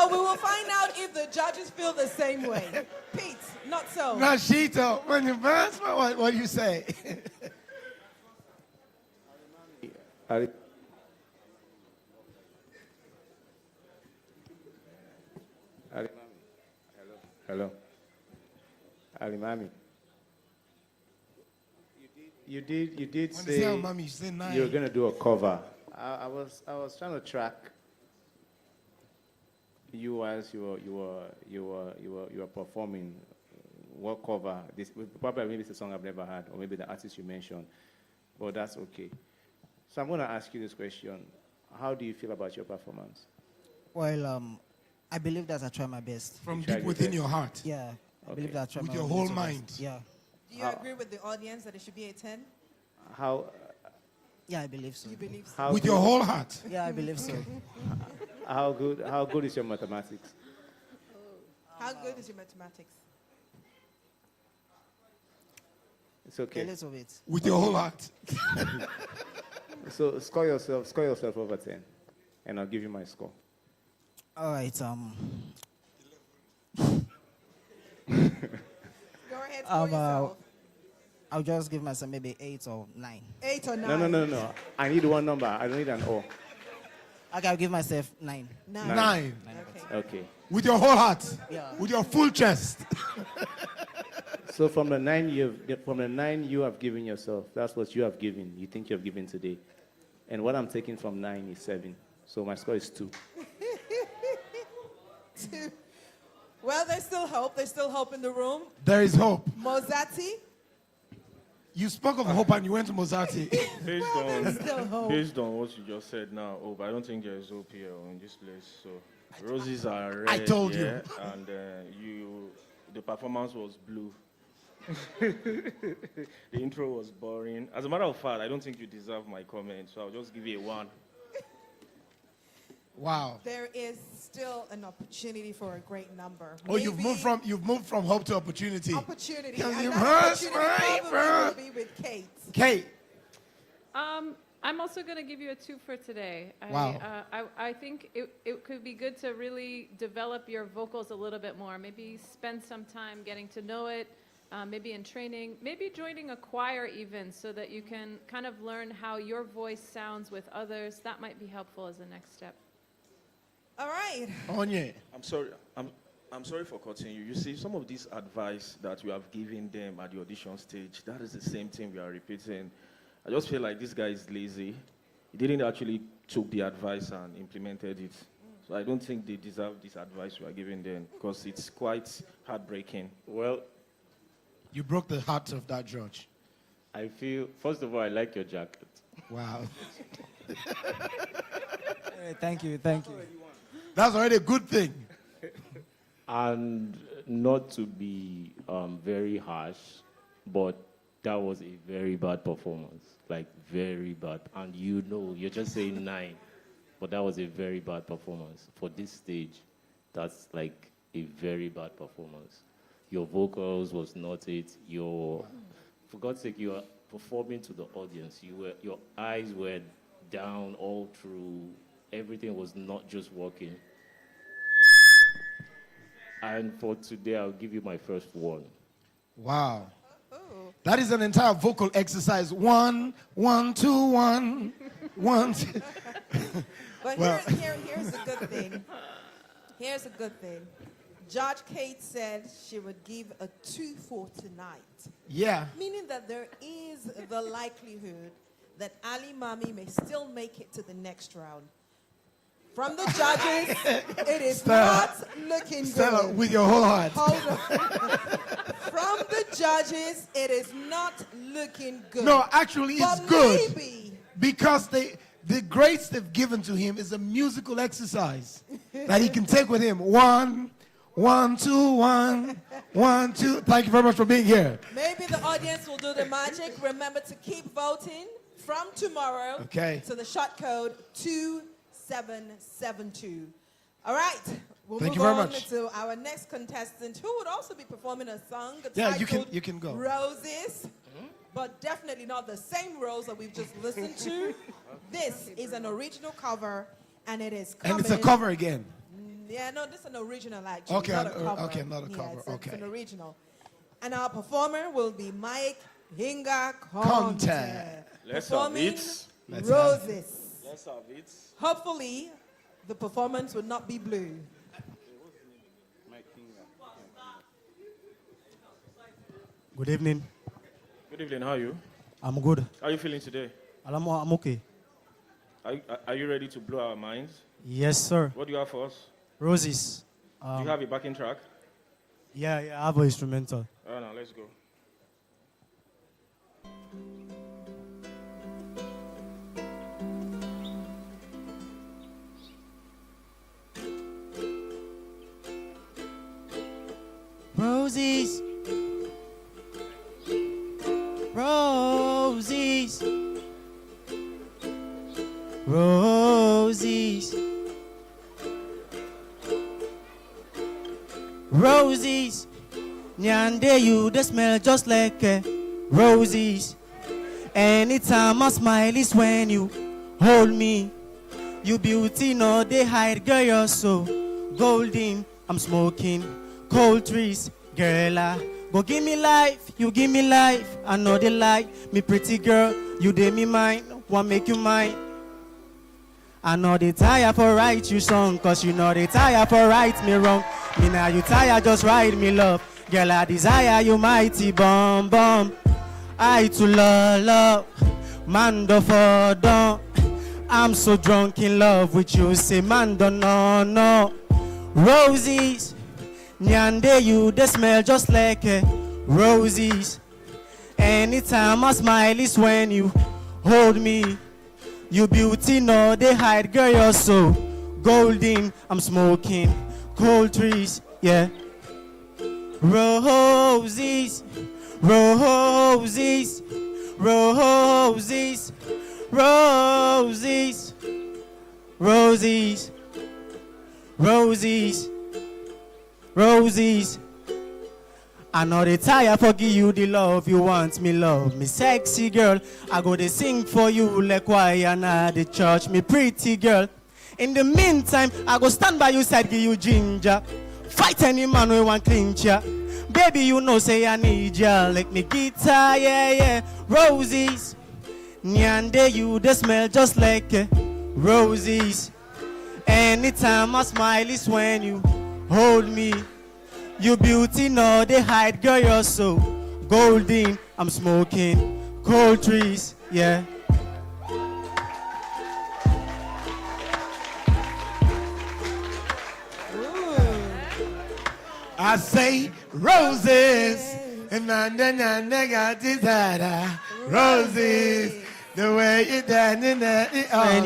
we will find out if the judges feel the same way. Pete, not so. Rashito, when you verse, what do you say? Hello. Alimami. You did When say you say Mami, you say 9. you were gonna do a cover. I was trying to track you as you were performing. What cover? This probably maybe it's a song I've never heard, or maybe the artist you mentioned, but that's okay. So I'm gonna ask you this question: how do you feel about your performance? Well, I believe that I try my best. From deep within your heart. Yeah, I believe that I try With my your little whole best. mind. Yeah. Do you agree with the audience that it should be a 10? How? Yeah, I believe so. You believe so? With your whole heart. Yeah, I believe so. How good is your mathematics? How good is your mathematics? It's okay. A little bit. With your whole heart. So score yourself over 10, and I'll give you my score. All right. Go ahead, score yourself. I'll just give myself maybe 8 or 9. 8 or 9? No. I need one number. I don't need an O. Okay, I'll give myself 9. 9. Okay. With your whole heart. Yeah. With your full chest. So from the 9 you have given yourself, that's what you have given. You think you have given today, and what I'm taking from 9 is 7. So my score is 2. 2. Well, there's still hope. There's still hope in the room. There is hope. Mozatti. You spoke of hope and you went to Mozatti. Based on what you just said now, but I don't think there is hope here in this place. So roses are red. I told you. And the performance was blue. The intro was boring. As a matter of fact, I don't think you deserve my comment, so I'll just give you a 1. Wow. There is still an opportunity for a great number. Oh, you've moved from hope to opportunity. Opportunity. Because And you that must opportunity probably will be with Kate. Kate. I'm also going to give you a 2 for today. Wow. I think it could be good to really develop your vocals a little bit more. Maybe spend some time getting to know it, maybe in training, maybe joining a choir even, so that you can kind of learn how your voice sounds with others. That might be helpful as a next step. All right. Onye. I'm sorry. I'm sorry for cutting you. You see, some of this advice that you have given them at the audition stage, that is the same thing we are repeating. I just feel like this guy is lazy. He didn't actually took the advice and implemented it. So I don't think they deserve this advice we are giving them, because it's quite heartbreaking. Well, you broke the heart of that judge. I feel, first of all, I like your jacket. Wow. Thank you. That's already a good thing. And not to be very harsh, but that was a very bad performance. Like, very bad. And you're just saying 9, but that was a very bad performance. For this stage, that's like a very bad performance. Your vocals was not it. For God's sake, you are performing to the audience. Your eyes were down all through. Everything was not just working. And for today, I'll give you my first 1. Wow. That is an entire vocal exercise. 1, 1, 2, 1, 1, 2. But Well. here's a good thing. Here's a good thing. Judge Kate said she would give a 2 for tonight. Yeah. Meaning that there is the likelihood that Ali Mami may still make it to the next round. From the judges, it is Stella, not looking Stella, good. with your whole heart. Hold on. From the judges, it is not looking good. No, actually, it's But good. maybe Because the grades they've given to him is a musical exercise that he can take with him. 1, 1, 2, 1, 1, 2. Thank you very much for being here. Maybe the audience will do the magic. Remember to keep voting from tomorrow to the short code 2772. All right. We'll Thank move you very on much. to our next contestant who would also be performing a song Yeah, titled you can go. Roses, but definitely not the same rose that we've just listened to. This is an original cover, and it is coming. And it's a cover again. Yeah, no, this is an original actually. Okay, not a cover. okay, not a Yeah, cover. it's Okay. an original. And our performer will be Mike Hingga Conte. Let's have performing it. Roses. Let's have it. Hopefully, the performance will not be blue. Good evening. Good evening. How are you? I'm good. How are you feeling today? I'm okay. Are you ready to blow our minds? Yes, sir. What do you have for us? Roses. Do you have a backing track? Yeah, I have an instrumental. All right, now let's go. Roses, roses, roses, roses. Nyande, you they smell just like roses. Anytime I smile is when you hold me. You beauty, no, they hide, girl, you're so golden. I'm smoking cold trees, girl, go give me life, you give me life. I know they like me, pretty girl, you dey me mine, want make you mine. I know they tired for write you song, cause you know they tired for write me wrong. Me now you tired, just write me love. Girl, I desire you mighty bum bum. I to love, man do for don't. I'm so drunk in love with you, say man don't no. Roses, Nyande, you they smell just like roses. Anytime I smile is when you hold me. You beauty, no, they hide, girl, you're so golden. I'm smoking cold trees, yeah. Roses, roses, roses, roses, roses, roses, roses. I know they tired for give you the love you want me love me sexy girl. I go to sing for you like choir na the church me pretty girl. In the meantime, I go stand by you side give you ginger. Fight any man we want clinch ya. Baby, you know say I need ya like me guitar, yeah. Roses, Nyande, you they smell just like roses. Anytime I smile is when you hold me. You beauty, no, they hide, girl, you're so golden. I'm smoking cold trees, yeah. I say roses, and I got desire. Roses, the way you dance and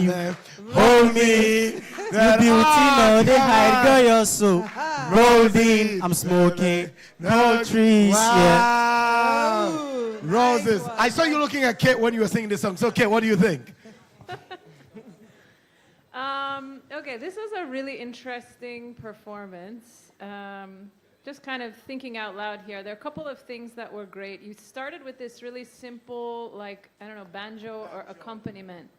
you hold me. You beauty, no, they hide, girl, you're so golden. I'm smoking cold trees, yeah. Wow. Roses. I saw you looking at Kate when you were singing this song. So, Kate, what do you think? Okay, this was a really interesting performance. Just kind of thinking out loud here. There are a couple of things that were great. You started with this really simple, like, I don't know, banjo or accompaniment.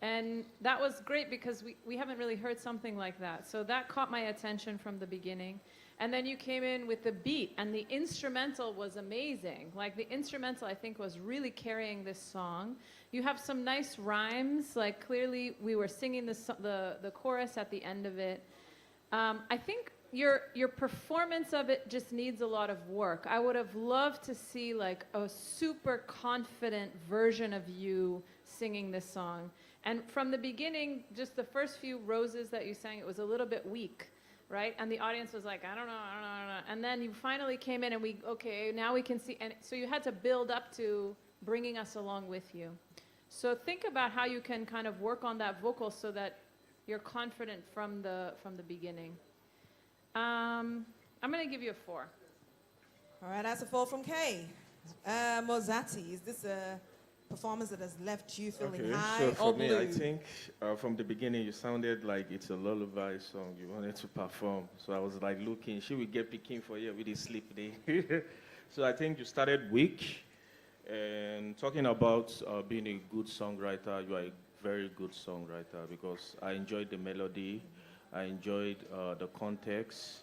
And that was great because we haven't really heard something like that. So that caught my attention from the beginning. And then you came in with the beat, and the instrumental was amazing. Like, the instrumental, I think, was really carrying this song. You have some nice rhymes. Like, clearly, we were singing the chorus at the end of it. I think your performance of it just needs a lot of work. I would have loved to see, like, a super confident version of you singing this song. And from the beginning, just the first few roses that you sang, it was a little bit weak, right? And the audience was like, I don't know. And then you finally came in and okay, now we can see. And so you had to build up to bringing us along with you. So think about how you can kind of work on that vocal so that you're confident from the beginning. I'm going to give you a 4. All right, that's a 4 from Kay. Mozati, is this a performance that has left you feeling high so or for me, blue? I think from the beginning you sounded like it's a lullaby song you wanted to perform. So I was like looking, should we get picking for you? We didn't sleep day. So I think you started weak. And talking about being a good songwriter, you are a very good songwriter because I enjoyed the melody, I enjoyed the context,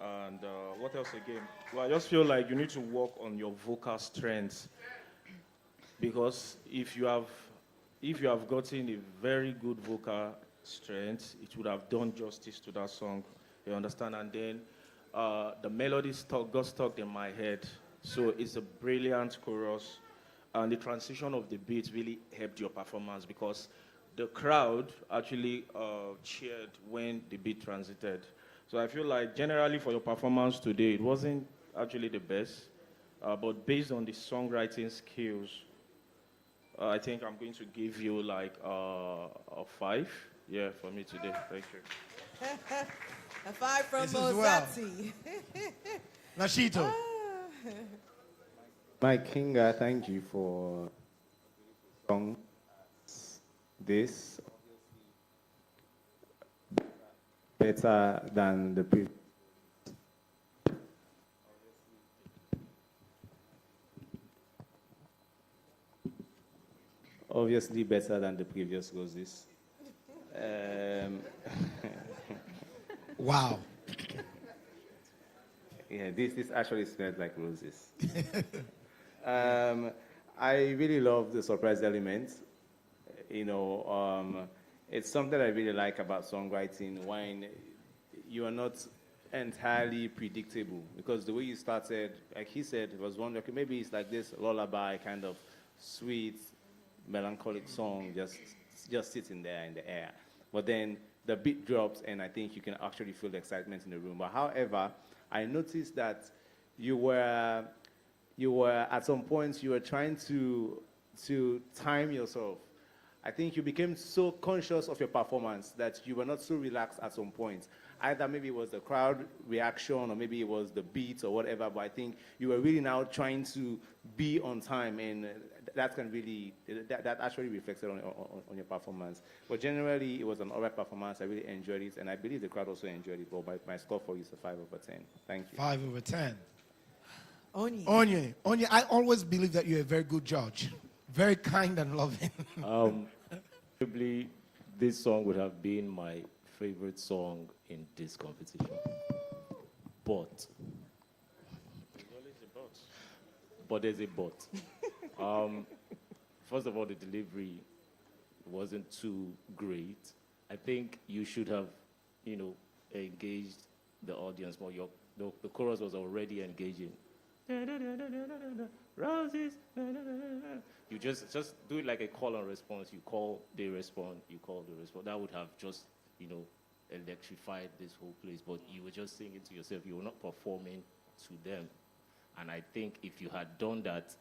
and what else again? Well, I just feel like you need to work on your vocal strength because if you have gotten a very good vocal strength, it would have done justice to that song. You understand? And then the melody got stuck in my head, so it's a brilliant chorus. And the transition of the beat really helped your performance because the crowd actually cheered when the beat transited. So I feel like generally for your performance today, it wasn't actually the best, but based on the songwriting skills, I think I'm going to give you like a 5. Yeah, for me today. Thank you. A 5 from This is well. Mozati. Nashito. Mike Hingga, thank you for song this better than the previous. Obviously better than the previous roses. Wow. Yeah, this actually smells like roses. I really love the surprise element. You know, it's something I really like about songwriting when you are not entirely predictable. Because the way you started, like he said, was one, okay, maybe it's like this lullaby kind of sweet, melancholic song just sitting there in the air. But then the beat drops, and I think you can actually feel the excitement in the room. But however, I noticed that you were at some points you were trying to time yourself. I think you became so conscious of your performance that you were not so relaxed at some points. Either maybe it was the crowd reaction or maybe it was the beat or whatever, but I think you were really now trying to be on time, and that actually reflected on your performance. But generally, it was an alright performance. I really enjoyed it, and I believe the crowd also enjoyed it. But my score for you is a 5 over 10. Thank you. 5 over 10. Onye, I always believe that you're a very good judge. Very kind and loving. Probably this song would have been my favorite song in this competition. But there's a but. First of all, the delivery wasn't too great. I think you should have, engaged the audience more. The chorus was already engaging. Roses. You just do it like a call and response. You call, they respond. You call, they respond. That would have just, electrified this whole place. But you were just singing to yourself. You were not performing to them. And I think if you had done that,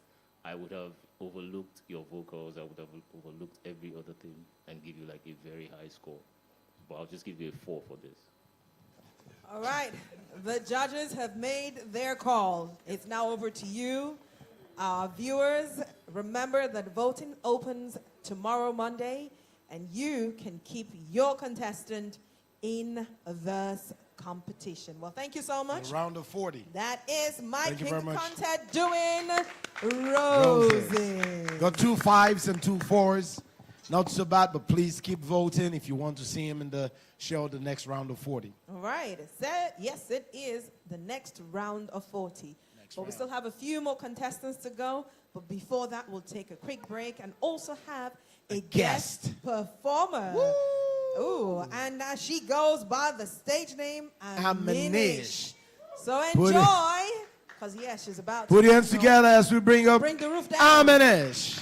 I would have overlooked your vocals. I would have overlooked every other thing and give you like a very high score. But I'll just give you a 4 for this. All right, the judges have made their call. It's now over to you. Viewers, remember that voting opens tomorrow, Monday, and you can keep your contestant in this competition. Well, thank you so much. Round of 40. That is Mike Thank you very much. Conte doing Roses. Got 2 5s and 2 4s. Not so bad, but please keep voting if you want to see him in the show, the next round of 40. All right. Yes, it is the next round of 40. But we still have a few more contestants to go. But before that, we'll take a quick break and also have a guest performer. Woo! Ooh, and she goes by the stage name Aminish. So enjoy, because yes, she's about to. Put your hands together as we bring up the roof down. Aminish.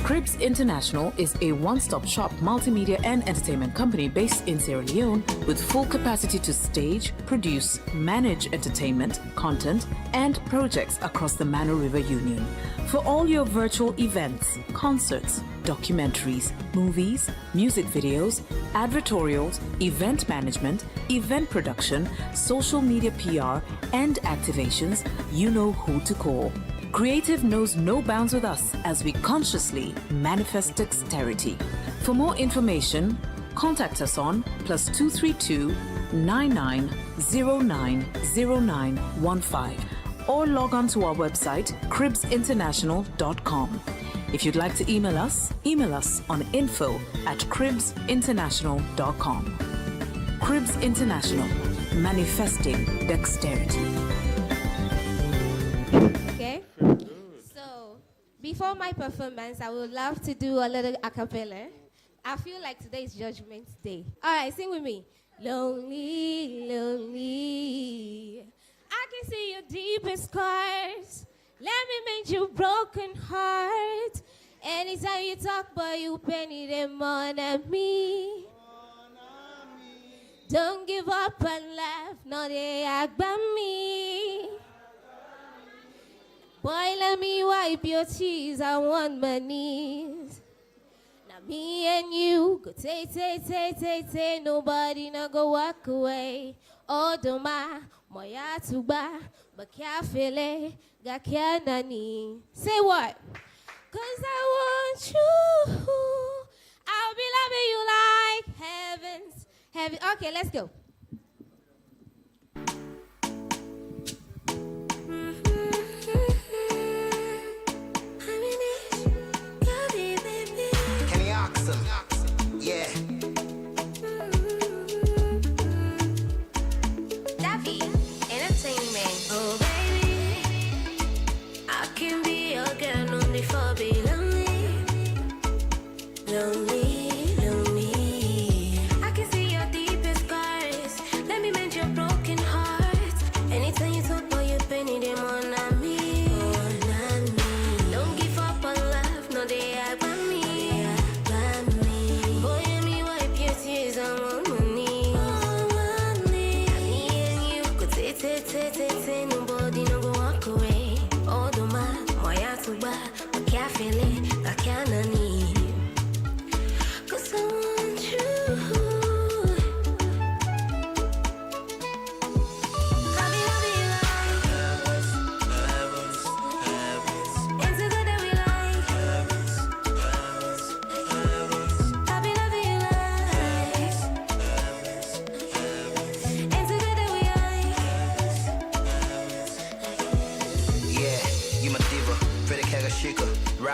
Cribs International is a one-stop shop multimedia and entertainment company based in Sierra Leone with full capacity to stage, produce, manage entertainment, content, and projects across the Mano River Union. For all your virtual events, concerts, documentaries, movies, music videos, advertorials, event management, event production, social media PR, and activations, you know who to call. Creative knows no bounds with us as we consciously manifest dexterity. For more information, contact us on +232 99090915 or log on to our website cribsinternational.com. If you'd like to email us on info@cribsinternational.com. Cribs International, manifesting dexterity. Okay. So, before my performance, I would love to do a little a cappella. I feel like today is Judgment Day. All right, sing with me. Lonely, lonely. I can see your deepest scars. Let me mend your broken heart. Anytime you talk, boy, you penny them on at me. Don't give up and laugh, no they act by me. Boy, let me wipe your tears, I want my knees. Now me and you go take, nobody not go walk away. Oh, doma, moya tuba, bakia fele, gakia nani. Say what? 'Cause I want you. I'll be loving you like heavens. Heaven. Okay, let's go. Kenny Oxen. Yeah. Daffy, entertainment. Oh baby, I can be your girl only for be lonely, lonely.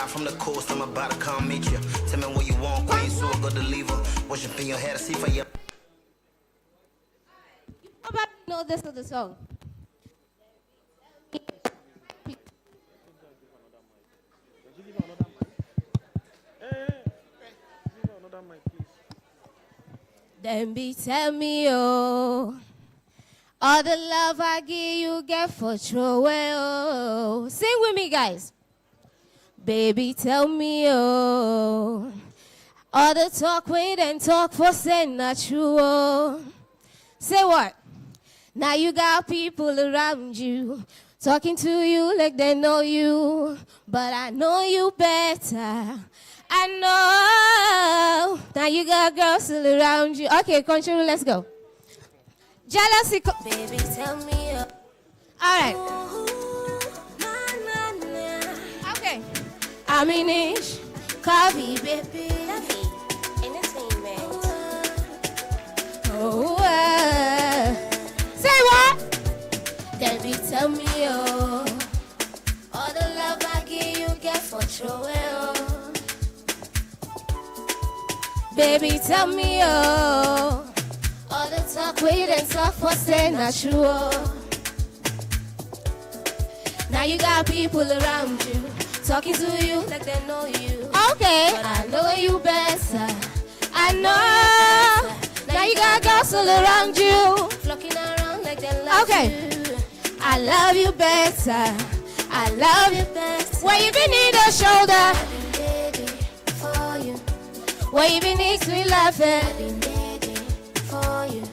From the coast, I'm about to come meet you. Tell me what you want, queen, so I go deliver. What's your in your head to see for you? Nobody know this of the song. Then be tell me, oh, all the love I give you get for throw away, oh. Sing with me, guys. Baby, tell me, oh, all the talk wait and talk for say not true, oh. Say what? Now you got people around you, talking to you like they know you, but I know you better. I know. Now you got girls all around you. Okay, control, let's go. Jealousy. Baby, tell me, oh. All right. I'm in it, coffee, baby. Entertainment. Oh, say what? Baby, tell me, oh, all the love I give you get for throw away, oh. Baby, tell me, oh, all the talk wait and talk for say not true, oh. Now you got people around you, talking to you like they know you. Okay. But I know you better. I know. Now you got girls all around you, flocking around like they love you. I love you better. I love you better. Where you been need a shoulder for you. Where you been need sweet laughing for you.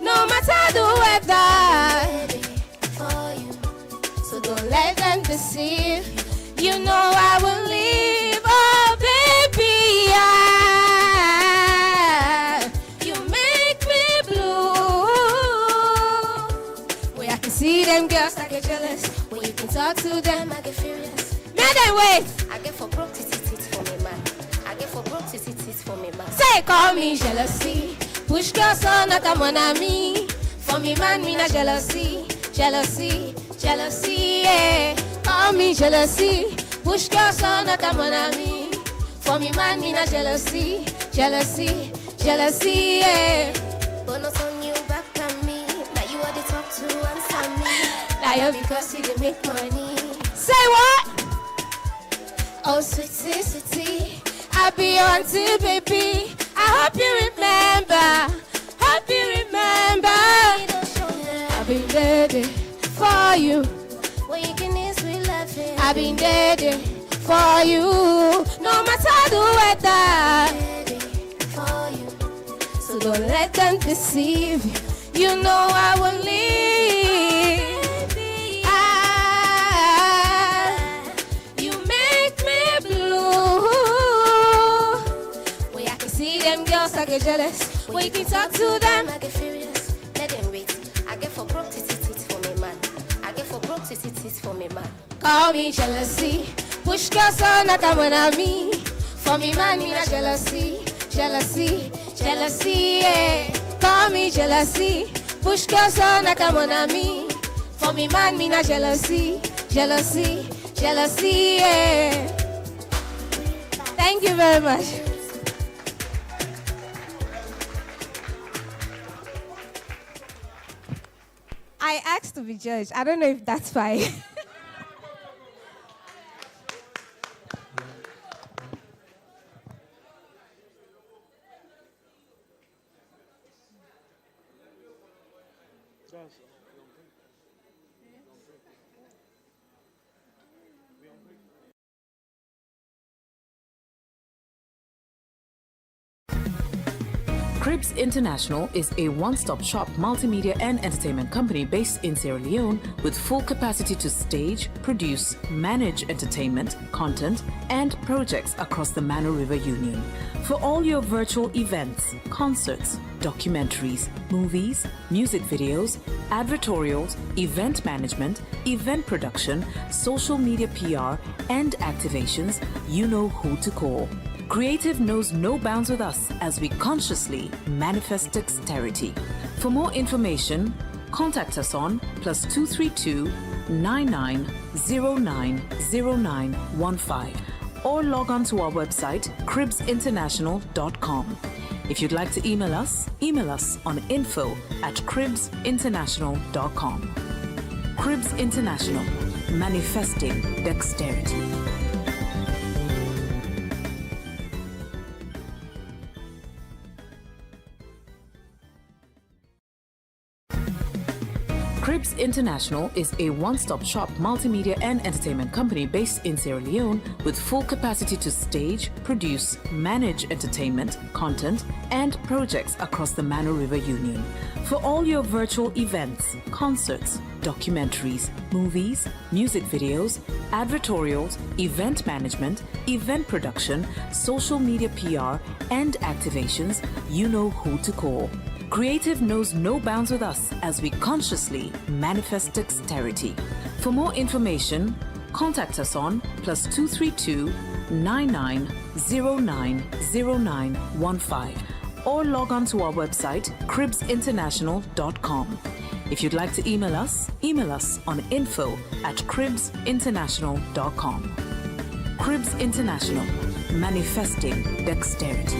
No matter the weather for you. So don't let them deceive you. You know I will leave, oh baby. see them girls, I get jealous. When you can talk to them, I get furious. Man, then wait. I get for broke tits for me, man. I get for broke tits for me, man. Say, call me jealousy. Push girls on, not a mon ami. For me, man, me not jealousy. Jealousy, jealousy, yeah. Call me jealousy. Push girls on, not a mon ami. For me, man, me not jealousy. Jealousy, jealousy, yeah. But not on you back on me. Now you are the talk to answer me. Now you because you didn't make money. Say what? Oh, sweetie, sweetie. I'll be your auntie, baby. I hope you remember. Hope you remember. I've been ready for you. When you can ease me laughing. I've been ready for you. No matter the weather. Ready for you. So don't let them deceive you. You know I will leave. You make me blue. When I can see them girls, I get jealous. When you can talk to them, I get furious. Let them wait. I get for broke tits for me, man. I get for broke tits for me, man. Call me jealousy. Push girls on, not a mon ami. For me, man, me not jealousy. Jealousy, jealousy, yeah. Call me jealousy. Push girls on, not a mon ami. For me, man, me not jealousy. Jealousy, jealousy, yeah. Thank you very much. I asked to be judged. I don't know if that's fine. Cribs International is a one-stop shop multimedia and entertainment company based in Sierra Leone with full capacity to stage, produce, manage entertainment, content, and projects across the Mano River Union. For all your virtual events, concerts, documentaries, movies, music videos, advertorials, event management, event production, social media PR, and activations, you know who to call. Creative knows no bounds with us as we consciously manifest dexterity. For more information, contact us on +232 99090915 or log on to our website cribsinternational.com. If you'd like to email us on info@cribsinternational.com. Cribs International, manifesting dexterity. Cribs International is a one-stop shop multimedia and entertainment company based in Sierra Leone with full capacity to stage, produce, manage entertainment, content, and projects across the Mano River Union. For all your virtual events, concerts, documentaries, movies, music videos, advertorials, event management, event production, social media PR, and activations, you know who to call. Creative knows no bounds with us as we consciously manifest dexterity. For more information, contact us on +232 99090915 or log on to our website cribsinternational.com. If you'd like to email us on info@cribsinternational.com. Cribs International, manifesting dexterity.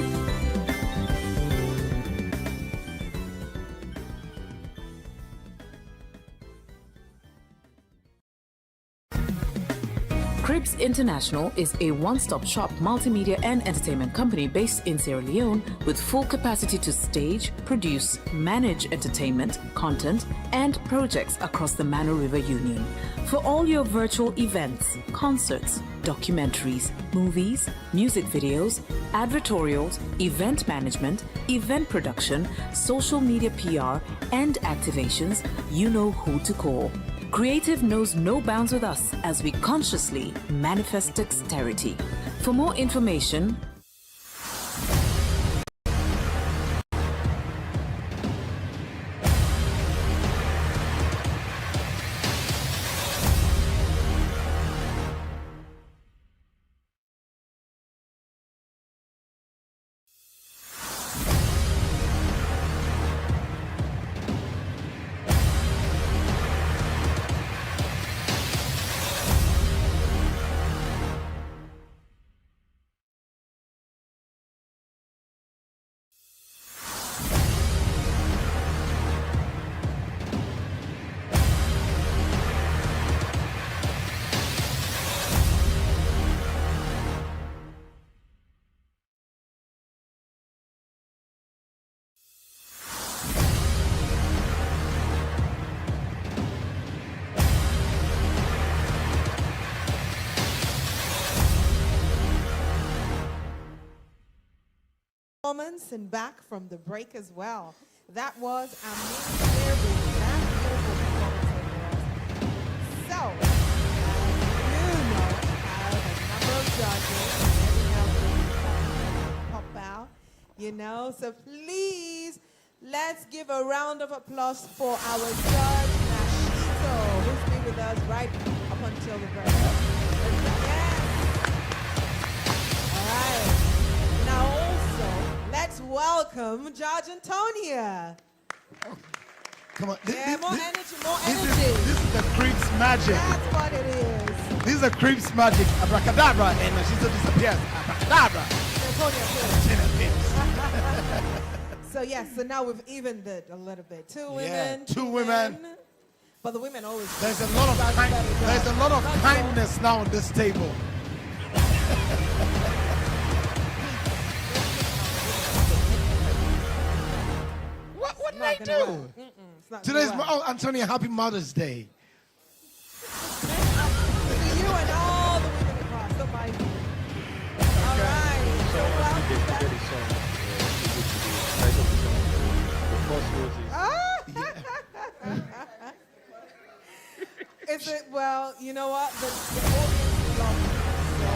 Cribs International is a one-stop shop multimedia and entertainment company based in Sierra Leone with full capacity to stage, produce, manage entertainment, content, and projects across the Mano River Union. For all your virtual events, concerts, documentaries, movies, music videos, advertorials, event management, event production, social media PR, and activations, you know who to call. Creative knows no bounds with us as we consciously manifest dexterity. For more information, performance and back from the break as well. That was Amadu Bckery. That beautiful performance. So, pop out, so please let's give a round of applause for our judge Rashid, who's been with us right up until the break. Yes. All right. Now also let's welcome Judge Antonia. Come on. More energy. This is the Creeps magic. That's what it is. This is the Creeps magic. Abracadabra, and she still disappears. Abracadabra. So yes, so now we've evened it a little bit. Two women. But the women always. There's a lot of kindness now on this table. What did I do? Today's Antonia, happy Mother's Day. To you and all the women across the mic. All right. So welcome back. Is it, well, you know what? The audience loves it. So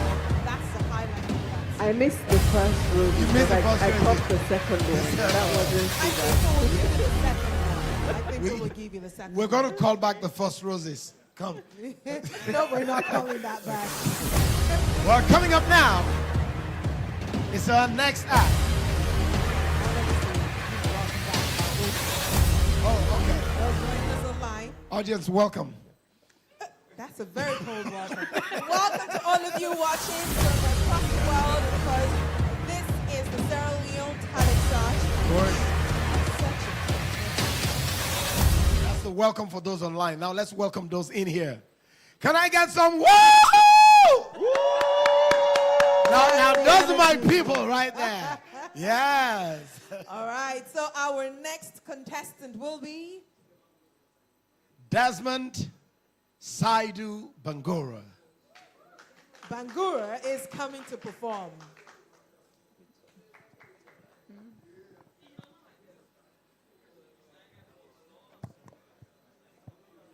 that's the highlight of that. I missed the first rose. You missed the first I rose. caught the second one. That wasn't too I think we will give you the second one. We're going to call back the first roses. Come. No, we're not calling that back. Well, coming up now is our next act. Oh, okay. Audience, welcome. That's a very cold welcome. Welcome to all of you watching from across the world, because this is the Sierra Leone Talent Search. Of course. That's the welcome for those online. Now let's welcome those in here. Can I get some woo? Now those are my people right there. Yes. All right, so our next contestant will be Desmond Sidu Bangora. Bangora is coming to perform.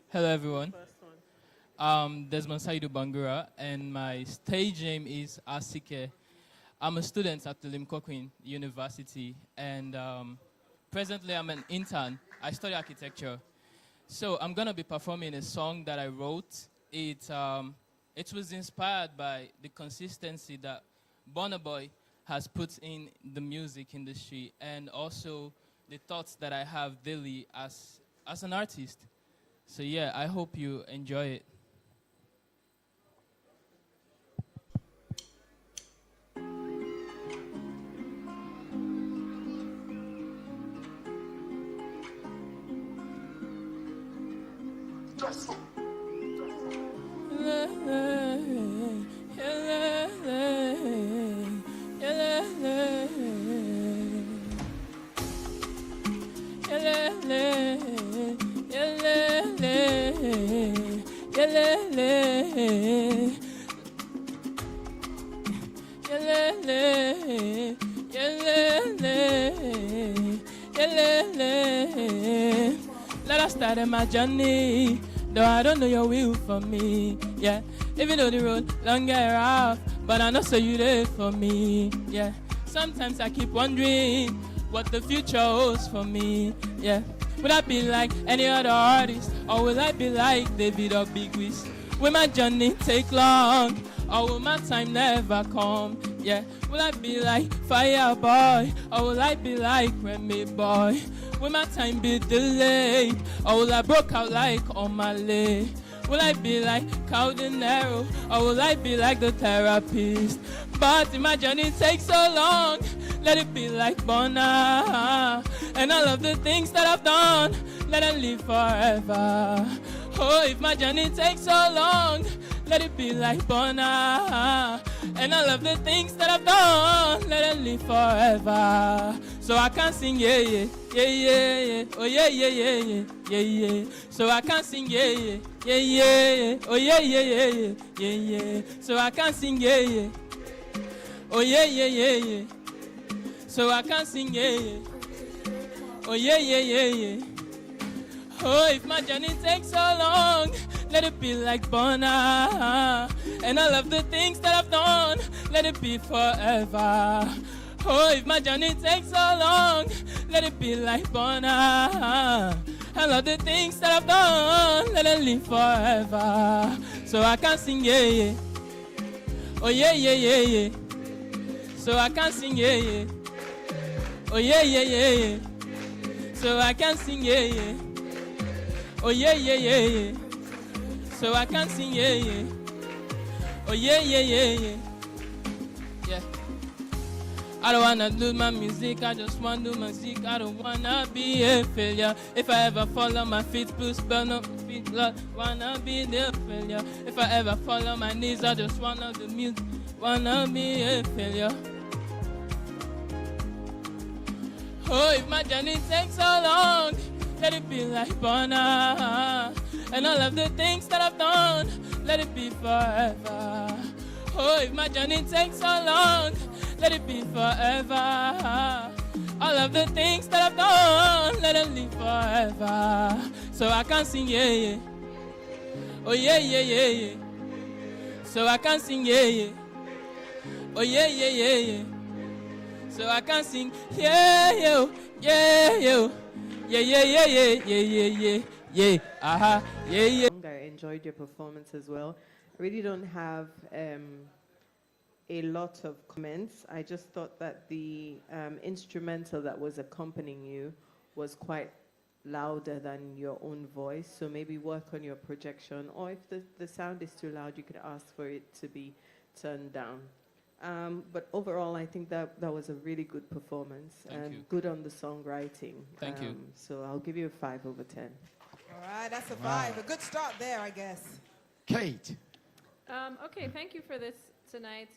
Hello everyone. Desmond Sidu Bangora, and my stage name is Asike. I'm a student at the Limkokwin University, and presently I'm an intern. I study architecture. So I'm gonna be performing a song that I wrote. It was inspired by the consistency that Burna Boy has put in the music industry, and also the thoughts that I have daily as an artist. So yeah, I hope you enjoy it. Let us start in my journey, though I don't know your will for me, yeah. Even though the road long and rough, but I know so you there for me, yeah. Sometimes I keep wondering what the future holds for me, yeah. Will I be like any other artist, or will I be like David or Big Wiz? Will my journey take long, or will my time never come, yeah. Will I be like Fire Boy, or will I be like Remy Boy? Will my time be delayed, or will I broke out like Omale? Will I be like Caldenero, or will I be like the therapist? But if my journey takes so long, let it be like Bona. And all of the things that I've done, let them live forever. Oh, if my journey takes so long, let it be like Bona. And all of the things that I've done, let them live forever. So I can sing, yeah, yeah, yeah, yeah, yeah. Oh, yeah, yeah, yeah, yeah, yeah, yeah. So I can sing, yeah, yeah, yeah, yeah. Oh, yeah, yeah, yeah, yeah, yeah, yeah. So I can sing, yeah, yeah. Oh, yeah, yeah, yeah, yeah. so I can sing, yeah, yeah. Oh, yeah, yeah, yeah, yeah. Oh, if my journey takes so long, let it be like Bona. And all of the things that I've done, let it be forever. Oh, if my journey takes so long, let it be like Bona. All of the things that I've done, let it live forever. So I can sing, yeah, yeah. Oh, yeah, yeah, yeah, yeah. So I can sing, yeah, yeah. Oh, yeah, yeah, yeah, yeah. So I can sing, yeah, yeah. Oh, yeah, yeah, yeah, yeah. So I can sing, yeah, yeah. Oh, yeah, yeah, yeah, yeah. Yeah. I don't wanna do my music, I just wanna do music. I don't wanna be a failure. If I ever fall on my feet, please burn up my feet, Lord. Wanna be the failure. If I ever fall on my knees, I just wanna do music. Wanna be a failure. Oh, if my journey takes so long, let it be like Bona. And all of the things that I've done, let it be forever. Oh, if my journey takes so long, let it be forever. All of the things that I've done, let it live forever. So I can sing, yeah, yeah. Oh, yeah, yeah, yeah, yeah. So I can sing, yeah, yeah. Oh, yeah, yeah, yeah, yeah. So I can sing, yeah, yeah, yeah, yeah. Yeah, yeah, yeah, yeah, yeah, yeah, yeah, yeah, aha, yeah, yeah. I enjoyed your performance as well. I really don't have a lot of comments. I just thought that the instrumental that was accompanying you was quite louder than your own voice. So maybe work on your projection, or if the sound is too loud, you could ask for it to be turned down. But overall, I think that was a really good performance. Thank you. Good on the songwriting. Thank you. So I'll give you a 5 over 10. All right, that's a 5. A good start there, I guess. Kate. Okay, thank you for this tonight.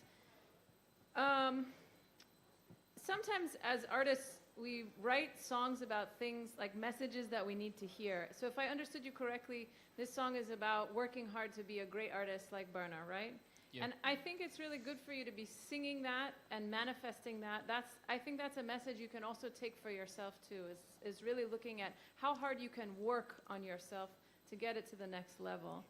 Sometimes as artists, we write songs about things like messages that we need to hear. So if I understood you correctly, this song is about working hard to be a great artist like Berna, right? Yeah. And I think it's really good for you to be singing that and manifesting that. I think that's a message you can also take for yourself too, is really looking at how hard you can work on yourself to get it to the next level.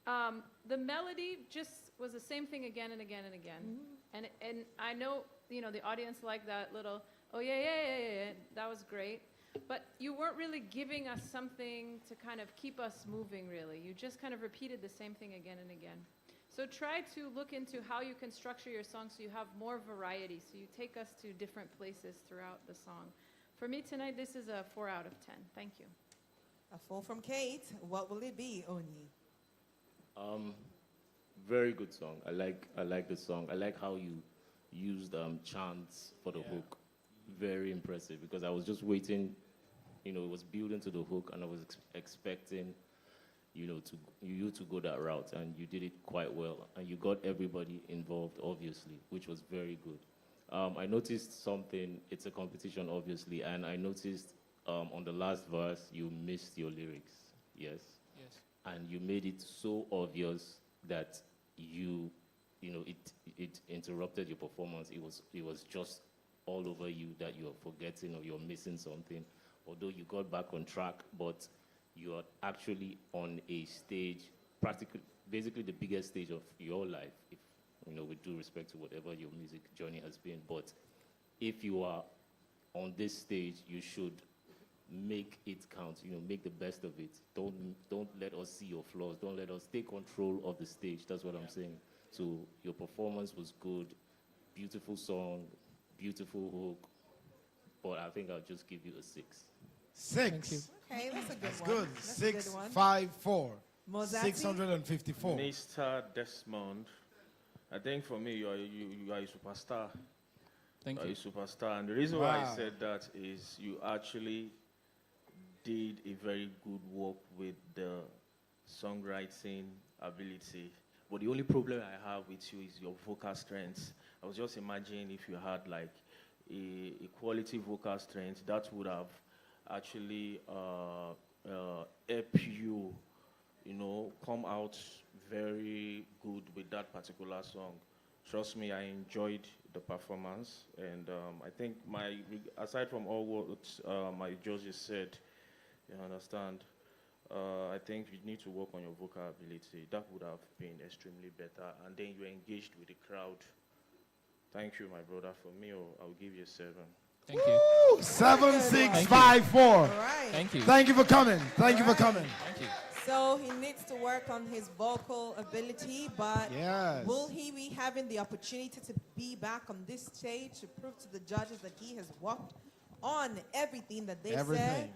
The melody just was the same thing again and again and again. Mm-hmm. And I know, the audience liked that little, oh yeah, yeah, yeah, yeah, yeah, that was great. But you weren't really giving us something to kind of keep us moving, really. You just kind of repeated the same thing again and again. So try to look into how you can structure your song so you have more variety, so you take us to different places throughout the song. For me tonight, this is a 4 out of 10. Thank you. A 4 from Kate. What will it be, Oni? Very good song. I like the song. I like how you used chants for the hook. Very impressive, because I was just waiting, it was building to the hook, and I was expecting you to go that route, and you did it quite well, and you got everybody involved, obviously, which was very good. I noticed something. It's a competition, obviously, and I noticed on the last verse you missed your lyrics. Yes. Yes. And you made it so obvious that it interrupted your performance. It was just all over you that you're forgetting or you're missing something. Although you got back on track, but you're actually on a stage, basically the biggest stage of your life, if, with due respect to whatever your music journey has been. But if you are on this stage, you should make it count, make the best of it. Don't let us see your flaws. Don't let us take control of the stage. That's what I'm saying. So your performance was good, beautiful song, beautiful hook, but I think I'll just give you a 6. 6. Okay, that's a good That's one. good. That's 6, a good one. 5, 4. Mozatti? 654. Mr. Desmond, I think for me, you are a superstar. Thank you. You are a superstar. And the reason why I Wow. said that is you actually did a very good work with the songwriting ability. But the only problem I have with you is your vocal strength. I was just imagining if you had like a quality vocal strength, that would have actually helped you, come out very good with that particular song. trust me, I enjoyed the performance, and I think aside from all what my judges said, you understand, I think you need to work on your vocal ability. That would have been extremely better, and then you engaged with the crowd. Thank you, my brother. For me, I'll give you a 7. Thank you. 7654. Thank you. Thank you for coming. Thank you for coming. Thank you. So he needs to work on his vocal ability, but Yes. will he be having the opportunity to be back on this stage to prove to the judges that he has worked on everything that they said?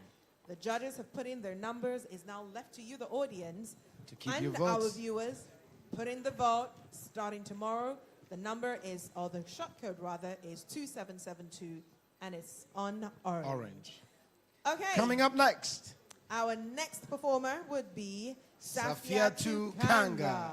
The judges have put in their numbers. It's now left to you, the audience, to keep and your our votes. viewers. Put in the vote starting tomorrow. The number is, or the shot code rather, is 2772, and it's on orange. Orange. Okay. Coming up next. Our next performer would be Safiatu Safiatu Kanga. Kanga.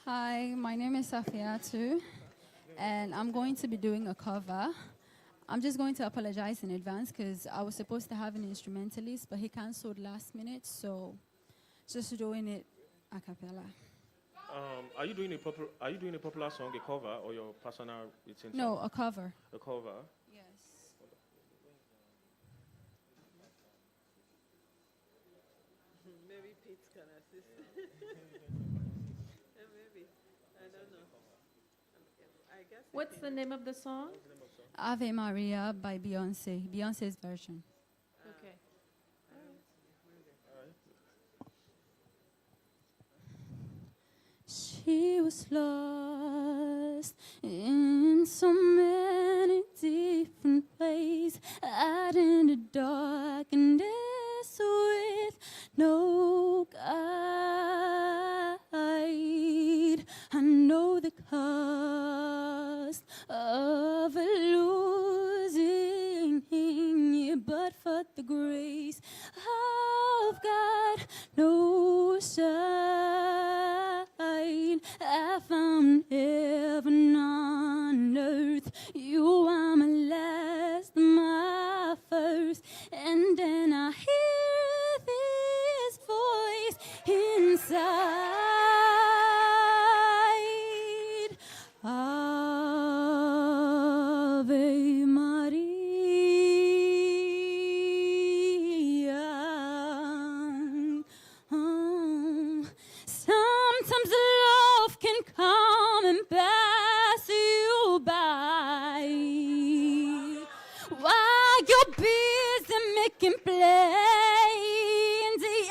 Hi, my name is Safiatu, and I'm going to be doing a cover. I'm just going to apologize in advance because I was supposed to have an instrumentalist, but he cancelled last minute, so just doing it a cappella. Are you doing a popular song, a cover, or your personal? No, a cover. A cover. Yes. Maybe Pete can assist. Maybe. I don't know. I guess. What's the name of the song? Ave Maria by Beyonce, Beyonce's version. Okay. She was lost in so many different ways, out in the darkness with no guide. I know the cost of losing you, but for the grace of God, no sign. I found heaven on earth. You are my last, my first, and then I hear this voice inside. Ave Maria. Sometimes love can come and pass you by while you're busy making plans.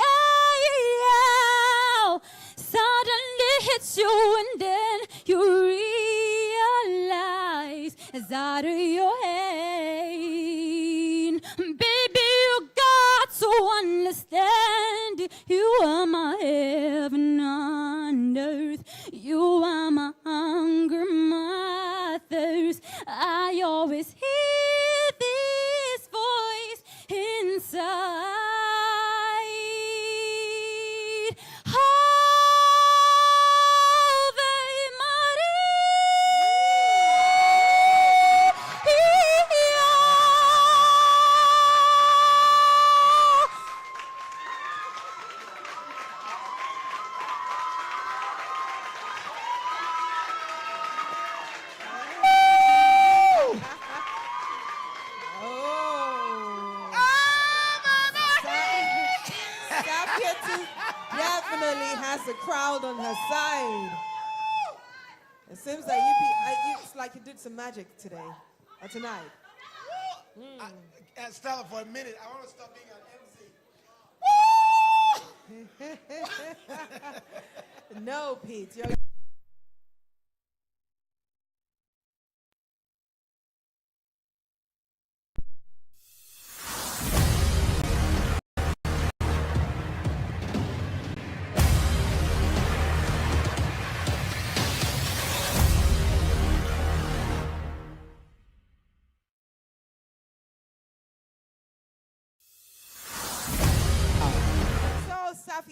Yeah. Suddenly hits you and then you realize it's out of your hand. Baby, you got to understand, you are my heaven on earth. You are my hunger, my thirst. I always hear this voice inside. Definitely has the crowd on her side. It seems like it's like you did some magic today or tonight. Stella, for a minute, I want to stop being an MC. No, Pete.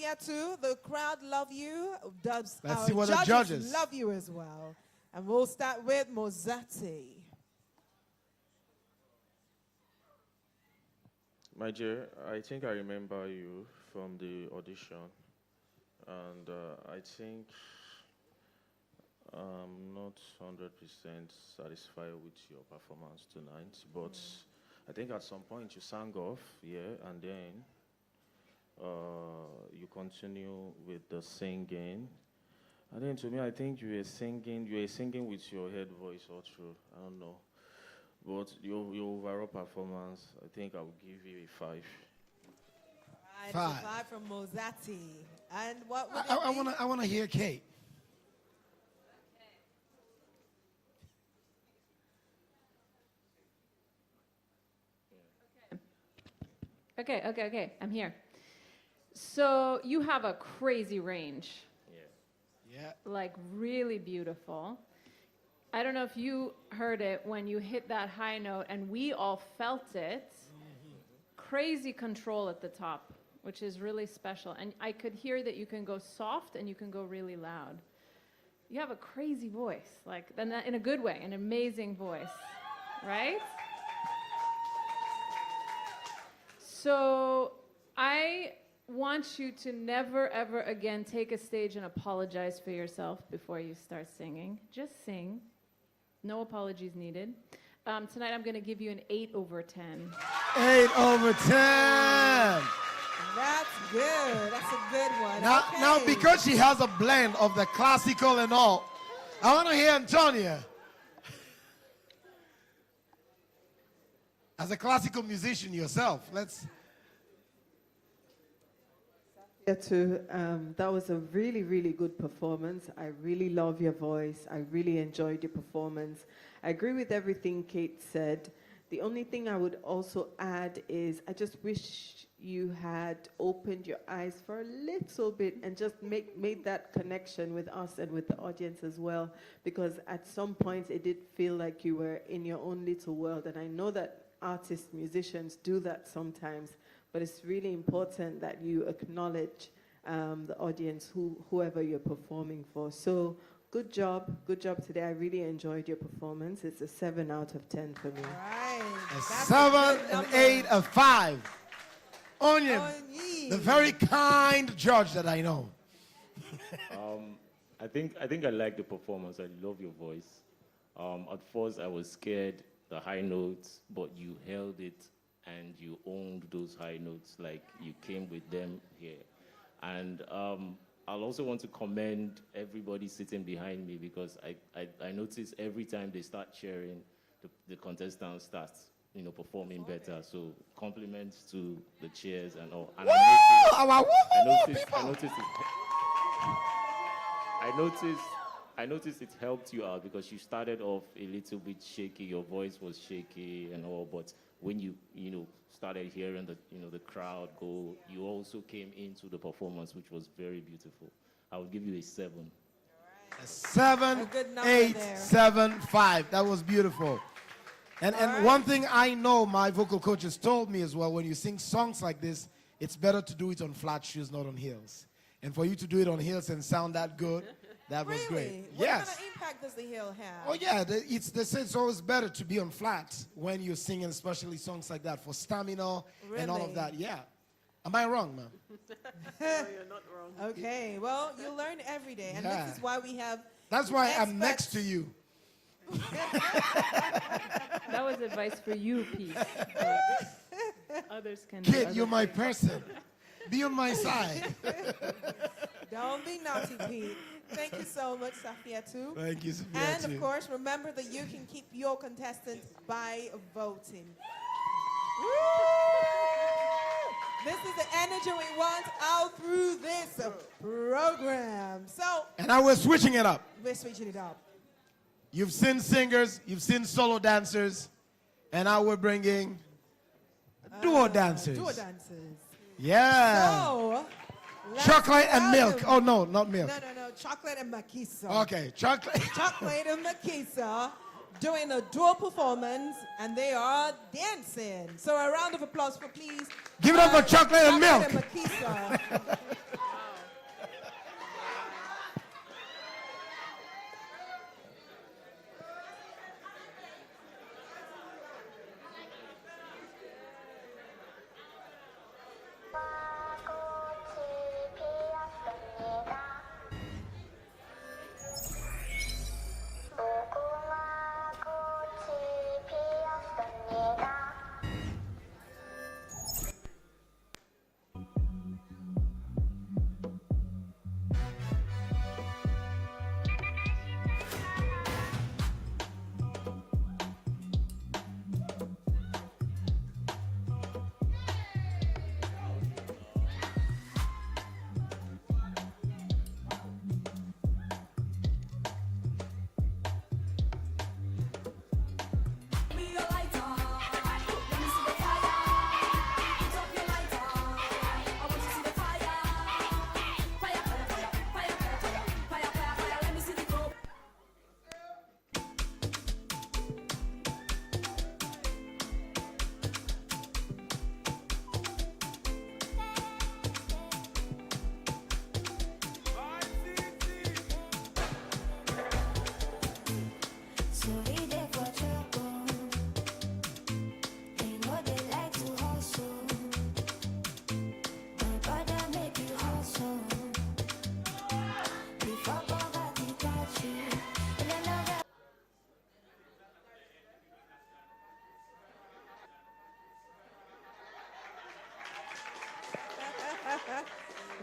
Safia too. The crowd love you. Let's see what the judges love you as well. And we'll start with Mozati. My dear, I think I remember you from the audition, and I think I'm not 100% satisfied with your performance tonight, but I think at some point you sang off, and then you continue with the singing. And then to me, I think you were singing with your head voice all through. I don't know. But your overall performance, I think I will give you a 5. Right, 5 from Mozati. And what would I want to hear Kate. Okay. I'm here. So you have a crazy range. Yeah. Like really beautiful. I don't know if you heard it when you hit that high note, and we all felt it. Crazy control at the top, which is really special. And I could hear that you can go soft and you can go really loud. You have a crazy voice, like in a good way, an amazing voice, right? So I want you to never, ever again take a stage and apologize for yourself before you start singing. Just sing. No apologies needed. Tonight I'm going to give you an 8 over 10. 8 over 10. That's good. That's a good one. Now, because she has a blend of the classical and all, I want to hear Antonia. As a classical musician yourself, let's... That was a really, really good performance. I really love your voice. I really enjoyed your performance. I agree with everything Kate said. The only thing I would also add is I just wish you had opened your eyes for a little bit and just made that connection with us and with the audience as well, because at some points it did feel like you were in your own little world. And I know that artists, musicians do that sometimes, but it's really important that you acknowledge the audience, whoever you're performing for. So good job today. I really enjoyed your performance. It's a 7 out of 10 for me. Right. A 7, an 8, a 5. Onion, the very kind judge that I know. I think I like the performance. I love your voice. At first I was scared, the high notes, but you held it and you owned those high notes, like you came with them here. And I'll also want to commend everybody sitting behind me, because I notice every time they start cheering, the contestant starts, performing better. So compliments to the cheers and all. And I noticed it helped you out, because you started off a little bit shaky. Your voice was shaky and all, but when you started hearing the crowd go, you also came into the performance, which was very beautiful. I would give you a 7. A 7, 8, 7, 5. That was beautiful. And one thing I know my vocal coaches told me as well, when you sing songs like this, it's better to do it on flat shoes, not on heels. And for you to do it on heels and sound that good, that was great. What Yes. kind of impact does the heel have? Oh yeah, they say it's always better to be on flat when you're singing, especially songs like that, for stamina and all of that. Yeah. Am I wrong, ma'am? No, you're not wrong. Okay, well, you learn every day, and Yeah. this is why we have. That's why I'm next to you. That was advice for you, Pete. Others can. Kid, you're my person. Be on my side. Don't be naughty, Pete. Thank you so much, Safia, too. Thank you, Safia, And, too. of course, remember that you can keep your contestants by voting. This is the energy we want out through this program. So, And now we're switching it up. we're switching it up. You've seen singers, you've seen solo dancers, and now we're bringing duo dancers. Duo dancers. Yeah. So, let's Chocolate and milk. welcome- Oh, no, not milk. No. Chocolate and Makisa. Okay, chocolate. Chocolate and Makisa doing a dual performance, and they are dancing. So a round of applause for please. Give it up for chocolate and milk. Makisa.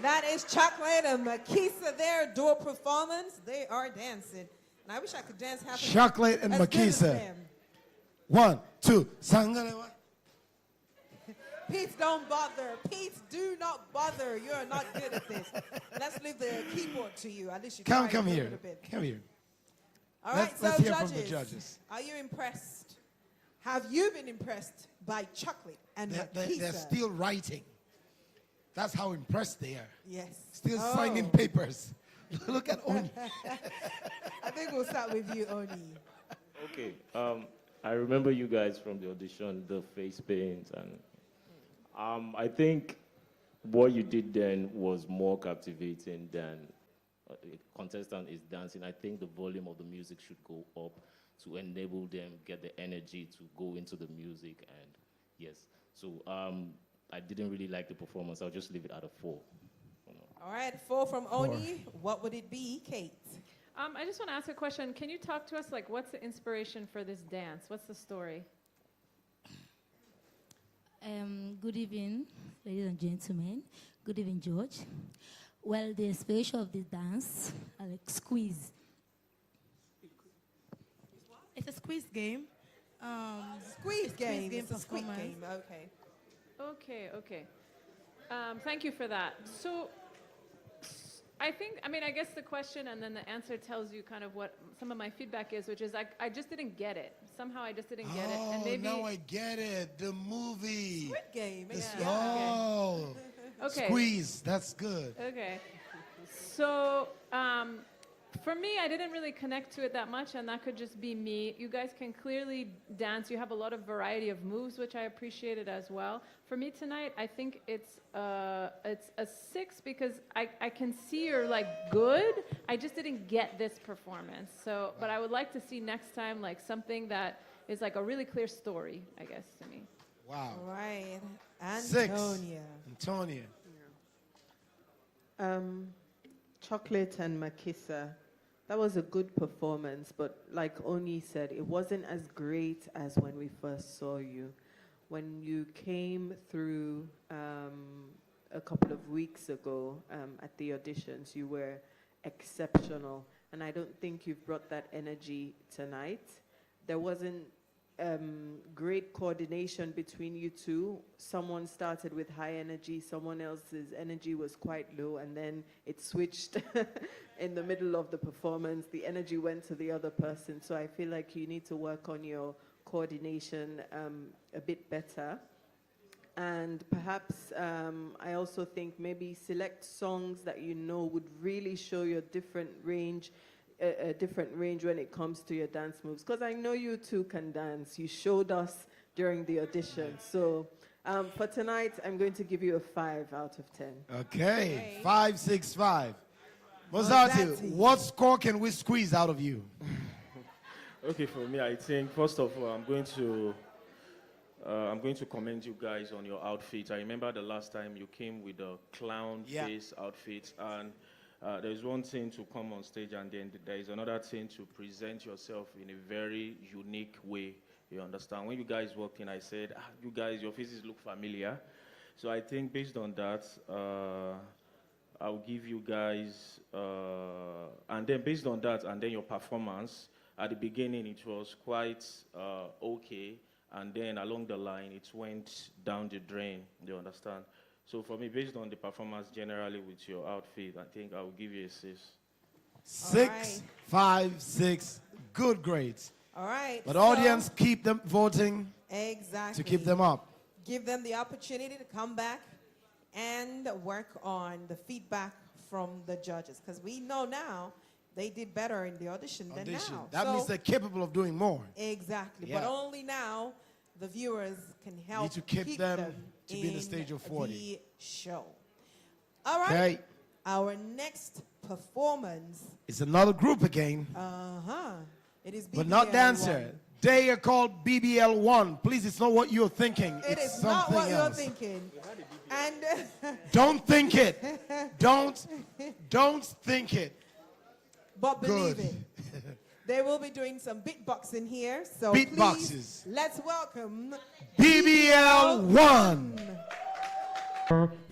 That is Chocolate and Makisa there, dual performance. They are dancing. And I wish I could dance half Chocolate and as good as Makisa. them. 1, 2, Sangalewa. Pete, don't bother. Pete, do not bother. You're not good at this. Let's leave the keyboard to you. At least you Come try a here. little bit. Come here. All right, Let's so hear judges, from the judges. Are you impressed? Have you been impressed by Chocolate and Makisa? They're still writing. That's how impressed they are. Yes. Still Oh. signing papers. Look at Oni. I think we'll start with you, Oni. Okay. I remember you guys from the audition, the face paint, and I think what you did then was more captivating than a contestant is dancing. I think the volume of the music should go up to enable them get the energy to go into the music, and yes. So I didn't really like the performance. I'll just leave it at a 4. All right, 4 from Oni. What would it be, Kate? I just want to ask a question. Can you talk to us, like, what's the inspiration for this dance? What's the story? Good evening, ladies and gentlemen. Good evening, George. Well, the inspiration of this dance, I like squeeze. It's a squeeze game. Squeeze game. Game It's a squeeze performance. game. Okay. Okay. Thank you for that. So I guess the question and then the answer tells you kind of what some of my feedback is, which is I just didn't get it. Somehow I just didn't get it. And maybe now I get it. The movie. Squid Game. Oh. Okay. Squeeze. That's good. Okay. So for me, I didn't really connect to it that much, and that could just be me. You guys can clearly dance. You have a lot of variety of moves, which I appreciated as well. For me tonight, I think it's a 6 because I can see you're like good. I just didn't get this performance. So, but I would like to see next time like something that is like a really clear story, I guess, to me. Wow. All right. 6. Antonia. Chocolate and Makisa, that was a good performance, but like Oni said, it wasn't as great as when we first saw you. When you came through a couple of weeks ago at the auditions, you were exceptional, and I don't think you've brought that energy tonight. There wasn't great coordination between you two. Someone started with high energy, someone else's energy was quite low, and then it switched in the middle of the performance. The energy went to the other person, so I feel like you need to work on your coordination a bit better. And perhaps I also think maybe select songs that you know would really show your different range, a different range when it comes to your dance moves. Because I know you two can dance. You showed us during the audition. So for tonight, I'm going to give you a 5 out of 10. Okay. 5, 6, 5. Mozarty, what score can we squeeze out of you? Okay, for me, I think first of all, I'm going to commend you guys on your outfit. I remember the last time you came with a clown face outfit, and there's one thing to come on stage, and then there is another thing to present yourself in a very unique way. You understand? When you guys walked in, I said, you guys, your faces look familiar. So I think based on that, I'll give you guys, and then based on that, and then your performance, at the beginning it was quite okay, and then along the line it went down the drain. You understand? So for me, based on the performance generally with your outfit, I think I'll give you a 6. 6, 5, 6. Good grades. All right. But audience, keep them voting. Exactly. To keep them up. Give them the opportunity to come back and work on the feedback from the judges, because we know now they did better in the audition than now. That means they're capable of doing more. Exactly. Yeah. But only now the viewers can help Need to keep them to be in the stage of 40. The show. All right. Okay. Our next performance. It's another group again. It is BBL But not dancer. 1. They are called BBL1. Please, it's not what you're thinking. It it's is not something what else. you're thinking. And Don't think it. Don't think it. But believe Good. it. They will be doing some beatboxing here. So Beatboxes. please, let's welcome BBL1.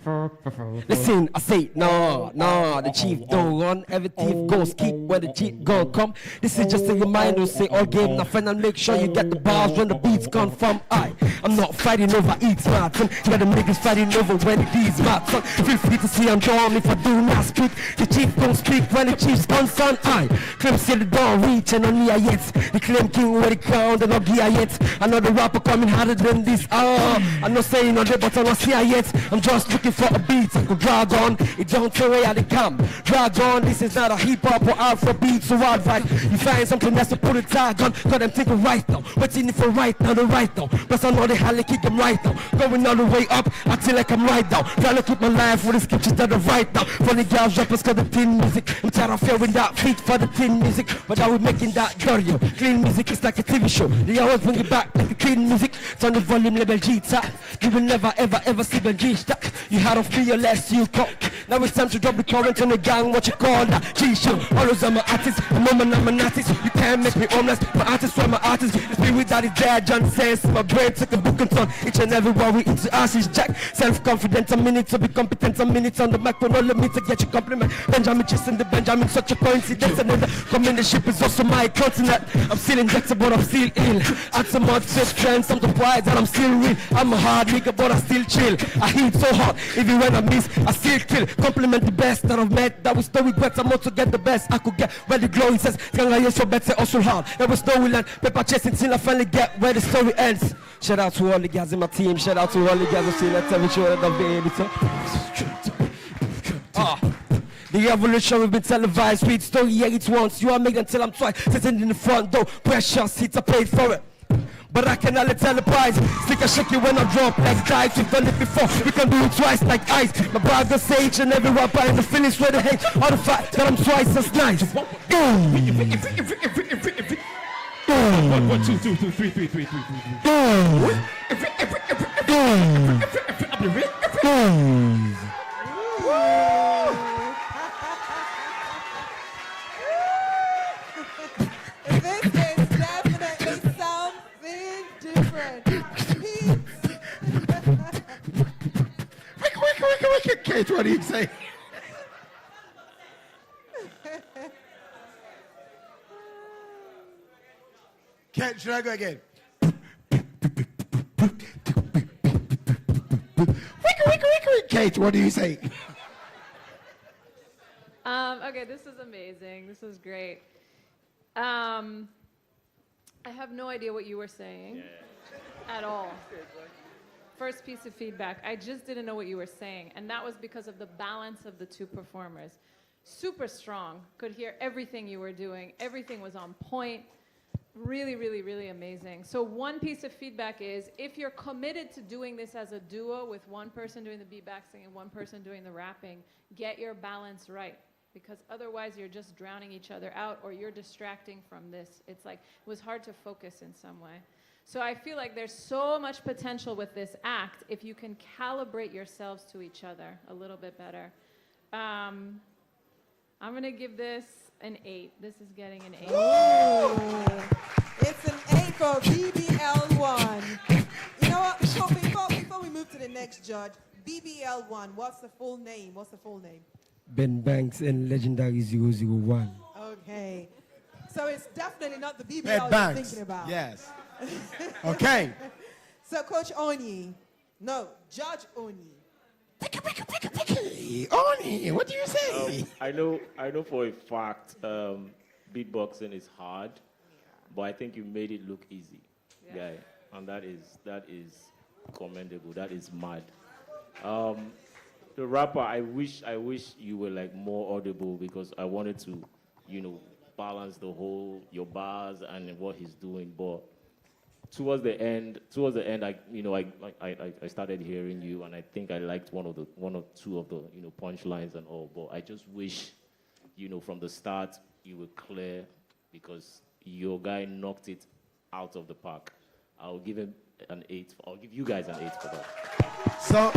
Listen, I say, no, the chief don't run, everything goes keep where the chief go come. This is just a reminder, say all game nothing and make sure you get the bars when the beats come from. I'm not fighting over each man, son. Got them niggas fighting over when these mad, son. Feel free to see I'm drawn if I do not speak. The chief don't speak when the chief's gone, son. Claim say the don't reach and only I yet. The claim king where the crown, they not gear yet. Another rapper coming harder than this. I'm not saying no day, but I'm not see yet. I'm just looking for a beat I could drag on. It don't tell where they come. Drag on, this is not a hip hop or Afro beat, so I'd fight. You find something that's to put a tag on. Cause I'm thinking right now. Waiting for right now, the right now. Plus I know they hardly kick them right now. Going all the way up, I feel like I'm right now. Trying to keep my life with the scriptures that are right now. Funny girls, rappers, cause the thin music. I'm tired of hearing that beat for the thin music. But I was making that dirty. Clean music is like a TV show. They always bring it back like a clean music. Turn the volume level G top. You will never ever see the G stop. You had to feel your less you come. Now it's time to drop the current on the gang. What you call that? G-show. Always I'm an artist. The moment I'm an artist. You can't make me homeless. My artist for my artist. The spirit that is there. John says my brain took a book and turn each and every one we into ashes. Jack. Self-confident. A minute to be competent. A minute on the mic. When all of me to get your compliment. Benjamin chasing the Benjamin. Such a coincidence. Another coming the ship is also my continent. I'm still injectable. I'm still ill. Add some more fake friends. I'm surprised that I'm still real. I'm a hard nigga but I still chill. I hit so hard. Even when I miss, I still kill. Compliment the best that I've met. That was no regrets. I'm out to get the best I could get. Where the glory says, can I use your better also hard. There was no land. Paper chasing till I finally get where the story ends. Shout out to all the guys in my team. Shout out to all the guys who see let's every show that I've been The revolution will be televised. Read story, yeah, it's once. You are making until I'm twice. Sitting in the front door. Pressure seats, I paid for it. But I can only tell the price. Stick a shake you when I drop like dice. We've done it before, we can do it twice like ice. My brother say each and every rapper in the finish where they hate. All the fact that I'm twice as nice. 1, 2, 3, 3. Kate, what do you say? Kate, should I go again? Kate, what do you say? Okay, this is amazing. This is great. I have no idea what you were saying at all. First piece of feedback, I just didn't know what you were saying, and that was because of the balance of the two performers. Super strong, could hear everything you were doing, everything was on point, really, really, really amazing. So one piece of feedback is, if you're committed to doing this as a duo with one person doing the beatboxing and one person doing the rapping, get your balance right, because otherwise you're just drowning each other out or you're distracting from this. It's like, it was hard to focus in some way. So I feel like there's so much potential with this act if you can calibrate yourselves to each other a little bit better. I'm going to give this an 8. This is getting an 8. Ooh. It's an 8 for BBL1. You know what? Before we move to the next judge, BBL1, what's the full name? Ben Banks and Legendary 001. Okay. So it's definitely not the BBL Ben you're Banks. thinking about. Yes. Okay. So Coach Oni, Judge Oni. Oni, what do you say? I know for a fact beatboxing is hard, but I think you made it look easy, guy, and that is commendable. That is mad. The rapper, I wish you were like more audible, because I wanted to, balance the whole your bars and what he's doing, but towards the end, I started hearing you, and I think I liked one or two of the punchlines and all. But I just wish, from the start you were clear, because your guy knocked it out of the park. I'll give him an 8. I'll give you guys an 8 for that.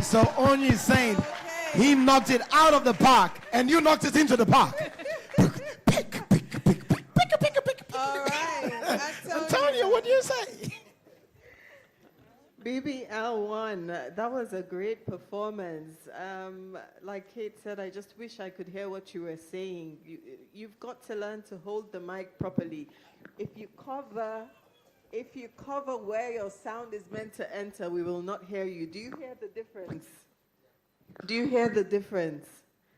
So Onyi is saying he knocked it out of the park, and you knocked it into the park. All right, Antonio, what do you say? BBL1, that was a great performance. Like Kate said, I just wish I could hear what you were saying. You've got to learn to hold the mic properly. If you cover where your sound is meant to enter, we will not hear you. Do you hear the difference? Do you hear the difference?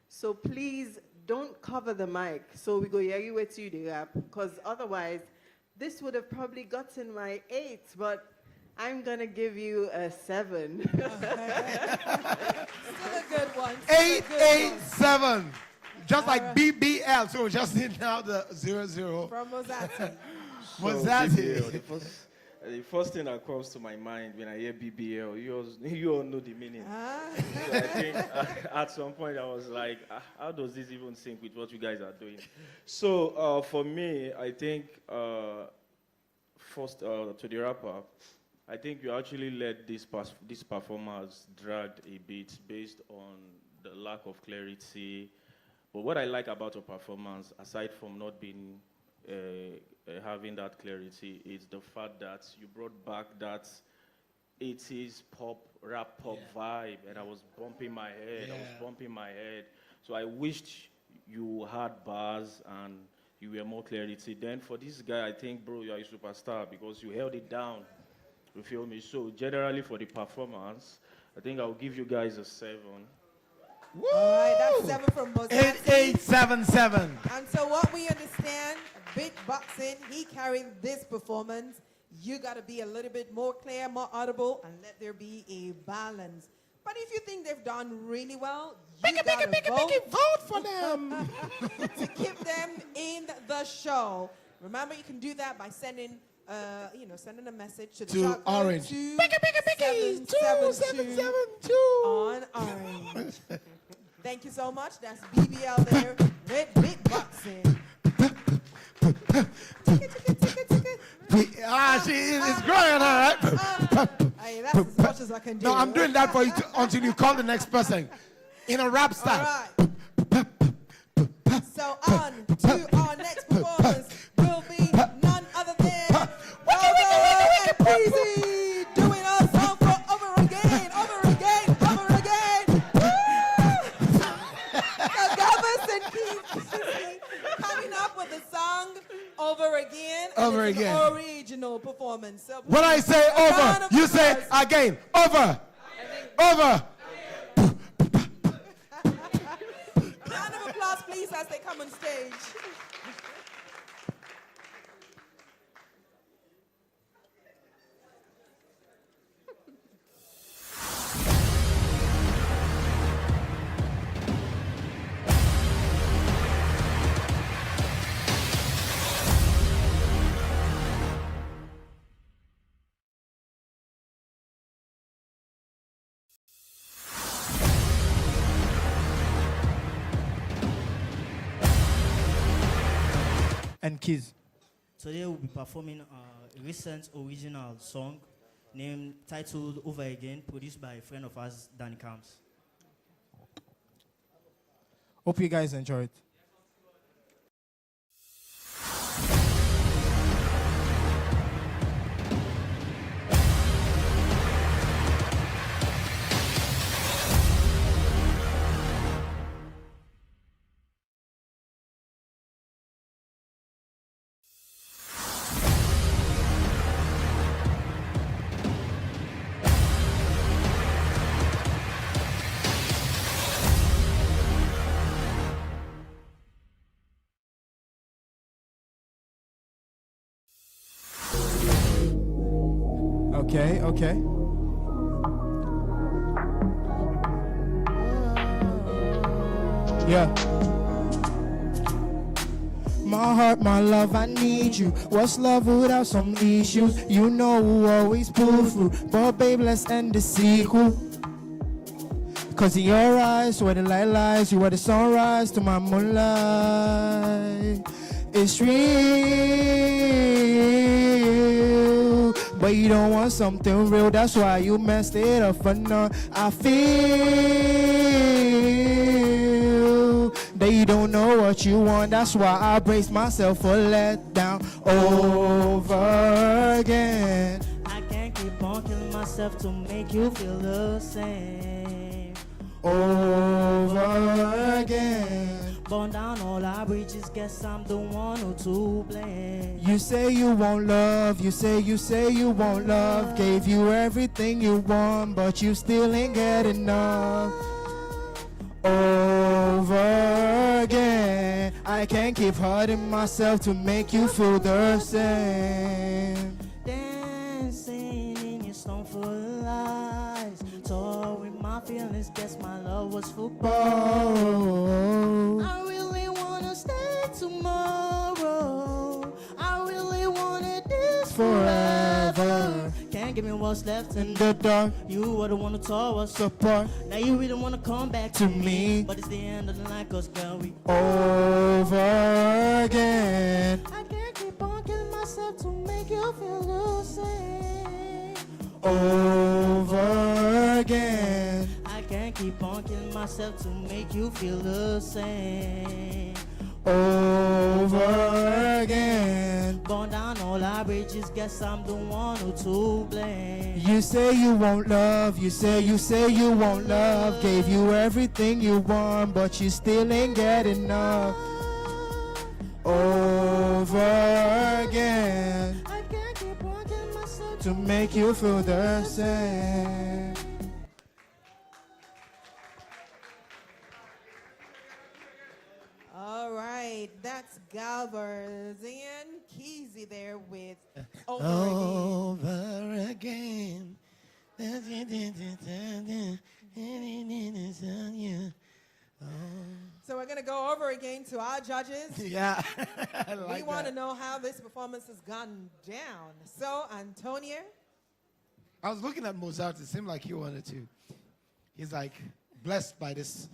So please don't cover the mic. So we go, yeah, you wait till you rap, because otherwise, this would have probably gotten my 8, but I'm going to give you a 7. Still a good one. 887. Just like BBL. So we just need now the 00. From Mozatti. Mozatti. The first thing that comes to my mind when I hear BBL, you all know the meaning. So I think at some point I was like, how does this even sync with what you guys are doing? So for me, I think first to the rapper, I think you actually let this performance drag a bit based on the lack of clarity. But what I like about your performance, aside from not being having that clarity, is the fact that you brought back that 80s rap pop vibe, and I was bumping my head. So I wished you had bars and you were more clarity. Then for this guy, I think, bro, you're a superstar because you held it down. You feel me? So generally for the performance, I think I'll give you guys a 7. Woo! All right, that's 7 from Mozatti. 8877. And so what we understand, beatboxing, he carried this performance. You got to be a little bit more clear, more audible, and let there be a balance. But if you think they've done really well, you got to vote for them to keep them in the show. Remember, you can do that by sending sending a message to Orange. 2772 on Orange. Thank you so much. That's BBL there with beatboxing. It's growing, all right? Hey, that's as much as I can do. No, I'm doing that for you until you call the next person in a rap style. All right. So on to our next performance will be none other than Keezy doing our song for over again. So Gavas and Keezy coming up with the song Over Again. Over It's Again. An original performance. So When I say over, you say again. Over. Over. Round of applause, please, as they come on stage. And Keezy. Today we'll be performing a recent original song titled Over Again, produced by a friend of ours, Danny Camps. Hope you guys enjoy it. Okay. Yeah. My heart, my love, I need you. What's love without some issues? You know who always pull through. But babe, let's end the sequel. Cause in your eyes, where the light lies, you are the sunrise to my moonlight. It's real, but you don't want something real. That's why you messed it up for now. I feel that you don't know what you want. That's why I brace myself for letdown over again. I can't keep on killing myself to make you feel the same. Over again. Burn down all our bridges, guess I'm the one who to blame. You say you won't love, you say you won't love. Gave you everything you want, but you still ain't get enough. Over again. I can't keep hurting myself to make you feel the same. Dancing in your stone full of lies. Toy with my feelings, guess my love was football. I really wanna stay tomorrow. I really wanted this forever. Can't give me what's left in the dark. You were the one who tore us apart. Now you really wanna come back to me, but it's the end of the night, cause girl, we over again. I can't keep on killing myself to make you feel the same. Over again. I can't keep on killing myself to make you feel the same. Over again. Burn down all our bridges, guess I'm the one who to blame. You say you won't love, you say you won't love. Gave you everything you want, but you still ain't get enough. Over again. I can't keep on killing myself To make you feel the same. All right, that's Galvers and Keezy there with Over Again. So we're going to go over again to our judges. Yeah. We want to know how this performance has gone down. So, Antonia? I was looking at Mozart. It seemed like he wanted to. He's like blessed by this.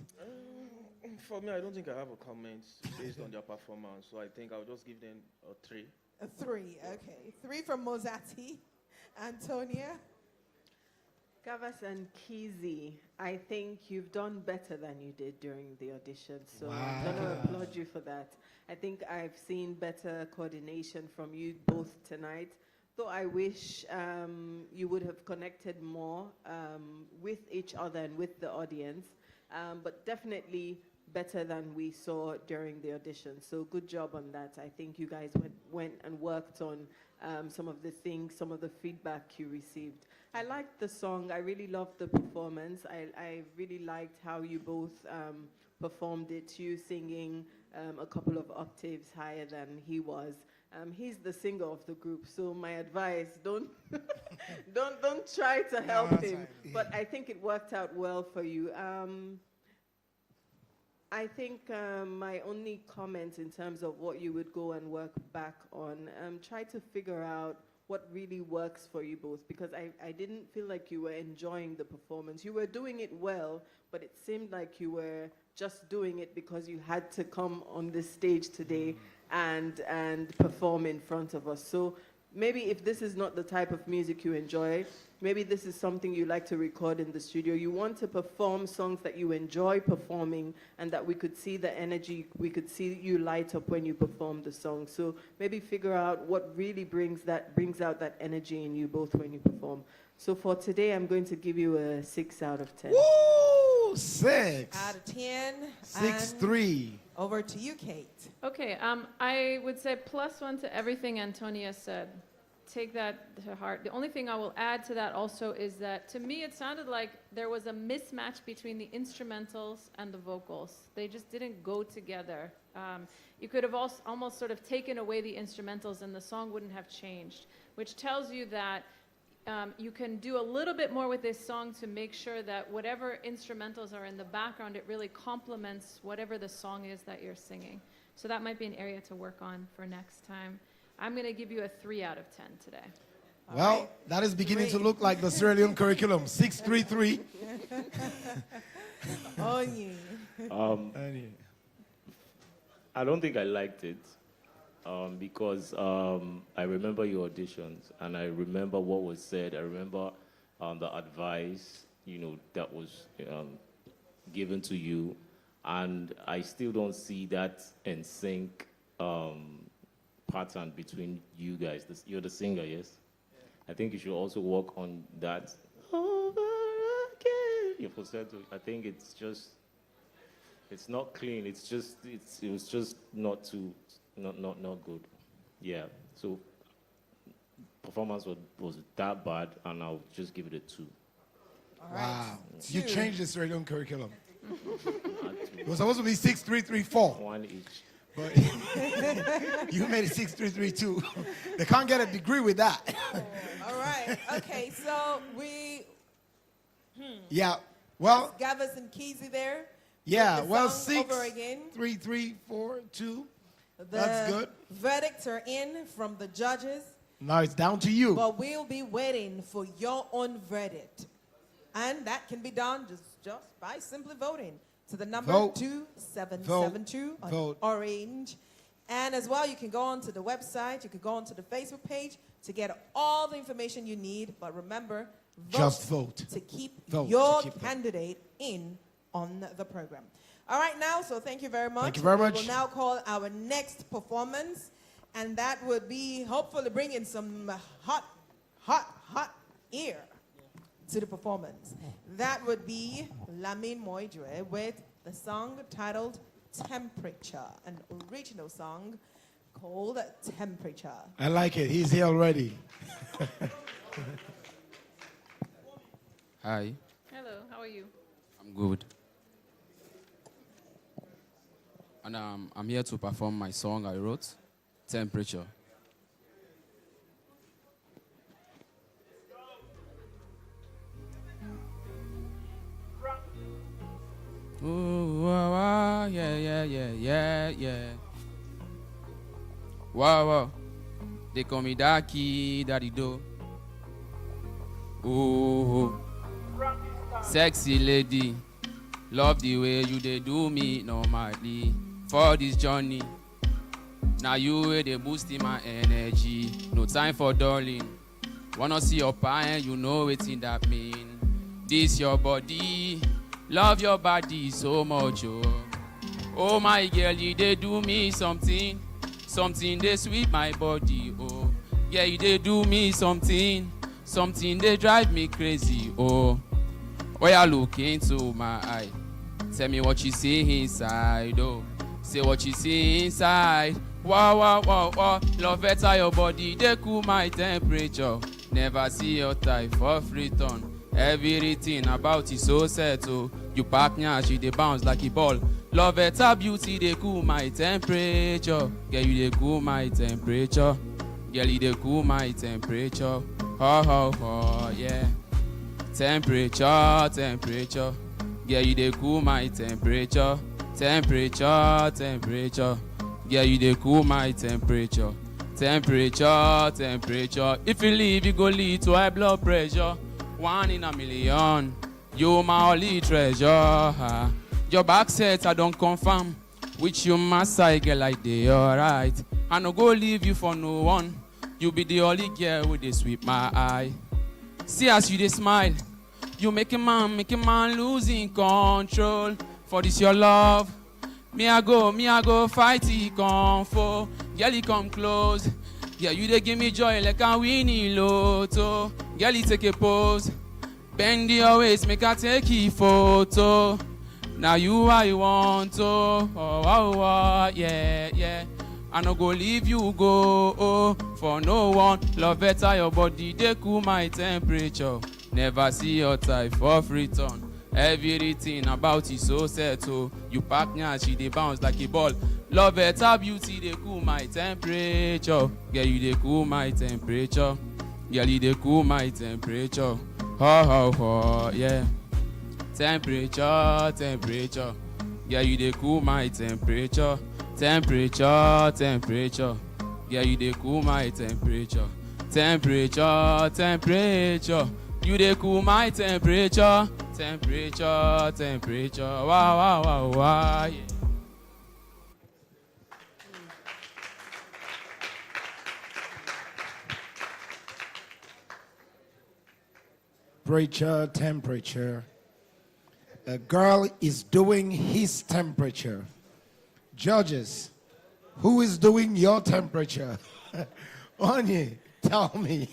For me, I don't think I have a comment based on their performance, so I think I'll just give them a 3. A 3, okay. 3 from Mozati. Antonia? Gavas and Keezy, I think you've done better than you did during the audition, so I'm going to applaud you for that. I think I've seen better coordination from you both tonight, though I wish you would have connected more with each other and with the audience, but definitely better than we saw during the audition. So good job on that. I think you guys went and worked on some of the things, some of the feedback you received. I liked the song. I really loved the performance. I really liked how you both performed it. You singing a couple of octaves higher than he was. He's the singer of the group, so my advice, don't try to help him. But I think it worked out well for you. I think my only comment in terms of what you would go and work back on, try to figure out what really works for you both, because I didn't feel like you were enjoying the performance. You were doing it well, but it seemed like you were just doing it because you had to come on this stage today and perform in front of us. So maybe if this is not the type of music you enjoy, maybe this is something you like to record in the studio. You want to perform songs that you enjoy performing and that we could see the energy, we could see you light up when you perform the song. So maybe figure out what really brings out that energy in you both when you perform. So for today, I'm going to give you a 6 out of 10. Woo! 6. Out of 10. 6-3. Over to you, Kate. Okay, I would say +1 to everything Antonia said. Take that to heart. The only thing I will add to that also is that, to me, it sounded like there was a mismatch between the instrumentals and the vocals. They just didn't go together. You could have also almost sort of taken away the instrumentals and the song wouldn't have changed, which tells you that you can do a little bit more with this song to make sure that whatever instrumentals are in the background, it really complements whatever the song is that you're singing. So that might be an area to work on for next time. I'm going to give you a 3 out of 10 today. Well, that is beginning to look like the Sierra Leone curriculum. 6-3-3. I don't think I liked it because I remember your auditions and I remember what was said. I remember the advice, that was given to you, and I still don't see that in sync pattern between you guys. You're the singer, yes? I think you should also work on that. Over again. Your falsetto. I think it's not clean. It was just not good. Yeah. So performance was that bad, and I'll just give it a 2. All right. Wow. 2. You changed the Sierra Leone curriculum. It was supposed to be 6, 3, 3, 4. 1 each. But you made it 6, 3, 3, 2. They can't get a degree with that. All right. Okay, so we... Yeah. Well... Gavas and Keezy there. Yeah, The well, song 6, over again. 3, 3, 4, 2. The That's good. verdicts are in from the judges. Now it's down to you. But we'll be waiting for your own verdict. And that can be done just by simply voting to the number Vote. 2772 on Vote. Orange. And as well, you can go onto the website, you can go onto the Facebook page to get all the information you need. But remember, Just vote. to keep Vote your to keep them. candidate in on the program. All right, now, so thank you very much. Thank you very much. We will now call our next performance, and that would be hopefully bringing some hot ear to the performance. That would be Lamin Mo with the song titled Temperature, an original song called Temperature. I like it. He's here already. Hi, Hello, how are you? I'm good. And I'm here to perform my song I wrote, Temperature. Ooh, wow, wow, yeah. Wow. They call me Daki, Daddy Do. Ooh, sexy lady. Love the way you they do me normally. For this journey, now you way they boosting my energy. No time for darling. Wanna see your pie, you know it's in that mean. This your body. Love your body so much, oh. Oh my girl, you they do me something. Something they sweet my body, oh. Yeah, you they do me something. Something they drive me crazy, oh. Oh, you look into my eye. Tell me what you see inside, oh. Say what you see inside. Wow. Love better your body, they cool my temperature. Never see your type for free turn. Everything about you so settled. You pack nyashi, they bounce like a ball. Love better beauty, they cool my temperature. Girl, you they cool my temperature. Girl, you they cool my temperature. Oh, yeah. Temperature. Girl, you they cool my temperature. Temperature. Girl, you they cool my temperature. Temperature. If you leave, you go lead to high blood pressure. 1 in a million. You my only treasure. Your back set, I don't confirm. With you, my side, girl, like they alright. I no go leave you for no one. You be the only girl with they sweep my eye. See as you they smile. You make a man losing control. For this your love. Me I go fight it, come for. Girl, you come close. Yeah, you they give me joy like a winning lotto. Girl, you take a pose. Bend your waist, make I take a photo. Now you I want to. Oh, yeah. I no go leave you go for no one. Love better your body, they cool my temperature. Never see your type for free turn. Everything about you so settled. You pack nyashi, they bounce like a ball. Love better beauty, they cool my temperature. Girl, you they cool my temperature. Girl, you they cool my temperature. Oh, yeah. Temperature. Girl, you they cool my temperature. Temperature. Girl, you they cool my temperature. Temperature. You they cool my temperature. Temperature. Wow, yeah. Temperature. A girl is doing his temperature. Judges, who is doing your temperature? Onye, tell me.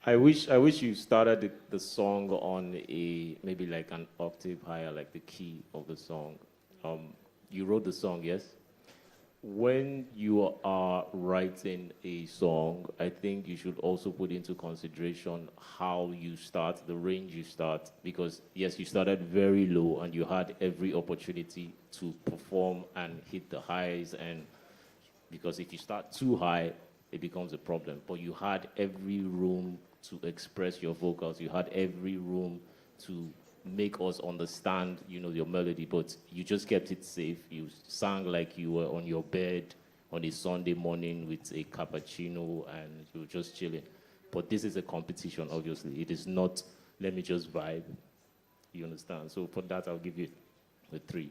I wish you started the song on maybe like an octave higher, like the key of the song. You wrote the song, yes? When you are writing a song, I think you should also put into consideration how you start, the range you start, because yes, you started very low and you had every opportunity to perform and hit the highs, and because if you start too high, it becomes a problem. But you had every room to express your vocals. You had every room to make us understand, your melody, but you just kept it safe. You sang like you were on your bed on a Sunday morning with a cappuccino and you were just chilling. But this is a competition, obviously. It is not, let me just vibe. You understand? So for that, I'll give you a 3.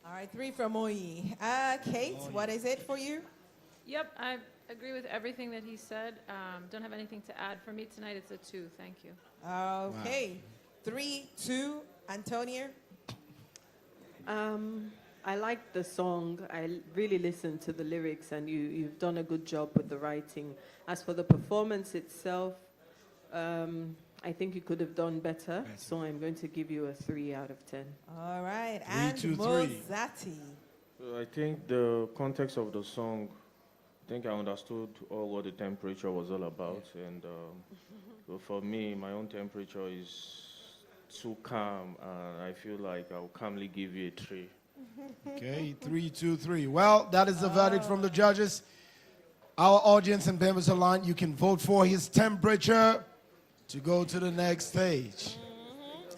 All right, 3 from Oyi. Kate, what is it for you? Yep, I agree with everything that he said. Don't have anything to add. For me tonight, it's a 2. Thank you. Okay. Wow. 3, 2, Antonia. I like the song. I really listened to the lyrics, and you've done a good job with the writing. As for the performance itself, I think you could have done better. So I'm going to give you a 3 out of 10. All right, and Mozatti. I think the context of the song, I think I understood all what the temperature was all about, and so for me, my own temperature is too calm, and I feel like I'll calmly give you a 3. Okay, 3, 2, 3. Well, that is the verdict from the judges. Our audience and members alike, you can vote for his temperature to go to the next stage.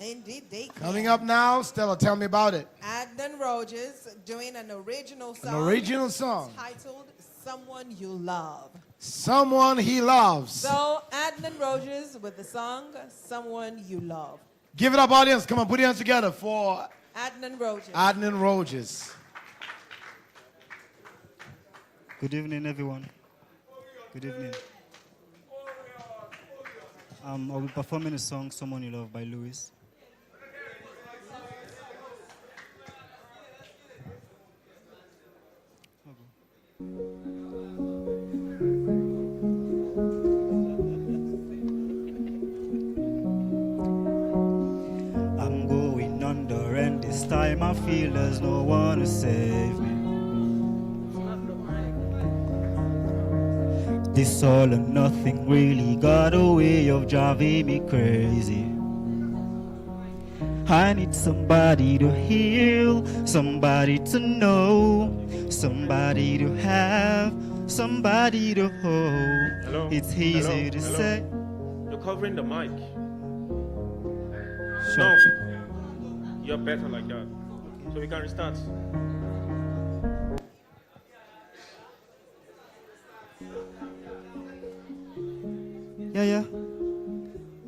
Indeed, they can. Coming up now, Stella, tell me about it. Adnan Rogers doing an original song. An original song. Titled Someone You Love. Someone he loves. So, Adnan Rogers with the song Someone You Love. Give it up, audience. Come on, put your hands together for Adnan Rogers. Adnan Rogers. Good evening, everyone. Good evening. I'll be performing the song Someone You Love by Louis. I'm going under, and this time I feel there's no one to save me. This all or nothing really got a way of driving me crazy. I need somebody to heal, somebody to know, somebody to have, somebody to hold. Hello? It's easy to say. You're covering the mic. Sure. No, you're better like that. So we can restart. Yeah.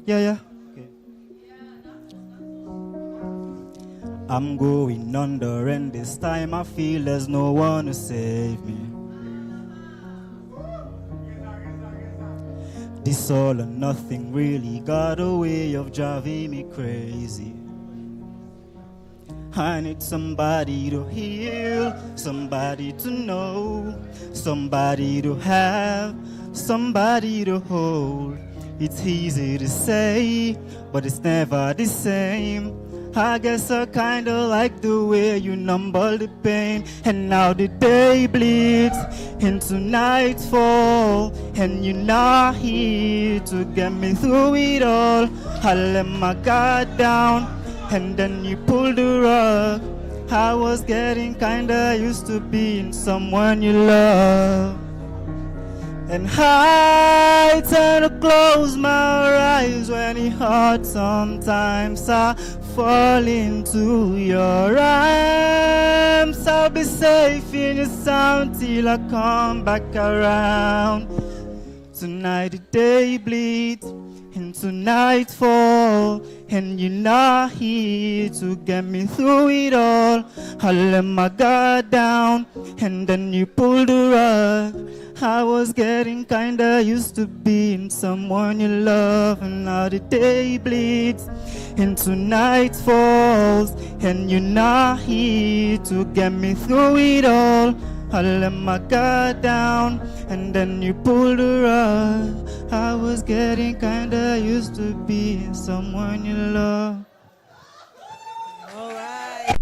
Okay. I'm going under, and this time I feel there's no one to save me. This all or nothing really got a way of driving me crazy. I need somebody to heal, somebody to know, somebody to have, somebody to hold. It's easy to say, but it's never the same. I guess I kinda like the way you number the pain. And now the day bleeds into nightfall, and you're not here to get me through it all. I let my guard down, and then you pulled the rug. I was getting kinda used to being someone you love. And I tend to close my eyes when it hurts. Sometimes I fall into your arms. I'll be safe in your sound till I come back around. Tonight the day bleeds into nightfall, and you're not here to get me through it all. I let my guard down, and then you pulled the rug. I was getting kinda used to being someone you love, and now the day bleeds into night falls, and you're not here to get me through it all. I let my guard down, and then you pulled the rug. I was getting kinda used to being someone you love. All right.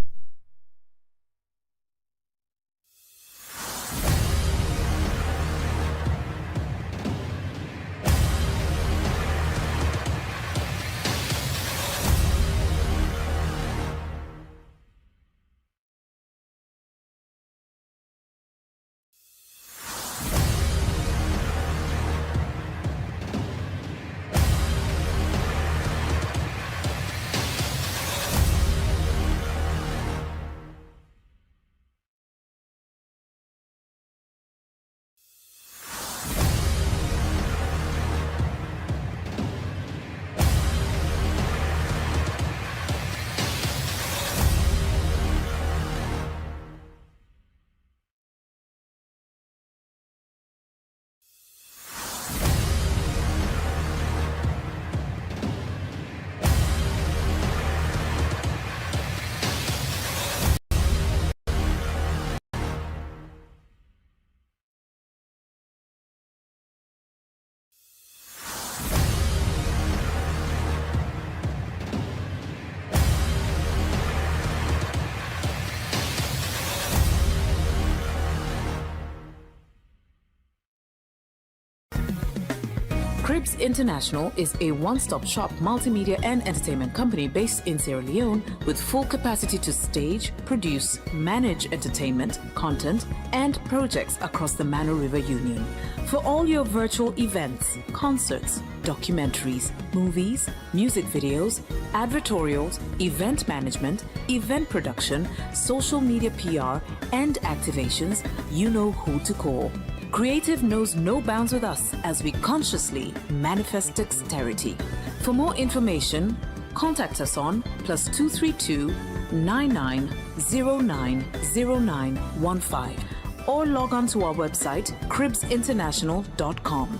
Cribs International is a one-stop shop multimedia and entertainment company based in Sierra Leone with full capacity to stage, produce, manage entertainment, content, and projects across the Mano River Union. For all your virtual events, concerts, documentaries, movies, music videos, advertorials, event management, event production, social media PR, and activations, you know who to call. Creative knows no bounds with us as we consciously manifest dexterity. For more information, contact us on +232 99090915 or log on to our website cribsinternational.com.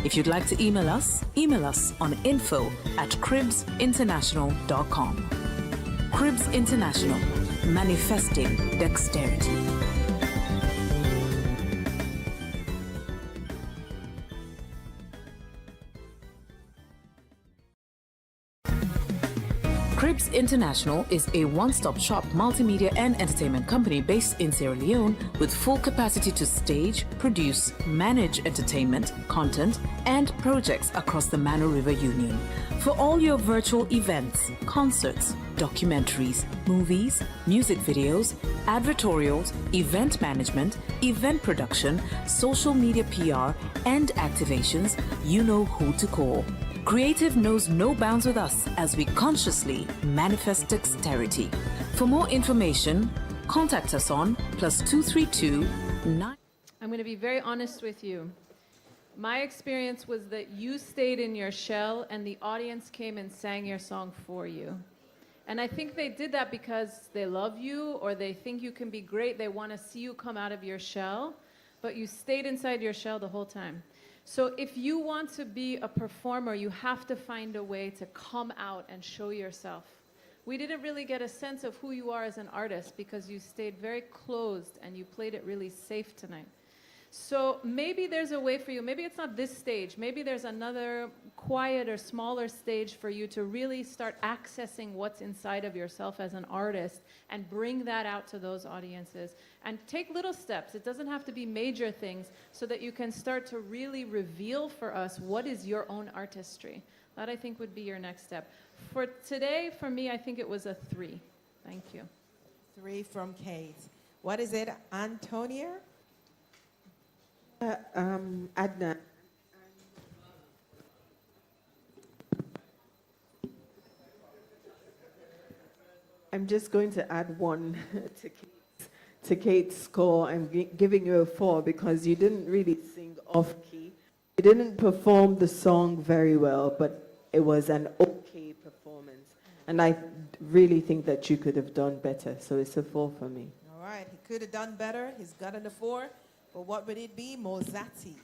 If you'd like to email us on info@cribsinternational.com. Cribs International, manifesting dexterity. Cribs International is a one-stop shop multimedia and entertainment company based in Sierra Leone with full capacity to stage, produce, manage entertainment, content, and projects across the Mano River Union. For all your virtual events, concerts, documentaries, movies, music videos, advertorials, event management, event production, social media PR, and activations, you know who to call. Creative knows no bounds with us as we consciously manifest dexterity. For more information, contact us on +232 9. I'm going to be very honest with you. My experience was that you stayed in your shell and the audience came and sang your song for you. And I think they did that because they love you or they think you can be great. They want to see you come out of your shell, but you stayed inside your shell the whole time. So if you want to be a performer, you have to find a way to come out and show yourself. We didn't really get a sense of who you are as an artist because you stayed very closed and you played it really safe tonight. So maybe there's a way for you. Maybe it's not this stage. Maybe there's another quieter, smaller stage for you to really start accessing what's inside of yourself as an artist and bring that out to those audiences. And take little steps. It doesn't have to be major things so that you can start to really reveal for us what is your own artistry. That, I think, would be your next step. For today, for me, I think it was a 3. Thank you. 3 from Kate. What is it, Antonia? Adnan. I'm just going to add 1 to Kate's score. I'm giving you a 4 because you didn't really sing off key. You didn't perform the song very well, but it was an okay performance. And I really think that you could have done better. So it's a 4 for me. All right, he could have done better. He's gotten a 4. But what would it be, Mozatti?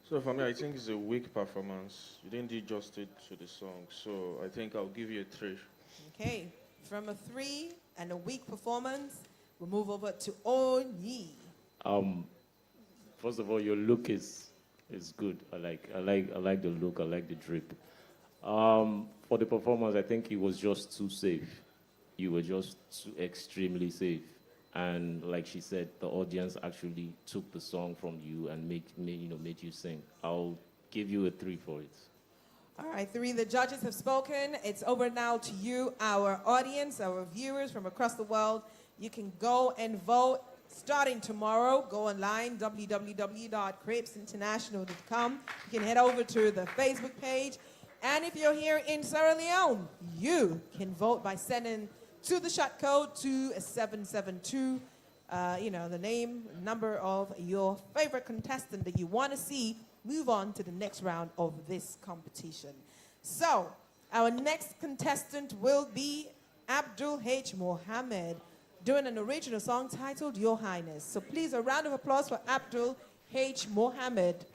So for me, I think it's a weak performance. You didn't do justice to the song. So I think I'll give you a 3. Okay, from a 3 and a weak performance, we'll move over to Oni. First of all, your look is good. I like the look. I like the drip. For the performance, I think it was just too safe. You were just too extremely safe. And like she said, the audience actually took the song from you and made you sing. I'll give you a 3 for it. All right, 3. The judges have spoken. It's over now to you, our audience, our viewers from across the world. You can go and vote starting tomorrow. Go online, www.cribsinternational.com. You can head over to the Facebook page. And if you're here in Sierra Leone, you can vote by sending to the shot code to 772, the name, number of your favorite contestant that you want to see move on to the next round of this competition. So, our next contestant will be Abdul H. Mohamad, doing an original song titled Your Highness. So please, a round of applause for Abdul H. Mohamad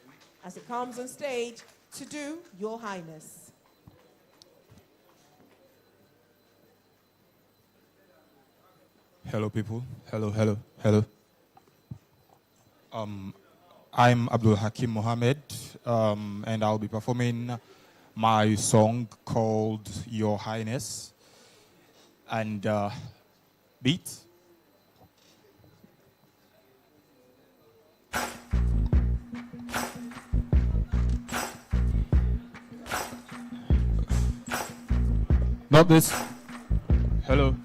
as he comes on stage to do Your Highness. Hello, people. Hello. I'm Abdul Hakim Mohamad, and I'll be performing my song called Your Highness. And beat. Not this. Hello.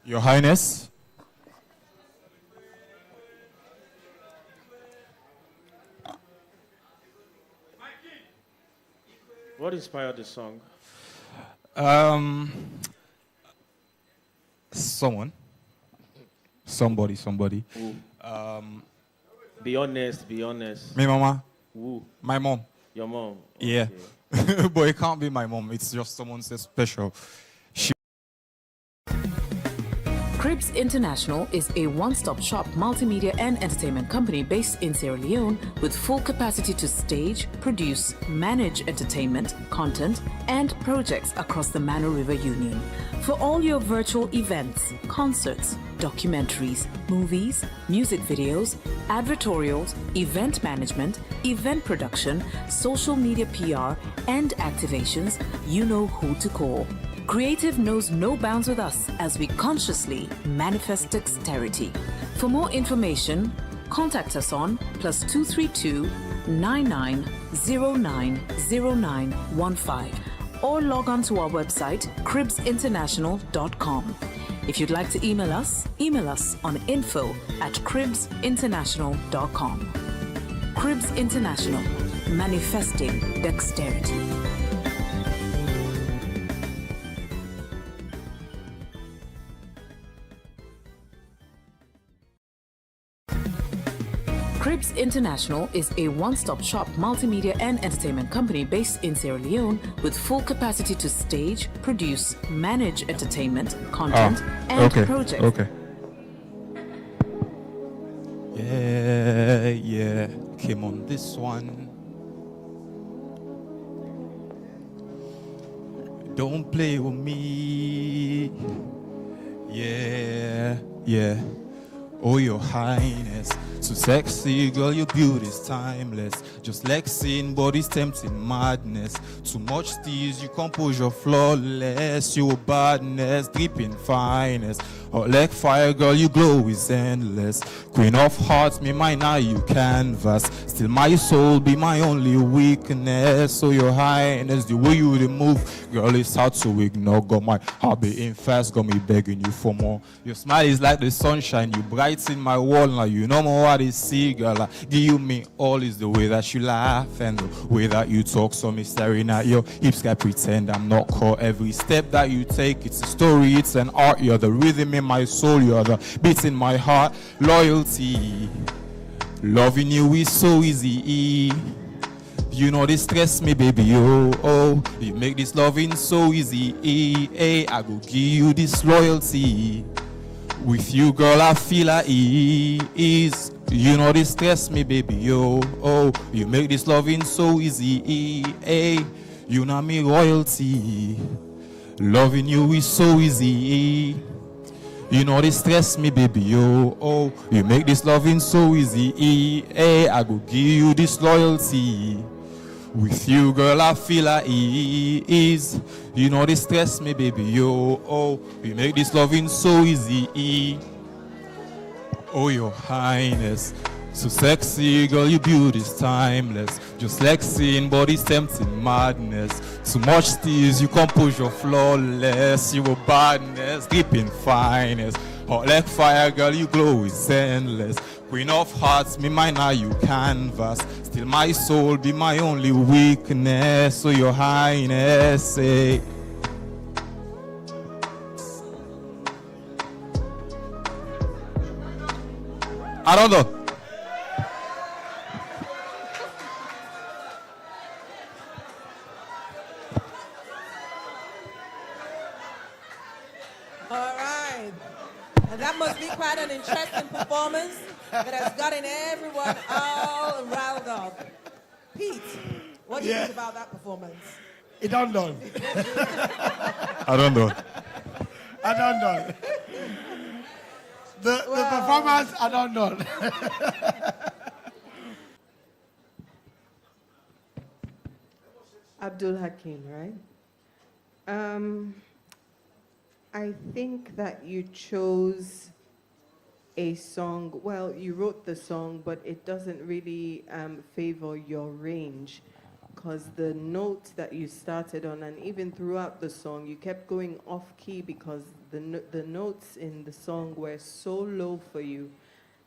Your Highness. What inspired the song? Somebody. Be honest. Me mama. Who? My mom. Your mom? Yeah. Okay. But it can't be my mom. It's just someone so special. Cribs International is a one-stop shop multimedia and entertainment company based in Sierra Leone with full capacity to stage, produce, manage entertainment, content, and projects across the Mano River Union. For all your virtual events, concerts, documentaries, movies, music videos, advertorials, event management, event production, social media PR, and activations, you know who to call. Creative knows no bounds with us as we consciously manifest dexterity. For more information, contact us on +232 99090915 or log on to our website cribsinternational.com. If you'd like to email us on info@cribsinternational.com. Cribs International, manifesting dexterity. Cribs International is a one-stop shop multimedia and entertainment company based in Sierra Leone with full capacity to stage, produce, manage entertainment, content, and projects. Okay. Yeah, came on this one. Don't play with me. Yeah. Oh, Your Highness, so sexy, girl, your beauty's timeless. Just like sin, body's tempting madness. Too much steeze, you composure flawless. Your badness, dripping finest. Hot like fire, girl, your glow is endless. Queen of hearts, me mine are you canvas. Still my soul be my only weakness. So Your Highness, the way you move, girl, it's hard to ignore. Got my heart beating fast, got me begging you for more. Your smile is like the sunshine, you brighten my wall. Now you know more what is see, girl. I give me all is the way that you laugh and the way that you talk. So me staring at your hips, I pretend I'm not caught. Every step that you take, it's a story, it's an art. You're the rhythm in my soul, you're the beat in my heart. Loyalty, loving you is so easy. You know this stress me, baby, oh. You make this loving so easy, I go give you this loyalty. With you, girl, I feel at ease. You know this stress me, baby, oh. You make this loving so easy, You know me royalty. Loving you is so easy. You know they stress me, baby, yo. Oh, you make this loving so easy. Hey, I go give you this loyalty. With you, girl, I feel at ease. You know they stress me, baby, yo. Oh, you make this loving so easy. Oh, your highness. So sexy, girl, your beauty's timeless. Just like seeing bodies tempting madness. Too much steeze, you compose your flawless. You a badness, deep in finest. Hot like fire, girl, you glow is endless. Queen of hearts, me mind now you canvas. Still my soul be my only weakness. So your highness, say. I don't know. All right. And that must be quite an interesting performance that has gotten everyone all riled up. Pete, what do you think about that performance? It don't know. I don't know. I don't know. The performance, I don't know. Abdul Hakim, right? I think that you chose a song, well, you wrote the song, but it doesn't really favor your range, because the note that you started on, and even throughout the song, you kept going off key because the notes in the song were so low for you.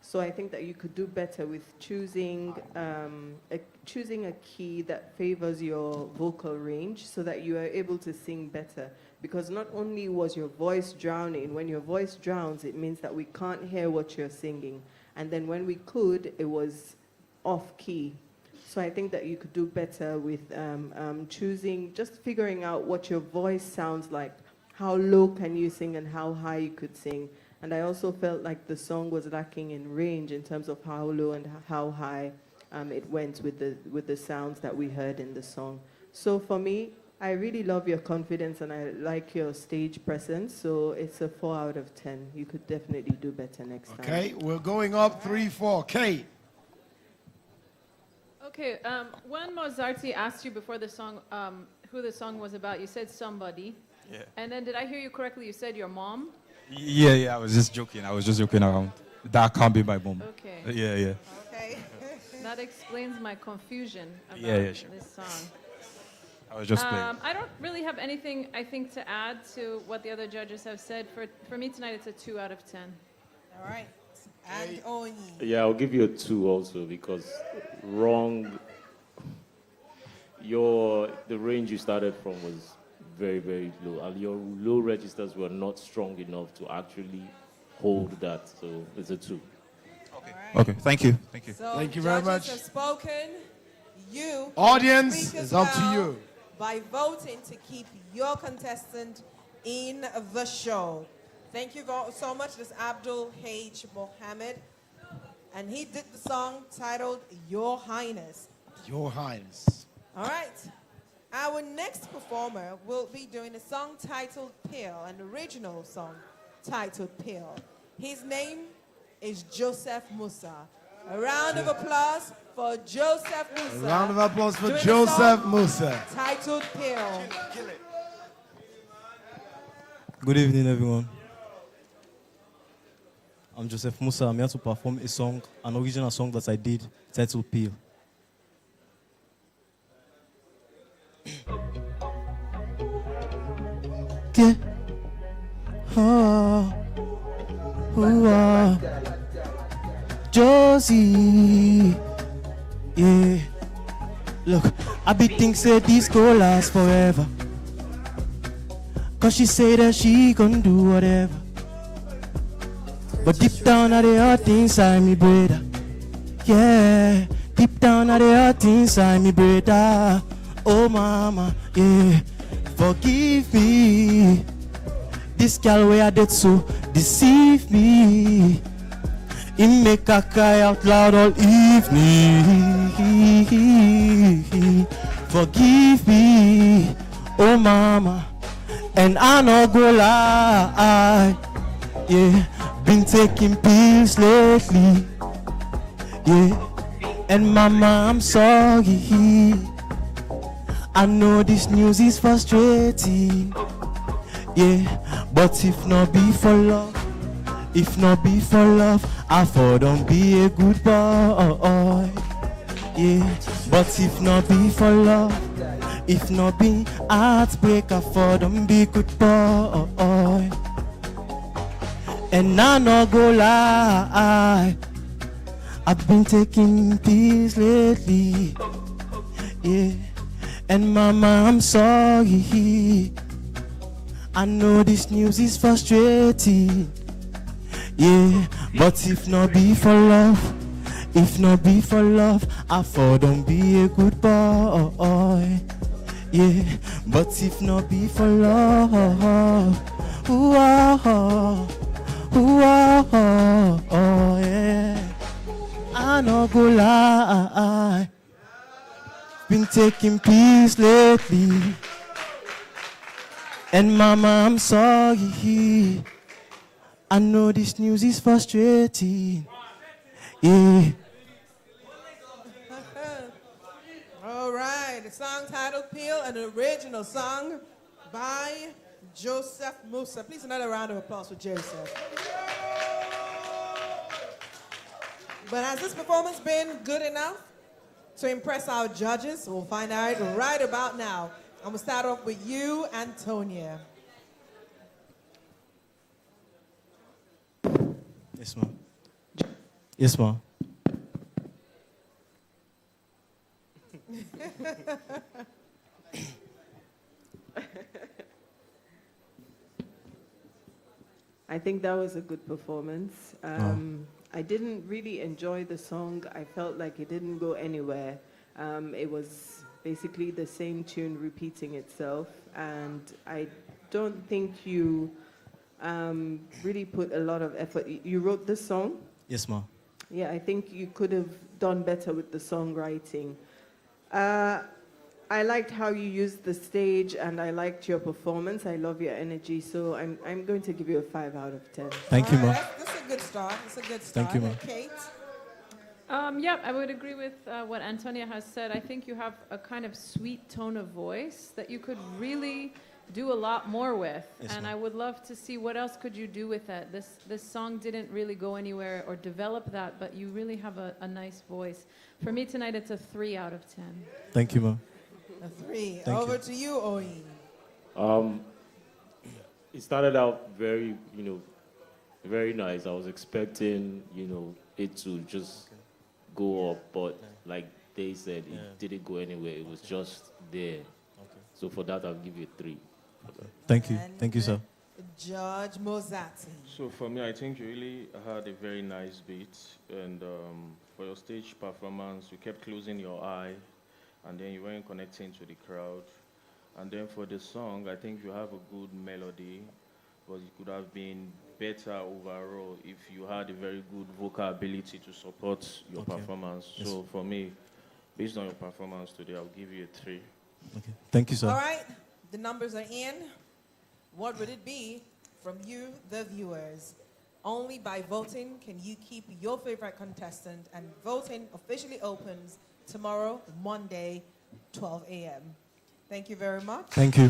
So I think that you could do better with choosing a key that favors your vocal range so that you are able to sing better. Because not only was your voice drowning, when your voice drowns, it means that we can't hear what you're singing. And then when we could, it was off key. So I think that you could do better with just figuring out what your voice sounds like. How low can you sing and how high you could sing. And I also felt like the song was lacking in range in terms of how low and how high it went with the sounds that we heard in the song. So for me, I really love your confidence and I like your stage presence. So it's a 4 out of 10. You could definitely do better next time. Okay, we're going up 3-4. Kate. Okay, when Mozarti asked you before the song who the song was about, you said somebody. Yeah. And then did I hear you correctly? You said your mom? Yeah, I was just joking. I was just joking around. That can't be my mom. Okay. Yeah. Okay. That explains my confusion about sure. this song. I was just playing. I don't really have anything, I think, to add to what the other judges have said. For me tonight, it's a 2 out of 10. All right. And Oni. Yeah, I'll give you a 2 also because wrong. The range you started from was very, very low. And your low registers were not strong enough to actually hold that. So it's a 2. Okay, thank you. So thank you very much. Judges have spoken. You, audience, is up to you. By voting to keep your contestant in the show. Thank you so much. This is Abdul H. Mohamad. And he did the song titled Your Highness. Your Highness. All right. Our next performer will be doing a song titled Pill, an original song titled Pill. His name is Joseph Musa. A round of applause for Joseph Musa. A round of applause for Joseph Musa. Titled Pill. Good evening, everyone. I'm Joseph Musa. I'm here to perform a song, an original song that I did, titled Pill. Yeah. Josie, yeah. Look, I be think say this go last forever. Cause she say that she gon' do whatever. But deep down at the heart inside me, brother. Yeah, deep down at the heart inside me, brother. Oh mama, yeah. Forgive me. This girl where I did so deceive me. It make her cry out loud all evening. Forgive me, oh mama, and I no go lie. Yeah, been taking pills lately. Yeah, and mama, I'm sorry. I know this news is frustrating. Yeah, but if not be for love, I for don't be a good boy. Yeah, but if not be for love, if not be heartbreak, I for don't be good boy. And I no go lie, I've been taking pills lately. Yeah, and mama, I'm sorry. I know this news is frustrating. Yeah, but if not be for love, I for don't be a good boy. Yeah, but if not be for love, ooh, yeah, I no go lie. Been taking pills lately. And mama, I'm sorry. I know this news is frustrating. Yeah. All right, the song titled Peel, an original song by Joseph Musa. Please, another round of applause for Joseph. But has this performance been good enough to impress our judges? We'll find out right about now. I'm gonna start off with you, Antonia. Yes, ma'am. Yes, ma'am. I think that was a good performance. I didn't really enjoy the song. I felt like it didn't go anywhere. It was basically the same tune repeating itself, and I don't think you really put a lot of effort. You wrote this song? Yes, ma'am. Yeah, I think you could have done better with the songwriting. I liked how you used the stage, and I liked your performance. I love your energy, so I'm going to give you a 5 out of 10. Thank you, ma'am. That's a good start. That's a good start. Thank you, ma'am. Kate? Yeah, I would agree with what Antonia has said. I think you have a kind of sweet tone of voice that you could really do a lot more with. Yes, and ma'am. I would love to see what else could you do with that. This song didn't really go anywhere or develop that, but you really have a nice voice. For me tonight, it's a 3 out of 10. Thank you, ma'am. A 3. Thank Over you. to you, Oyin. It started out very, very nice. I was expecting, it to just go up, but like they said, it didn't go anywhere. It was just there. So for that, I'll give you a 3. Thank you. Thank you, sir. Judge Mozati. So for me, I think you really had a very nice beat, and for your stage performance, you kept closing your eye, and then you weren't connecting to the crowd. And then for the song, I think you have a good melody, but it could have been better overall if you had a very good vocal ability to support your performance. Yes. So for me, based on your performance today, I'll give you a 3. Okay. Thank you, sir. All right, the numbers are in. What would it be from you, the viewers? Only by voting can you keep your favorite contestant, and voting officially opens tomorrow, Monday, 12 a.m. Thank you very much. Thank you.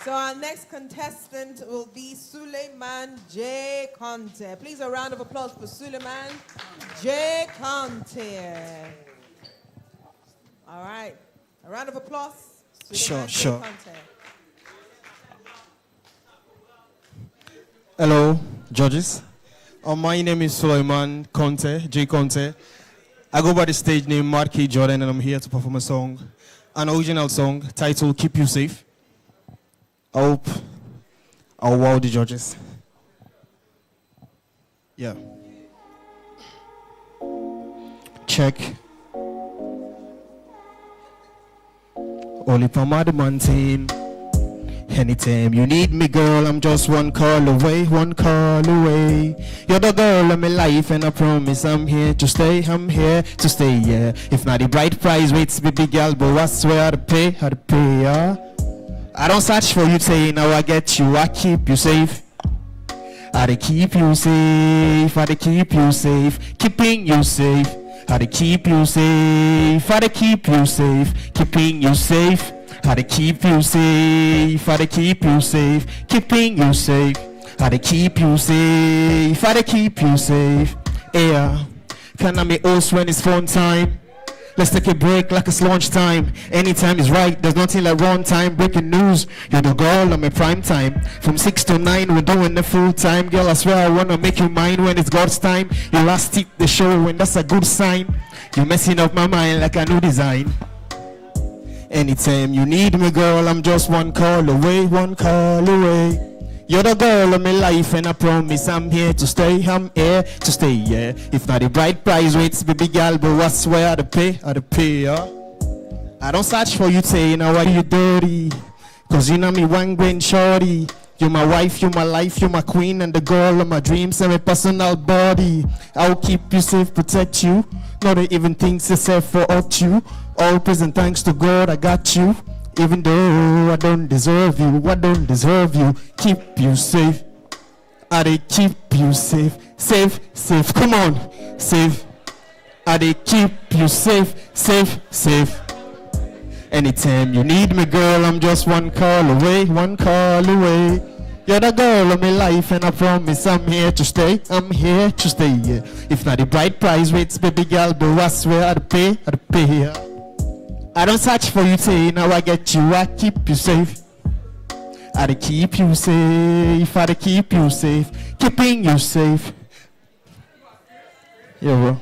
So our next contestant will be Sulle Man J. Conte. Please, a round of applause for Sulle Man J. Conte. All right, a round of applause. Sulle Man J. Sure. Conte. Hello, judges. My name is Suleiman Conte, J. Conte. I go by the stage name Marquis Jordan, and I'm here to perform a song, an original song titled Keep You Safe. I hope I'll wow the judges. Yeah. Check. Only Amadu maintain. Anytime you need me, girl, I'm just one call away, one call away. You're the girl of my life, and I promise I'm here to stay, I'm here to stay, yeah. If not the bright prize waits, baby girl, but I swear how to pay, yeah. I don't search for you, say now I get you, I keep you safe. I dey keep you safe, I dey keep you safe, keeping you safe. I dey keep you safe, I dey keep you safe, keeping you safe. I dey keep you safe, I dey keep you safe, keeping you safe. I dey keep you safe, I dey keep you safe. Yeah, can I be host when it's phone time? Let's take a break like it's lunchtime. Anytime is right, there's nothing like wrong time. Breaking news, you're the girl on my prime time. From 6 to 9, we're doing the full time. Girl, I swear I wanna make you mine when it's God's time. You last hit the show and that's a good sign. You're messing up my mind like a new design. Anytime you need me, girl, I'm just one call away, one call away. You're the girl of my life and I promise I'm here to stay, I'm here to stay, yeah. If not the bright price rates, baby girl, but I swear I'd pay, yeah. I don't search for you, say, now why you dirty? Cause you know me one grain shorty. You're my wife, you're my life, you're my queen and the girl of my dreams and my personal body. I'll keep you safe, protect you. Not even things to say for you. All praise and thanks to God, I got you. Even though I don't deserve you, keep you safe. I dey keep you safe, safe, come on, safe. I dey keep you safe, safe. Anytime you need me, girl, I'm just one call away, one call away. You're the girl of my life and I promise I'm here to stay, yeah. If not the bright price rates, baby girl, but I swear I'd pay, yeah. I don't search for you, say, now I get you, I keep you safe. I dey keep you safe, I dey keep you safe, keeping you safe. Yeah, bro.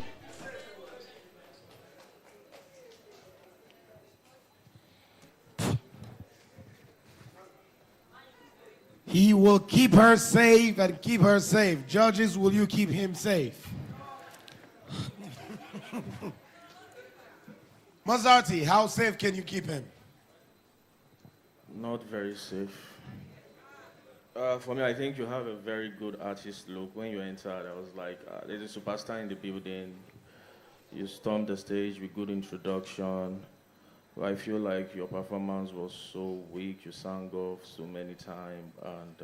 He will keep her safe and keep her safe. Judges, will you keep him safe? Mazarti, how safe can you keep him? Not very safe. For me, I think you have a very good artist look. When you entered, I was like, there's a superstar in the building. You stormed the stage with good introduction. But I feel like your performance was so weak. You sang off so many times. And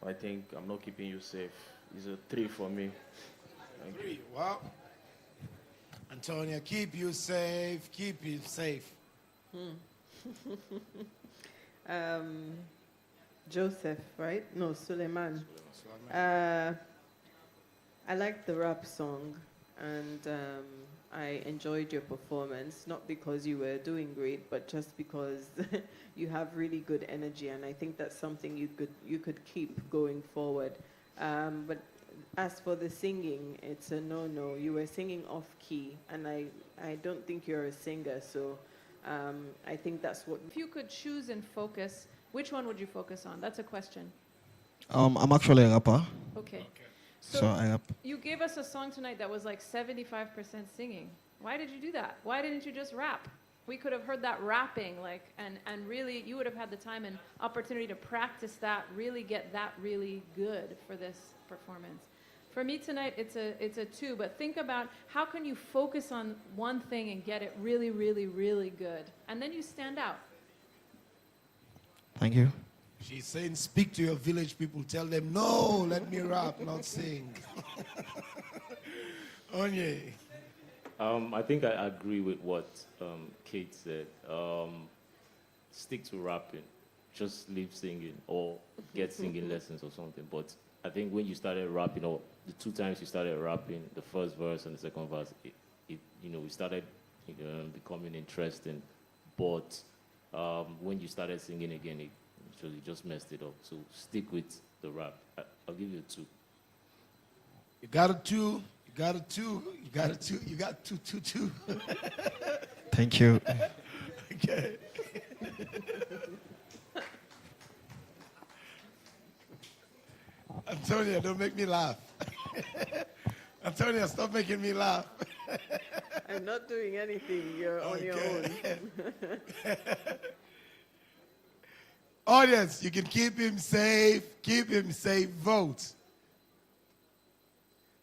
I think I'm not keeping you safe. It's a 3 for me. Thank you. 3, wow. Antonia, keep you safe, keep you safe. Joseph, right? No, Sulle Man. I liked the rap song and I enjoyed your performance, not because you were doing great, but just because you have really good energy and I think that's something you could keep going forward. But as for the singing, it's a no-no. You were singing off-key, and I don't think you're a singer, so I think that's what... If you could choose and focus, which one would you focus on? That's a question. I'm actually a rapper. Okay. So I rap. You gave us a song tonight that was like 75% singing. Why did you do that? Why didn't you just rap? We could have heard that rapping, and really, you would have had the time and opportunity to practice that, really get that really good for this performance. For me tonight, it's a 2, but think about how can you focus on one thing and get it really, really, really good, and then you stand out. Thank you. She's saying, speak to your village people. Tell them, no, let me rap, not sing. Onye. I think I agree with what Kate said. Stick to rapping. Just leave singing or get singing lessons or something. But I think when you started rapping, or the 2 times you started rapping, the first verse and the second verse, it we started becoming interesting. But when you started singing again, you just messed it up. So stick with the rap. I'll give you a 2. You got a 2. You got a 2. You got a 2. You got 2. Thank you. Okay. Antonia, don't make me laugh. Antonia, stop making me laugh. I'm not doing anything. You're on your own. Audience, you can keep him safe. Keep him safe. Vote.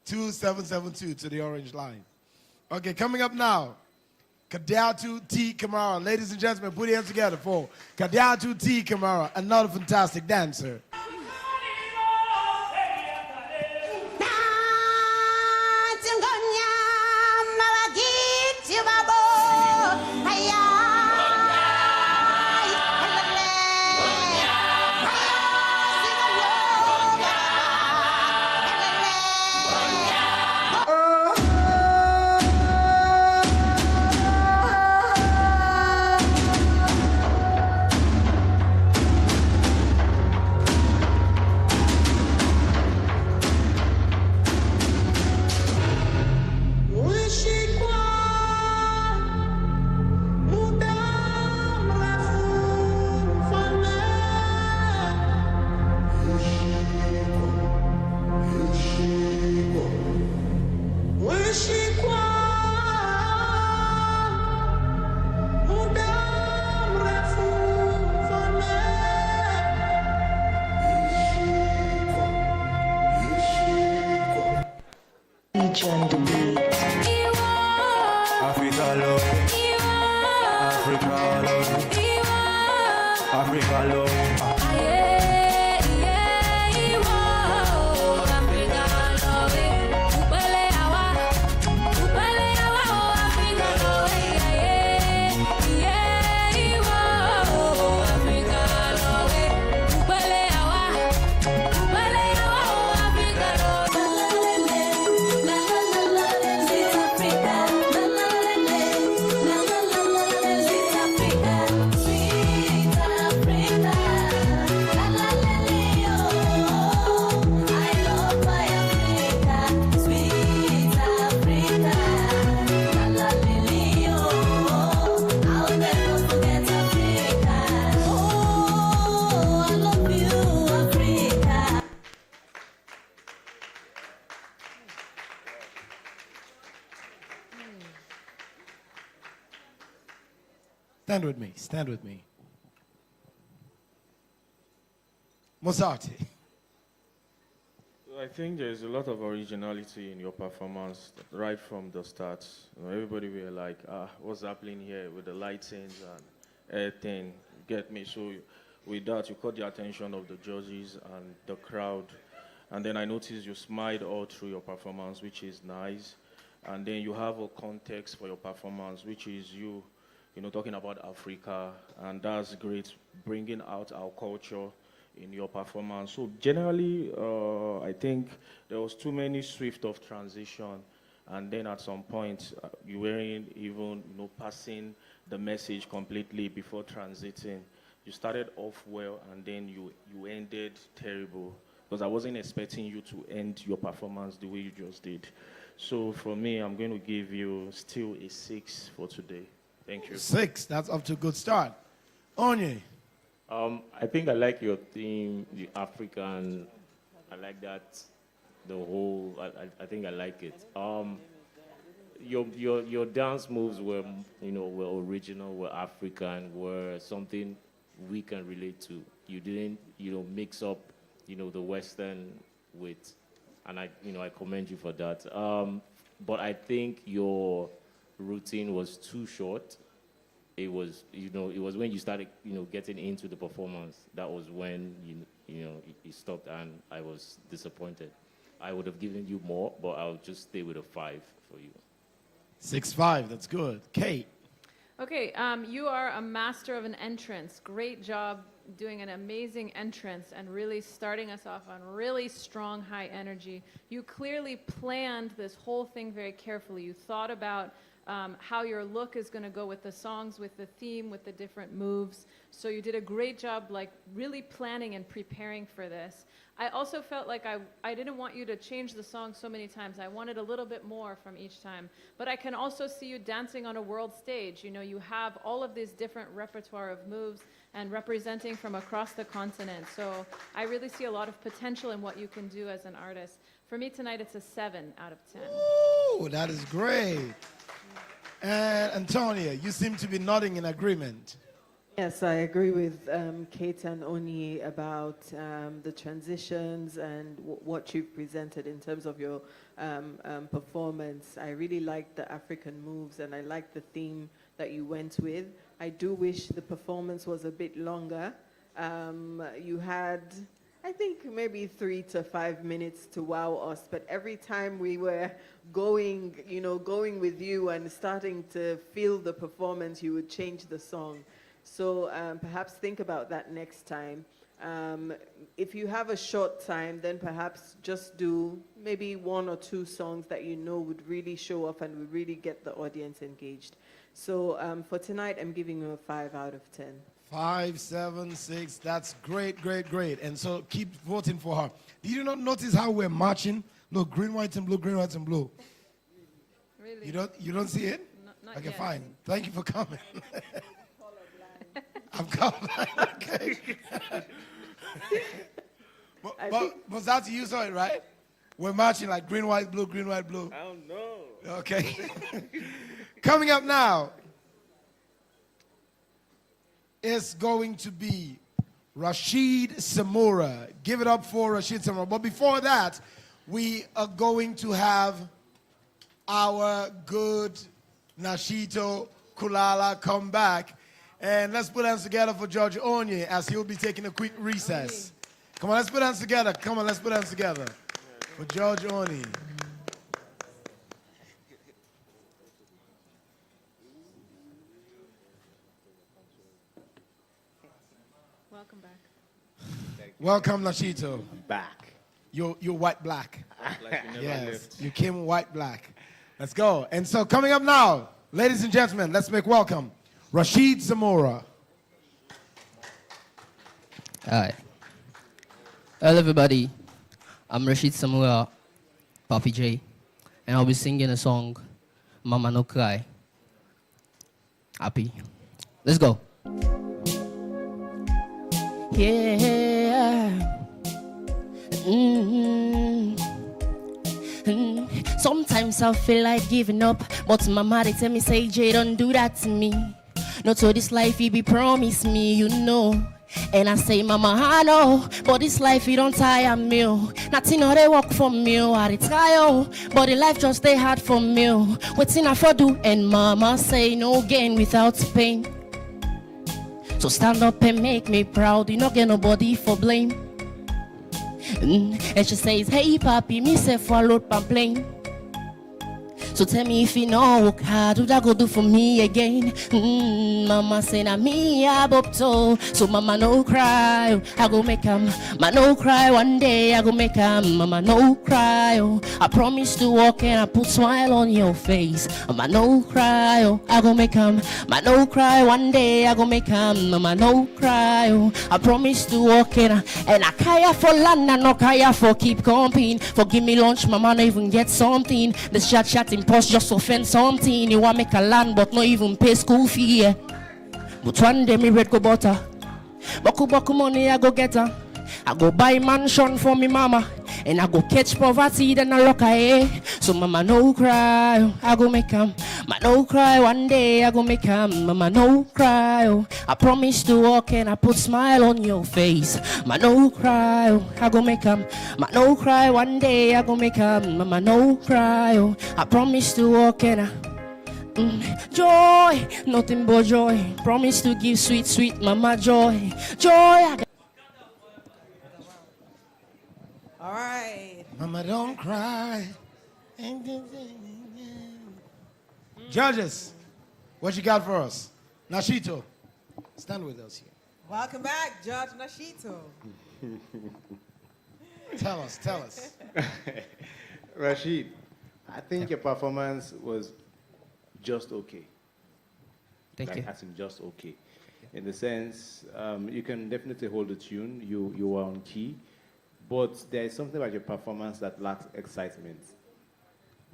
2772 to the orange line. Okay, coming up now. Kadatu T. Camara. Ladies and gentlemen, put your hands together for Kadatu T. Camara, another fantastic dancer. Stand with me, stand with me. Mozart. I think there's a lot of originality in your performance right from the start. You know, everybody were like, what's happening here with the lightings and everything? Get me? So with that, you caught the attention of the judges and the crowd. And then I noticed you smiled all through your performance, which is nice. And then you have a context for your performance, which is you know, talking about Africa, and that's great, bringing out our culture in your performance. So generally, I think there was too many swift of transition, and then at some point, you weren't even, you know, passing the message completely before transiting. You started off well, and then you ended terrible, because I wasn't expecting you to end your performance the way you just did. So for me, I'm going to give you still a 6 for today. Thank you. 6, that's up to a good start. Onye. I think I like your theme, the African. I like that, the whole. I think I like it. Your dance moves were, you know, were original, were African, were something we can relate to. You didn't, you know, mix up, you know, the Western with, and I commend you for that. But I think your routine was too short. It was, you know, it was when you started, you know, getting into the performance. That was when you stopped, and I was disappointed. I would have given you more, but I'll just stay with a 5 for you. 6-5, that's good. Kate. Okay, you are a master of an entrance. Great job doing an amazing entrance and really starting us off on really strong, high energy. You clearly planned this whole thing very carefully. You thought about how your look is going to go with the songs, with the theme, with the different moves. So you did a great job, like really planning and preparing for this. I also felt like I didn't want you to change the song so many times. I wanted a little bit more from each time. But I can also see you dancing on a world stage. You know, you have all of these different repertoire of moves and representing from across the continent. So I really see a lot of potential in what you can do as an artist. For me tonight, it's a 7 out of 10. Ooh, that is great. And Antonia, you seem to be nodding in agreement. Yes, I agree with Kate and Oni about the transitions and what you've presented in terms of your performance. I really like the African moves, and I like the theme that you went with. I do wish the performance was a bit longer. You had, I think, maybe 3 to 5 minutes to wow us, but every time we were going with you and starting to feel the performance, you would change the song. So perhaps think about that next time. If you have a short time, then perhaps just do maybe 1 or 2 songs that you know would really show off and would really get the audience engaged. So for tonight, I'm giving you a 5 out of 10. 5, 7, 6. That's great, great, great. And so keep voting for her. Did you not notice how we're marching? No, green, white, and blue, green, white, and blue. Really? You don't see it? Not Okay, yet. fine. Thank you for coming. I'm colorblind. Okay. but that's you saw it, right? We're marching like green, white, blue, green, white, blue. I don't know. Okay. Coming up now is going to be Rashid Samura. Give it up for Rashid Samura. But before that, we are going to have our good Nashito Kulala come back. And let's put hands together for George Onye as he'll be taking a quick recess. Come on, let's put hands together. Come on, let's put hands together for George Onye. Welcome back. Welcome, Nashito. Back. You're white black. Like you never Yes, left. you came white black. Let's go. And so coming up now, ladies and gentlemen, let's make welcome Rashid Samura. Hi. Hello, everybody. I'm Rashid Samura, Papi J, and I'll be singing a song, Mama No Cry. Happy. Let's go. Yeah. Sometimes I feel like giving up, but mama they tell me, say, Jay, don't do that to me. Not so this life he be promise me, you know. And I say, mama, I know, but this life he don't tire me. Nothing no they work for me, I retire, but the life just stay hard for me. Waiting I for do, and mama say, no gain without pain. So stand up and make me proud, you not get nobody for blame. And she says, hey papi, me say follow pamplain. So tell me if you know work hard, what I go do for me again? Mama say na me I up to, so mama no cry, I go make 'em. Mama no cry, one day I go make 'em. Mama no cry, I promise to walk and I put smile on your face. Mama no cry, I go make 'em. Mama no cry, one day I go make 'em. Mama no cry, I promise to walk and I kaya for land and no kaya for keep comping. For give me lunch, mama no even get something. This chat in post just offend something. You want make a land but no even pay school fee. Yeah. But one day me red go butter. Boku money I go get her. I go buy mansion for me mama. And I go catch poverty then I lock her, eh. So mama no cry, I go make 'em. Mama no cry, one day I go make 'em. Mama no cry, I promise to walk and I put smile on your face. Mama no cry, I go make 'em. Mama no cry, one day I go make 'em. Mama no cry, I promise to walk and I joy, nothing but joy. Promise to give sweet, sweet mama joy. Joy, I got All right. Mama, don't cry. Judges, what you got for us? Nashito, stand with us here. Welcome back, Judge Nashito. Tell us. Rashid, I think your performance was just okay. Thank you. As in just okay. In the sense, you can definitely hold the tune. You were on key. But there is something about your performance that lacks excitement.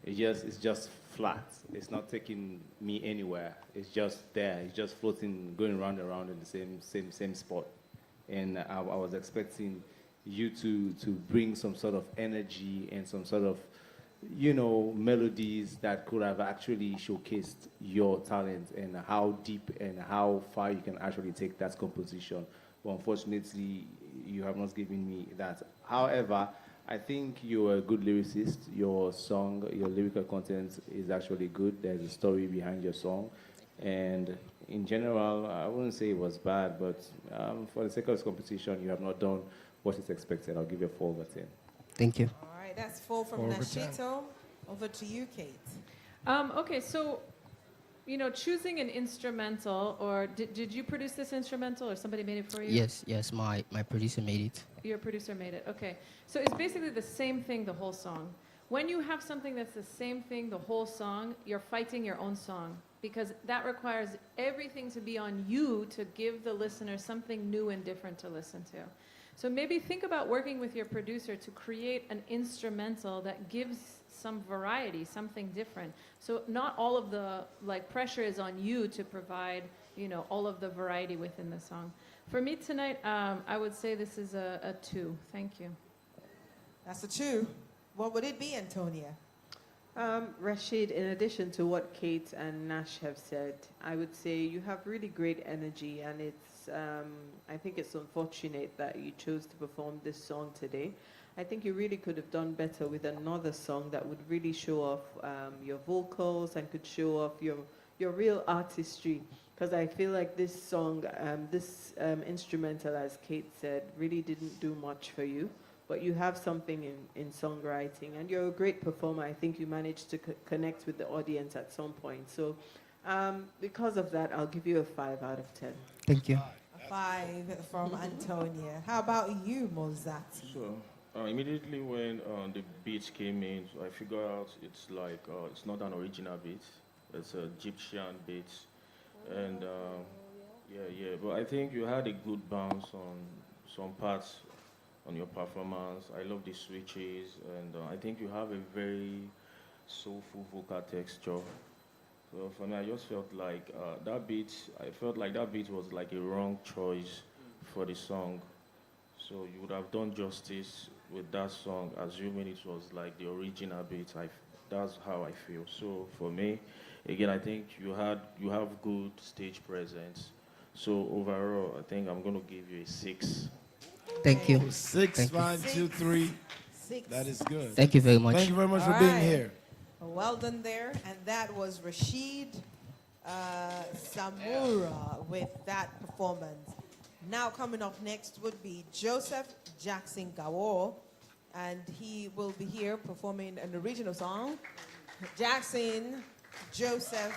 It's just flat. It's not taking me anywhere. It's just there. It's just floating, going round and round in the same spot. And I was expecting you to bring some sort of energy and some sort of, melodies that could have actually showcased your talent and how deep and how far you can actually take that composition. But unfortunately, you have not given me that. However, I think you're a good lyricist. Your song, your lyrical content is actually good. There's a story behind your song. And in general, I wouldn't say it was bad, but for the sake of this competition, you have not done what is expected. I'll give you a 4 over 10. Thank you. All right, that's 4 from 4 over 10. Nashito. Over to you, Kate. Okay, so, choosing an instrumental, or did you produce this instrumental, or somebody made it for you? Yes, my producer made it. Your producer made it, okay. So it's basically the same thing the whole song. When you have something that's the same thing the whole song, you're fighting your own song, because that requires everything to be on you to give the listener something new and different to listen to. So maybe think about working with your producer to create an instrumental that gives some variety, something different. So not all of the pressure is on you to provide, all of the variety within the song. For me tonight, I would say this is a 2. Thank you. That's a 2. What would it be, Antonia? Rashid, in addition to what Kate and Nash have said, I would say you have really great energy, and I think it's unfortunate that you chose to perform this song today. I think you really could have done better with another song that would really show off your vocals and could show off your real artistry. Because I feel like this song, this instrumental, as Kate said, really didn't do much for you. But you have something in songwriting, and you're a great performer. I think you managed to connect with the audience at some point. So because of that, I'll give you a 5 out of 10. Thank you. A 5 from Antonia. How about you, Mozati? So immediately when the beat came in, so I figured out it's it's not an original beat. It's an Egyptian beat. And but I think you had a good bounce on some parts on your performance. I love the switches, and I think you have a very soulful vocal texture. So for me, I just felt like that beat was like a wrong choice for the song. So you would have done justice with that song, assuming it was like the original beat. That's how I feel. So for me, again, I think you have good stage presence. So overall, I think I'm going to give you a 6. Thank you. 6, Thank 5, 2, 3. 6. That is good. Thank you very much. Thank you very much All for being right. here. Well done there. And that was Rashid Samura with that performance. Now coming up next would be Joseph Jackson Gaw, and he will be here performing an original song. Joseph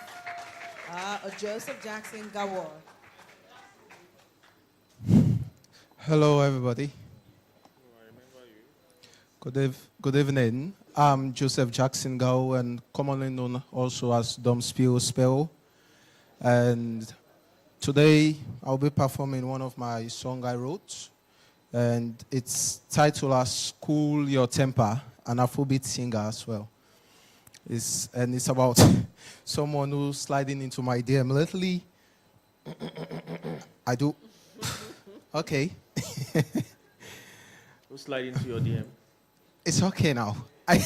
Jackson Gaw. Hello, everybody. Good evening. I'm Joseph Jackson Gaw, and commonly known also as Dom Sparrow. And today I'll be performing one of my songs I wrote, and it's titled as Cool Your Temper, an Afrobeat singer as well. It's about someone who's sliding into my DM lately. I do. Okay. Who's sliding into your DM? It's okay now. Okay,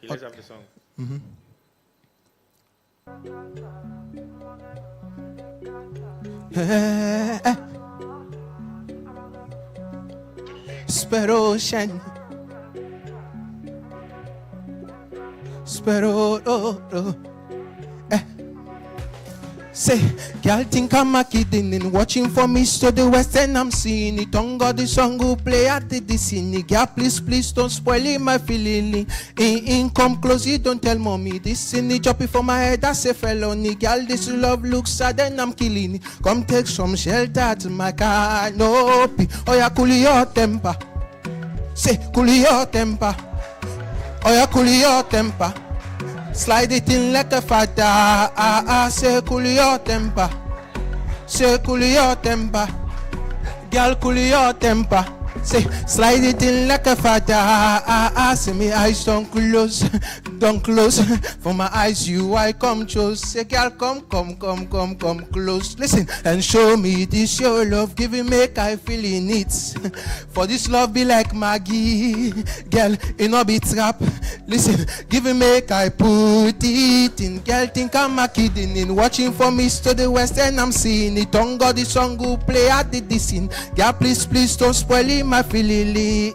let's have the song. Mm-hmm. Sparrow Shen. Sparrow. Say, girl think I'm a kidding and watching for me to the west and I'm seeing it. On God the song who play at the scene. Girl, please don't spoil it, my feeling. In come close, you don't tell mommy. This in the choppy for my head, that's a felony. Girl, this love looks sad and I'm killing it. Come take some shelter to my canopy. Oh yeah, cool your temper. Say, cool your temper. Oh yeah, cool your temper. Slide it in like a father. Say cool your temper. Say cool your temper. Girl, cool your temper. Say slide it in like a father. Say me eyes don't close. For my eyes you I come close. Say girl come close. Listen and show me this your love. Giving make I feeling it. For this love be like Maggie. Girl, it no be trap. Listen, giving make I put it in. Girl, think I'm a kidding in. Watching for me to the west and I'm seeing it. On God the song who play at the scene. Girl, please don't spoil it, my feelily.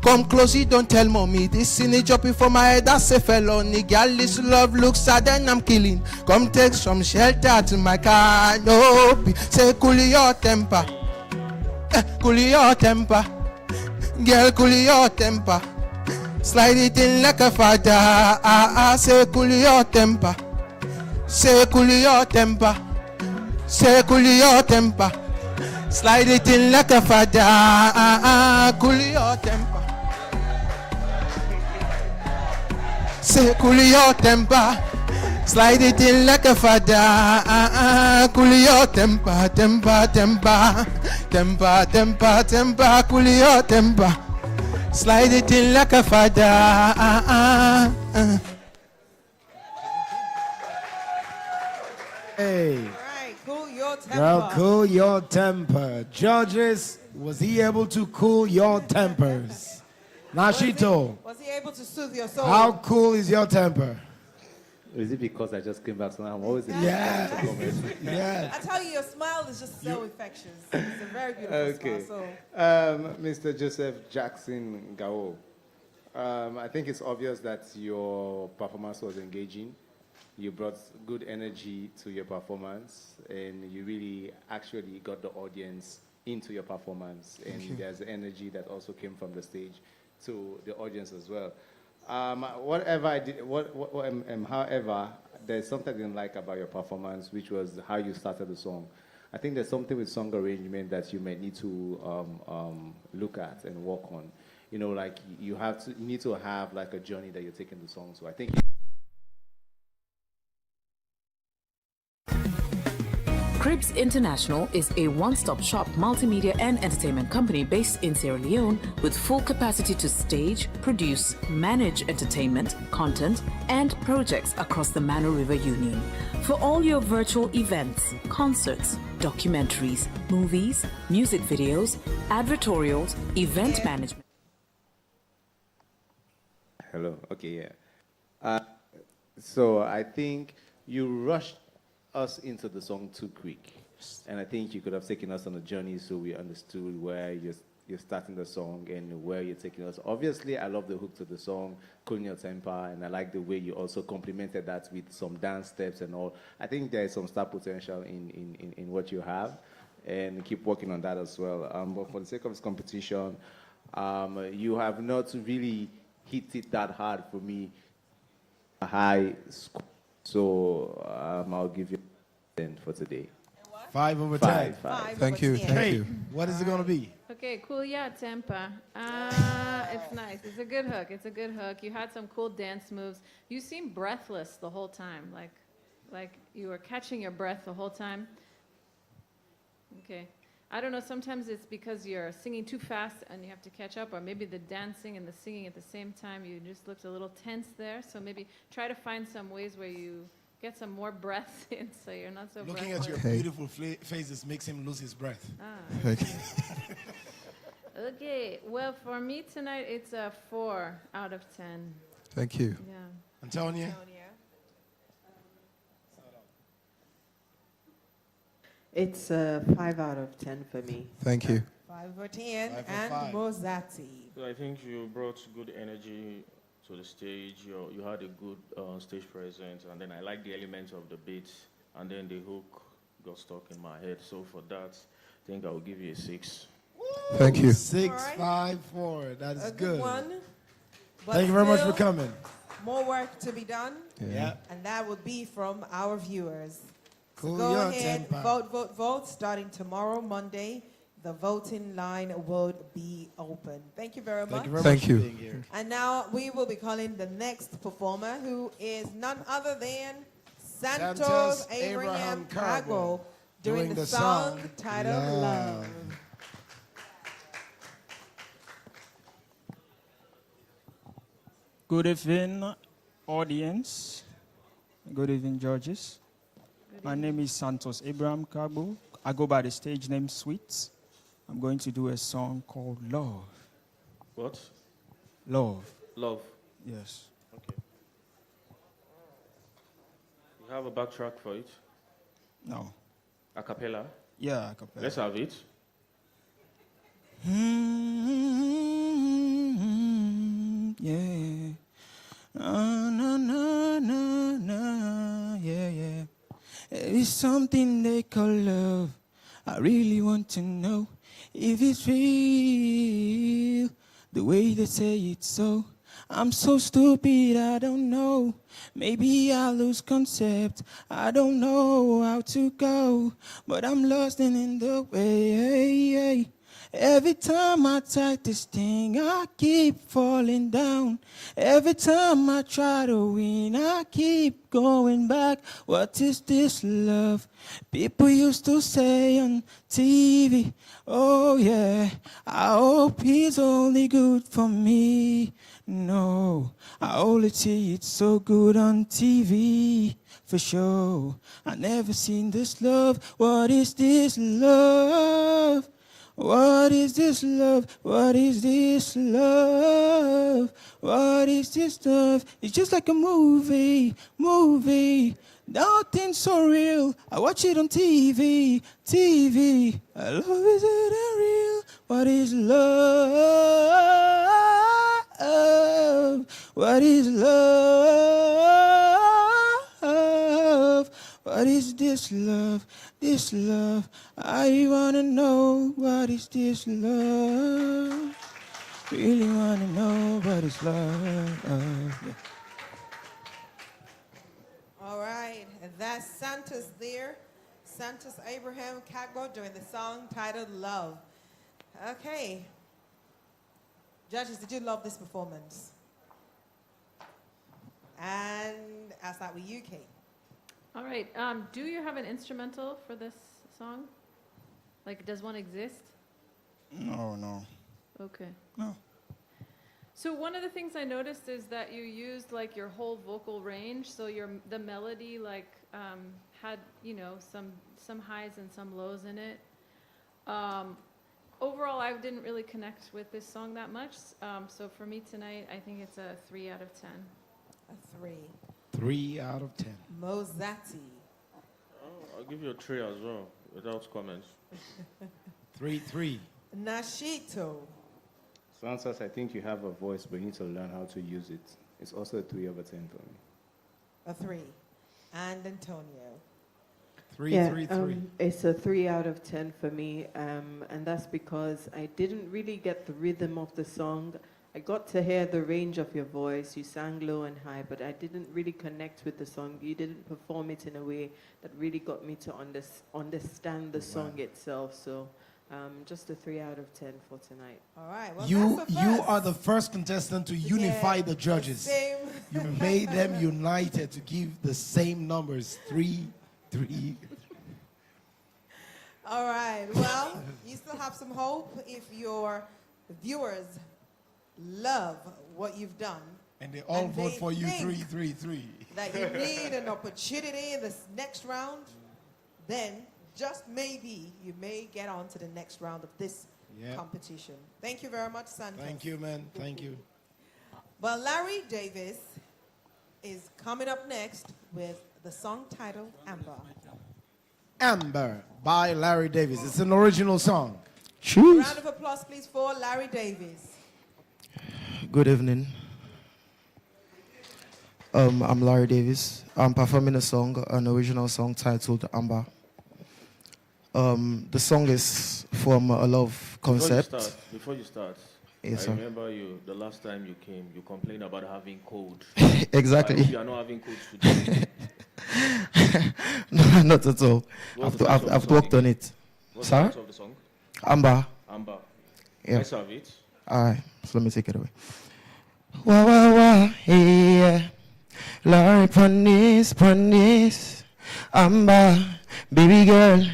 Come close, you don't tell mommy. This scene jumping for my head, that's a felony. Girl, this love looks sad and I'm killing. Come take some shelter to my canopy. Say cool your temper, cool your temper. Girl, cool your temper. Slide it in like a father. Say cool your temper. Say cool your temper. Say cool your temper. Slide it in like a father. Cool your temper. Say cool your temper. Slide it in like a father. Cool your temper, temper, temper. Temper, temper, temper. Cool your temper. Slide it in like a father. Hey. Right, cool your temper. Girl, cool your temper. Judges, was he able to cool your tempers? Nashito, Was he able to soothe your soul? how cool is your temper? Is it because I just came back, so I'm always in Yeah. I tell you, your smile is just so infectious. It's a very beautiful Okay. smile. Mr. Joseph Jackson Gaw, I think it's obvious that your performance was engaging. You brought good energy to your performance, and you really actually got the audience into your performance. And there's energy that also came from the stage to the audience as well. Whatever I did, however, there's something I didn't like about your performance, which was how you started the song. I think there's something with song arrangement that you may need to look at and work on. You know, like you need to have like a journey that you're taking the song. So I think. Cribs International is a one-stop shop multimedia and entertainment company based in Sierra Leone with full capacity to stage, produce, manage entertainment, content, and projects across the Mano River Union. For all your virtual events, concerts, documentaries, movies, music videos, advertorials, event management. Hello. Okay. Yeah. So I think you rushed us into the song too quick, and I think you could have taken us on a journey so we understood where you're starting the song and where you're taking us. Obviously, I love the hook to the song, Cooling Your Temper, and I like the way you also complemented that with some dance steps and all. I think there is some star potential in what you have, and keep working on that as well. But for the sake of this competition, you have not really hit it that hard for me. A high score. So I'll give you 10 for today. 5 over 10. Thank you. Thank you. What is it going to be? Okay, cool, yeah, temper. It's nice. It's a good hook. It's a good hook. You had some cool dance moves. You seemed breathless the whole time, like you were catching your breath the whole time. Okay. I don't know, sometimes it's because you're singing too fast and you have to catch up, or maybe the dancing and the singing at the same time, you just looked a little tense there. So maybe try to find some ways where you get some more breath in so you're not so Looking breathless. at your beautiful faces makes him lose his breath. Okay, well, for me tonight, it's a 4 out of 10. Thank you. Yeah. Antonia? It's a 5 out of 10 for me. Thank you. 5 for 10 5 for and 5. Mozatti. So I think you brought good energy to the stage. You had a good stage presence, and then I like the elements of the beat, and then the hook got stuck in my head. So for that, I think I will give you a 6. Thank you. 6, 5, 4. That is a good. one. But Thank you very much still, for coming. More work to be done. Yeah. And that would be from our viewers. Cool So go your ahead, temper. vote, vote, vote. Starting tomorrow, Monday, the voting line will be open. Thank you very much. Thank you very much for being here. And now we will be calling the next performer, who is none other than Santos Abraham Cargo, doing the song titled Love. Good evening, audience. Good evening, judges. My name is Santos Abraham Cargo. I go by the stage name Sweet. I'm going to do a song called Love. What? Love. Love. Yes. Okay. You have a backtrack for it? No. A cappella? Yeah, a cappella. Let's have it. is something they call love. I really want to know if it's real, the way they say it's so. I'm so stupid, I don't know. Maybe I lose concept, I don't know how to go, but I'm lost and in the way. Every time I type this thing, I keep falling down. Every time I try to win, I keep going back. What is this love? People used to say on TV, oh yeah, I hope he's only good for me. No, I only see it's so good on TV, for sure. I never seen this love. What is this love? What is this love? What is this love? What is this love? It's just like a movie. Nothing so real. I watch it on TV. I love is it unreal? What is love? What is love? What is this love? This love, I wanna know what is this love? Really wanna know what is love? Yeah. All right, and that's Santos there. Santos Abraham Kagbo doing the song titled Love. Okay. Judges, did you love this performance? And I'll start with you, Kate. All right. Do you have an instrumental for this song? Like, does one exist? No. Okay. No. So one of the things I noticed is that you used like your whole vocal range. So the melody like had some highs and some lows in it. Overall, I didn't really connect with this song that much. So for me tonight, I think it's a 3 out of 10. A 3. 3 out of 10. Mozatti. I'll give you a 3 as well, without comments. 3. Nashito. Santos, I think you have a voice, but you need to learn how to use it. It's also a 3 over 10 for me. A 3. And Antonio. 3. It's a 3 out of 10 for me, and that's because I didn't really get the rhythm of the song. I got to hear the range of your voice. You sang low and high, but I didn't really connect with the song. You didn't perform it in a way that really got me to understand the song itself. So just a 3 out of 10 for tonight. All right. Well, You are the first contestant to unify the judges. You made them united to give the same numbers. 3. All right. Well, you still have some hope if your viewers love what you've done. And they all vote for you 3. That you need an opportunity in this next round, then just maybe you may get on to the next round of this competition. Thank you very much, Santos. Thank you, man. Thank you. Well, Larry Davis is coming up next with the song titled Amber. Amber by Larry Davis. It's an original song. Round of applause, please, for Larry Davis. Good evening. I'm Larry Davis. I'm performing a song, an original song titled Amber. The song is from a love concept. Before you start, yes, I sir. remember the last time you came, you complained about having cold. Exactly. I hope you are not having cold today. No, not at all. What's the title of I've the worked song on it. What's Sir? the title of the song? Amber. Amber. Yeah. Let's have it. All right, so let me take it away. Wah, yeah. Larry, panis. Amber, baby girl.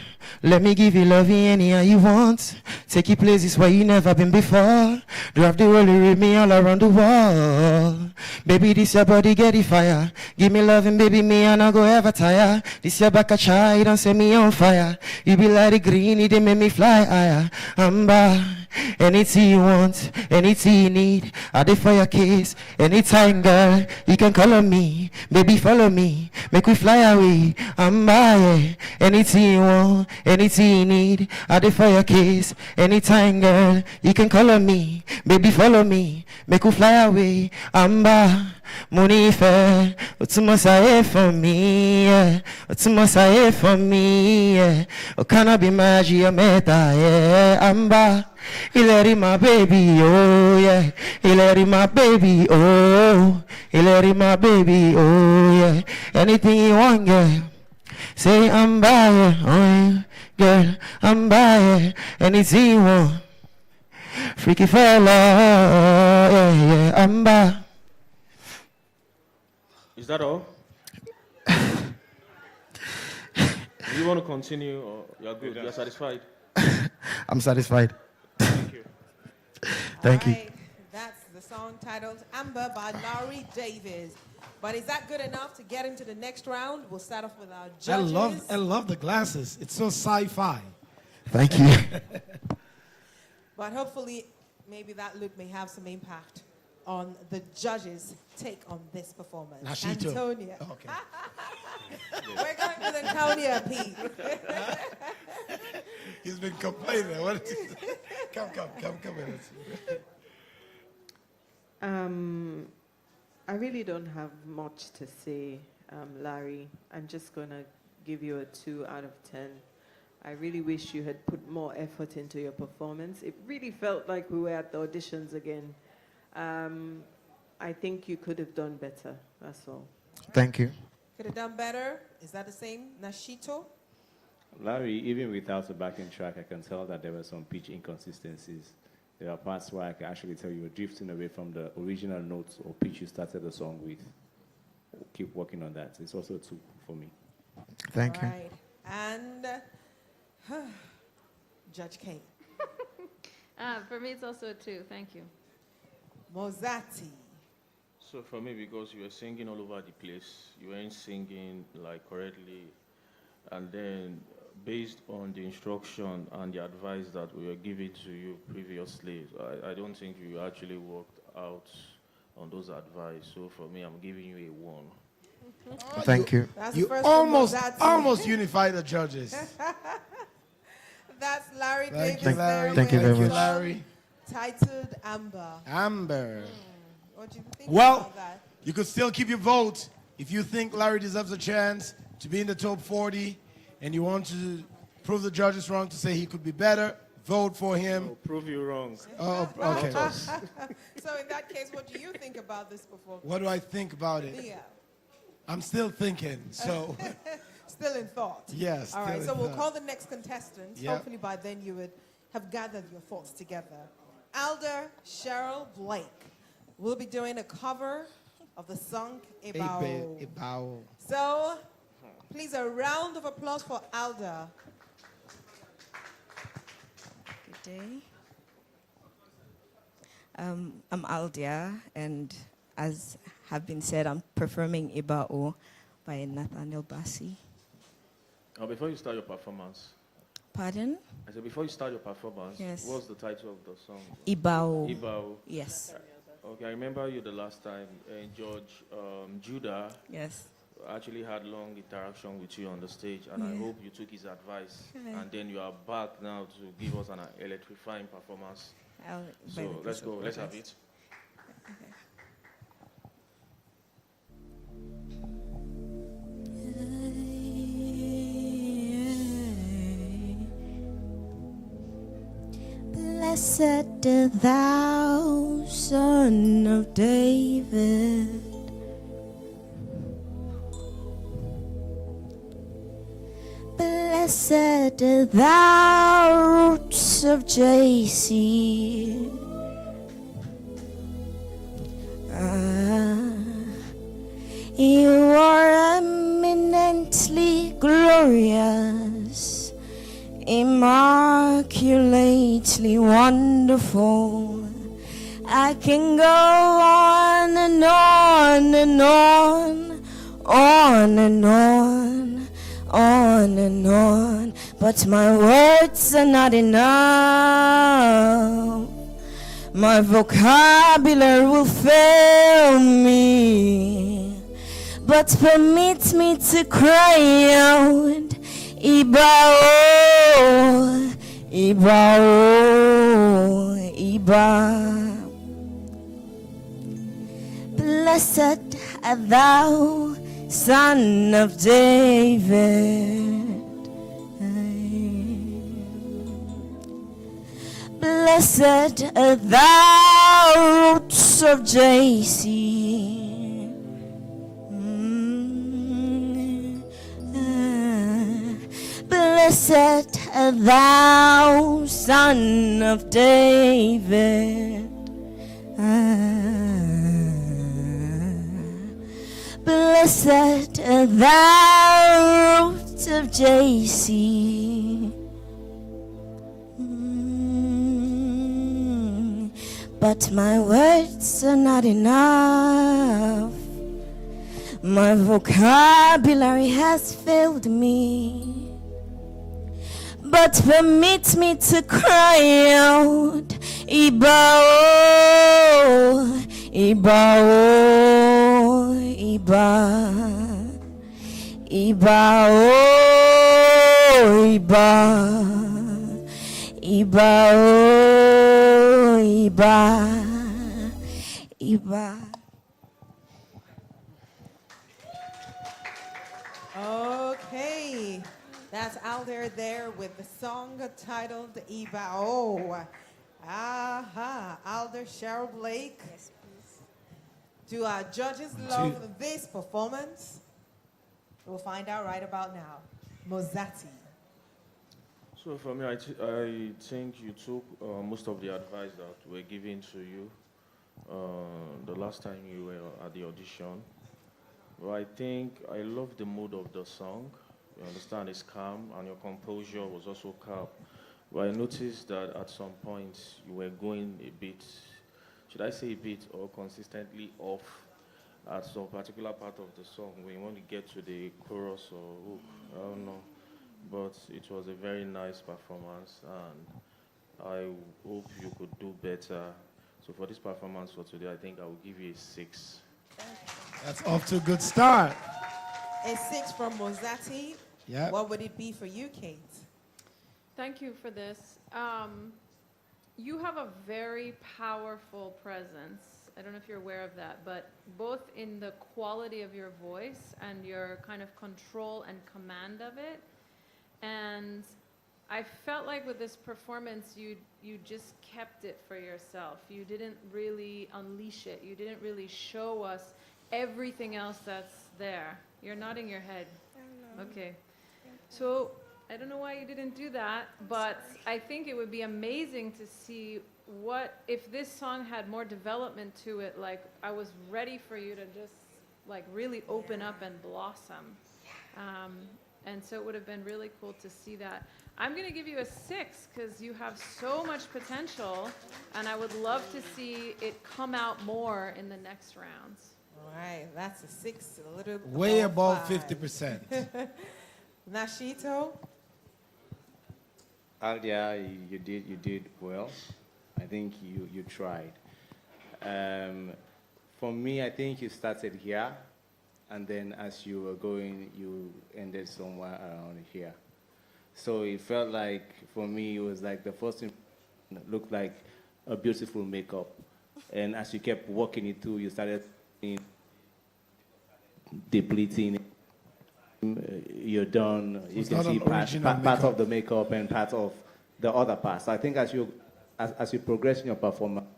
Let me give you love any how you want. Take you places where you never been before. Drive the world with me all around the world. Baby, this your body get the fire. Give me loving, baby, me and I go ever tire. This your back a try, don't set me on fire. You be like the green, it make me fly higher. Amber, anything you want, anything you need, I did for your kiss. Anytime, girl, you can call on me. Baby, follow me, make we fly away. Amber, yeah. Anything you want, Anything you need, I dey for your case. Anytime, girl, you can call on me. Baby, follow me, make you fly away. Amba, money fair, what's must I for me? Yeah. What's must I for me? Yeah. Oh, can I be magia meta? Yeah, Amba. Hilary, my baby, oh yeah. Hilary, my baby, oh. Hilary, my baby, oh yeah. Anything you want, girl. Say I'm by it, oh yeah. Girl, I'm by it. Anything you want. Freaky fella, yeah, yeah, I'm by. Is that all? Do you want to continue or you're good? You're satisfied? I'm satisfied. Thank you. Thank you. Right, that's the song titled Amber by Larry Davis. But is that good enough to get into the next round? We'll start off with our judges. I love the glasses. It's so sci-fi. Thank you. But hopefully, maybe that look may have some impact on the judges' take on this performance. Nashito. Antonia. Oh, okay. We're going with Antonia, Pete. He's been complaining. What is he? Come with us. I really don't have much to say, Larry. I'm just going to give you a 2 out of 10. I really wish you had put more effort into your performance. It really felt like we were at the auditions again. I think you could have done better, that's all. Thank you. Could have done better. Is that the same? Nashito? Larry, even without a backing track, I can tell that there were some pitch inconsistencies. There are parts where I can actually tell you were drifting away from the original notes or pitch you started the song with. Keep working on that. It's also a 2 for me. Thank you. Right. And Judge Kate. For me, it's also a 2. Thank you. Mozati. So for me, because you were singing all over the place, you weren't singing like correctly, and then based on the instruction and the advice that we were giving to you previously, I don't think you actually worked out on those advice. So for me, I'm giving you a 1. Thank you. That's You the first one, Mozati. almost unified the judges. That's Larry Thank Davis. you, Larry. Thank you very much. Larry. Titled Amber. Amber. What do you think Well, about that? you could still keep your vote. If you think Larry deserves a chance to be in the top 40 and you want to prove the judges wrong to say he could be better, vote for him. I'll prove you wrong. Oh, okay. So in that case, what do you think about this performance? What do I think about it? Yeah. I'm still thinking, so. Still in thought. Yes. All right, still so in we'll thought. call the next contestant. Yep. Hopefully by then you would have gathered your thoughts together. Alder, Cheryl, Blake. We'll be doing a cover of the song Ibao. Ibao. So, please a round of applause for Alder. Good day. I'm Aldia, and as have been said, I'm performing Ibao by Nathaniel Bassi. Before you start your performance. Pardon? I said before you start your performance, Yes. what's the title of the song? Ibao. Ibao. Yes. Okay, I remember you the last time, George Judah. Yes. Actually had long interaction with you on the stage, and I Yeah. hope you took his advice. Yeah. And then you are back now to give us an electrifying performance. So let's go. Let's have it. Blessed thou, Son of David. Blessed thou, roots of Jesse. You are eminently glorious, immaculately wonderful. I can go on and on and on, on and on, on and on, but my words are not enough. My vocabulary will fail me, but permit me to cry out, Iba. Blessed art thou, Son of David. Blessed art thou, roots of Jesse. Blessed art thou, Son of David. Blessed art thou, root of Jesse. But my words are not enough. My vocabulary has failed me. But permit me to cry out, Iba, oh, Iba, oh, Iba, Iba, oh, Iba, Iba, oh, Iba, Iba. Okay, that's Alder there with the song titled Ibao. Aha, Alder, Cheryl Blake. Yes, please. Do our judges love this performance? We'll find out right about now. Mozatti. So for me, I think you took most of the advice that were given to you the last time you were at the audition. But I think I love the mood of the song. You understand, it's calm, and your composure was also calm. But I noticed that at some point you were going a bit, should I say a bit, or consistently off at some particular part of the song when you want to get to the chorus or hook. I don't know. But it was a very nice performance, and I hope you could do better. So for this performance for today, I think I will give you a 6. That's off to a good start. A 6 from Mozatti. Yeah. What would it be for you, Kate? Thank you for this. You have a very powerful presence. I don't know if you're aware of that, but both in the quality of your voice and your kind of control and command of it. And I felt like with this performance, you just kept it for yourself. You didn't really unleash it. You didn't really show us everything else that's there. You're nodding your head. Okay. So I don't know why you didn't do that, but I think it would be amazing to see what if this song had more development to it. Like, I was ready for you to just like really open up and blossom. And so it would have been really cool to see that. I'm going to give you a 6 because you have so much potential, and I would love to see it come out more in the next rounds. All right, that's a 6, a little Way above 5. 50%. Nashito? Aldia, you did well. I think you tried. For me, I think you started here, and then as you were going, you ended somewhere around here. So it felt like, for me, it was like the first thing looked like a beautiful makeup. And as you kept walking it through, you started depleting. You're done. You can see part of the makeup and part of the other parts. So I think as you progress in your performance,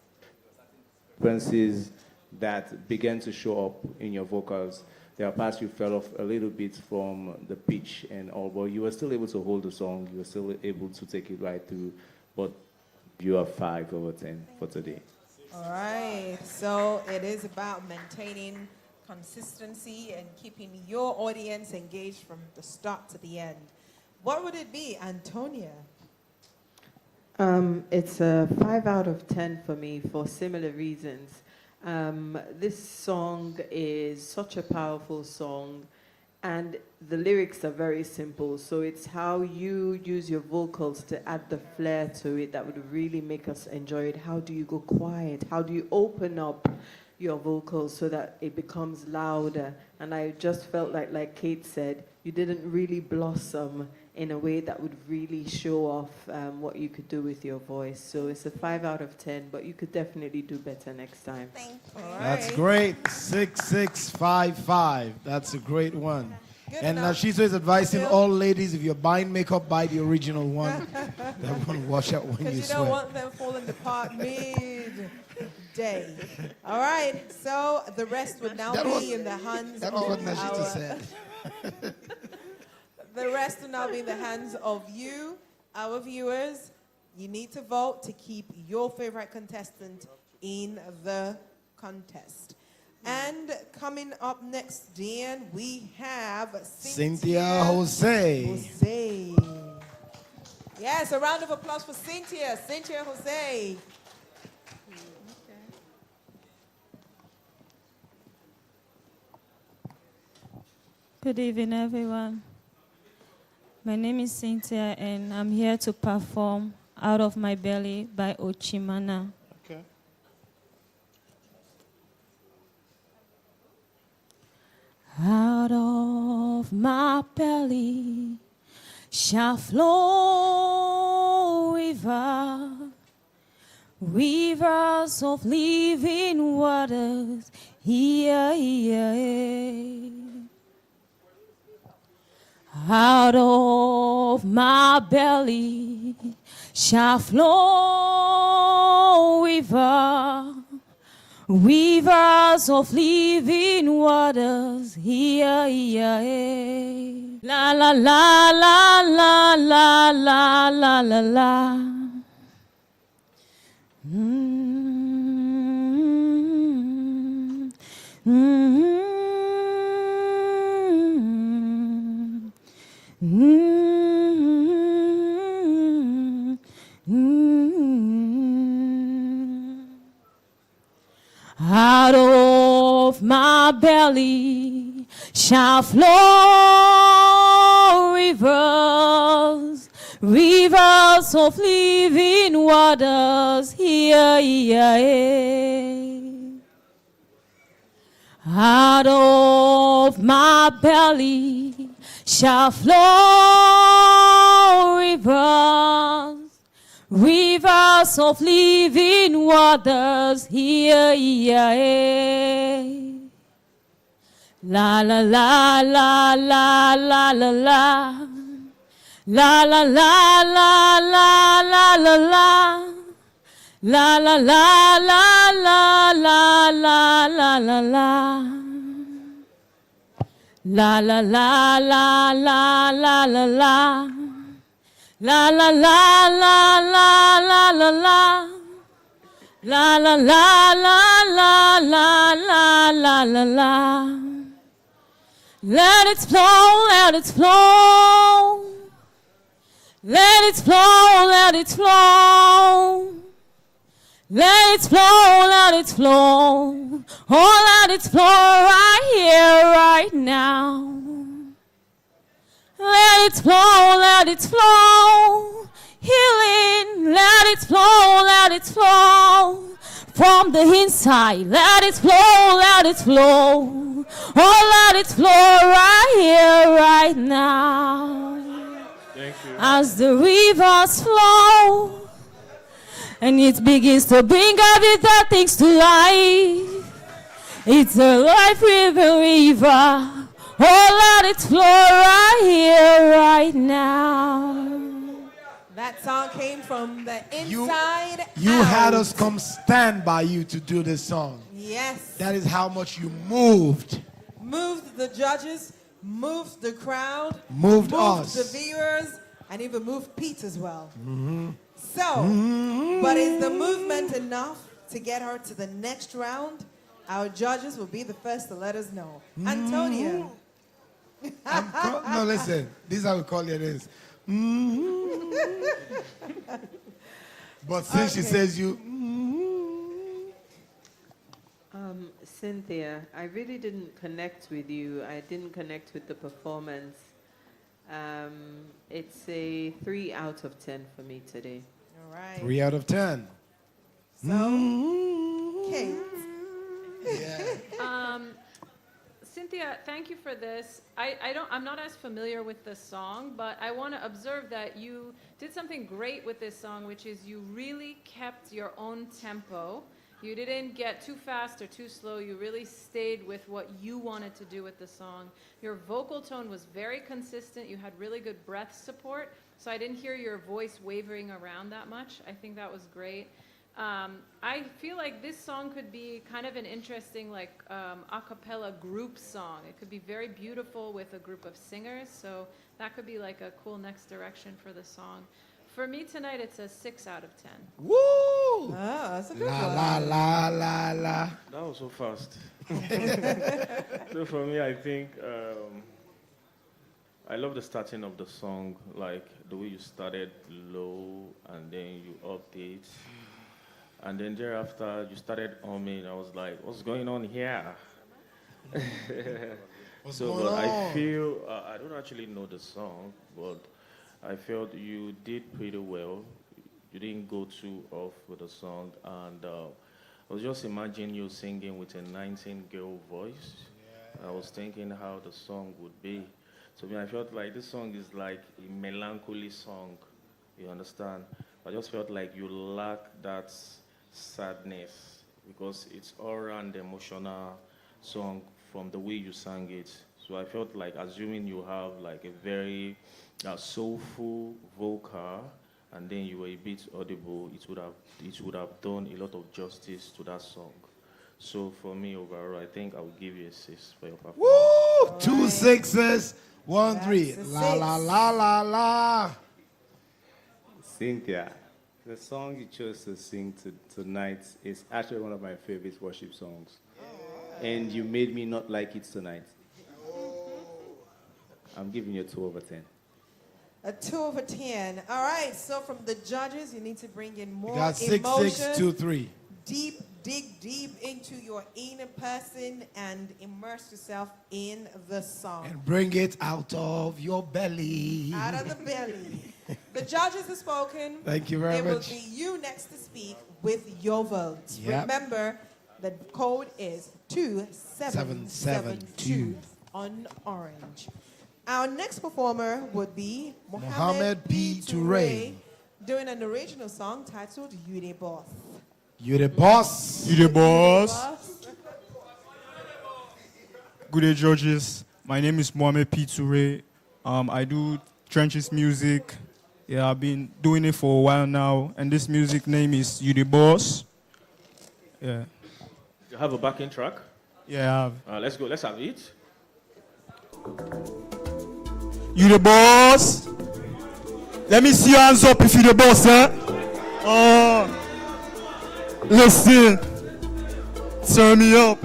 differences that began to show up in your vocals. There are parts you fell off a little bit from the pitch and all, but you were still able to hold the song. You were still able to take it right through. But you are 5 over 10 for today. All right, so it is about maintaining consistency and keeping your audience engaged from the start to the end. What would it be, Antonia? It's a 5 out of 10 for me for similar reasons. This song is such a powerful song, and the lyrics are very simple. So it's how you use your vocals to add the flair to it that would really make us enjoy it. How do you go quiet? How do you open up your vocals so that it becomes louder? And I just felt like Kate said, you didn't really blossom in a way that would really show off what you could do with your voice. So it's a 5 out of 10, but you could definitely do better next time. Thank you. That's great. 6655. That's a great one. And Nashizo is advising all ladies, if you're buying makeup, buy the original one. That won't wash out when you Because you sweat. don't want them falling apart mid-day. All right, so the rest would now be in the hands That was what of Nashizo our... said. The rest will now be in the hands of you, our viewers. You need to vote to keep your favorite contestant in the contest. And coming up next, Dan, we have Cynthia Jose. Yes, a round of applause for Cynthia. Cynthia Jose. Good evening, everyone. My name is Cynthia, and I'm here to perform Out of My Belly by Ochimana. Okay. Out of my belly shall flow rivers of living waters. Out of my belly shall flow rivers of living waters. La la la la la la la la la la. Out of my belly shall flow rivers of living waters. Out of my belly shall flow rivers of living waters. La la la la la la la la. La la la la la la la la. La la la la la la la la la la. La la la la la la la la. La la la la la la la la. La la la la la la la la la la. Let it flow, let it flow. Let it flow, let it flow. Let it flow, let it flow. Oh, let it flow right here, right now. Let it flow, let it flow. Healing, let it flow from the inside. Let it flow, let it flow. Oh, let it flow right here, right now. Thank you. As the rivers flow, and it begins to bring everything things to life. It's a life-giving river. Oh, let it flow right here, right now. That song came from the inside You out. had us come stand by you to do this song. Yes. That is how much you moved. Moved the judges, moved the crowd, Moved us. the viewers, and even moved Pete as well. Mm-hmm. So, but is the movement enough to get her to the next round? Our judges will be the first to let us know. Antonia. No, listen. This is how we call it is. But since she says you... Cynthia, I really didn't connect with you. I didn't connect with the performance. It's a 3 out of 10 for me today. All right. 3 out of 10. So, Kate. Cynthia, Cynthia, thank you for this. I'm not as familiar with this song, but I want to observe that you did something great with this song, which is you really kept your own tempo. You didn't get too fast or too slow. You really stayed with what you wanted to do with the song. Your vocal tone was very consistent. You had really good breath support, so I didn't hear your voice wavering around that much. I think that was great. I feel like this song could be kind of an interesting a cappella group song. It could be very beautiful with a group of singers, so that could be like a cool next direction for the song. For me tonight, it's a 6 out of 10. Woo! Oh, that's a good one. La. That was so fast. So for me, I think I love the starting of the song, like the way you started low and then you update. And then thereafter, you started humming. I was like, what's going on here? What's going on? I feel, I don't actually know the song, but I felt you did pretty well. You didn't go too off with the song. And I was just imagining you singing with a 19-girl voice. Yeah. I was thinking how the song would be. So I felt like this song is like a melancholy song. You understand? I just felt like you lack that sadness because it's all around the emotional song from the way you sang it. So I felt like, assuming you have like a very soulful vocal and then you were a bit audible, it would have done a lot of justice to that song. So for me overall, I think I would give you a 6 for your performance. Woo! Right. 2 6s, 1 3. La. Cynthia, the song you chose to sing tonight is actually one of my favorite worship songs. And you made me not like it tonight. I'm giving you a 2 over 10. A 2 over 10. All right, so from the judges, you need to bring in more emotion. You got 6 6 2 3. Dig deep into your inner person and immerse yourself in the song. And bring it out of your belly. Out of the belly. The judges have spoken. Thank you very much. It will be you next to speak with your vote. Yep. Remember, the code is 2772 on orange. Our next performer would be Mohamad Bckery, doing an original song titled You the Boss. You the boss. You the boss. Good day, judges. My name is Mohamad Bckery. I do trenches music. Yeah, I've been doing it for a while now, and this music name is You the Boss. Yeah. You have a backing track? Yeah, I have. Let's go. Let's have it. You the boss? Let me see your hands up if you the boss, eh? Listen. Turn me up.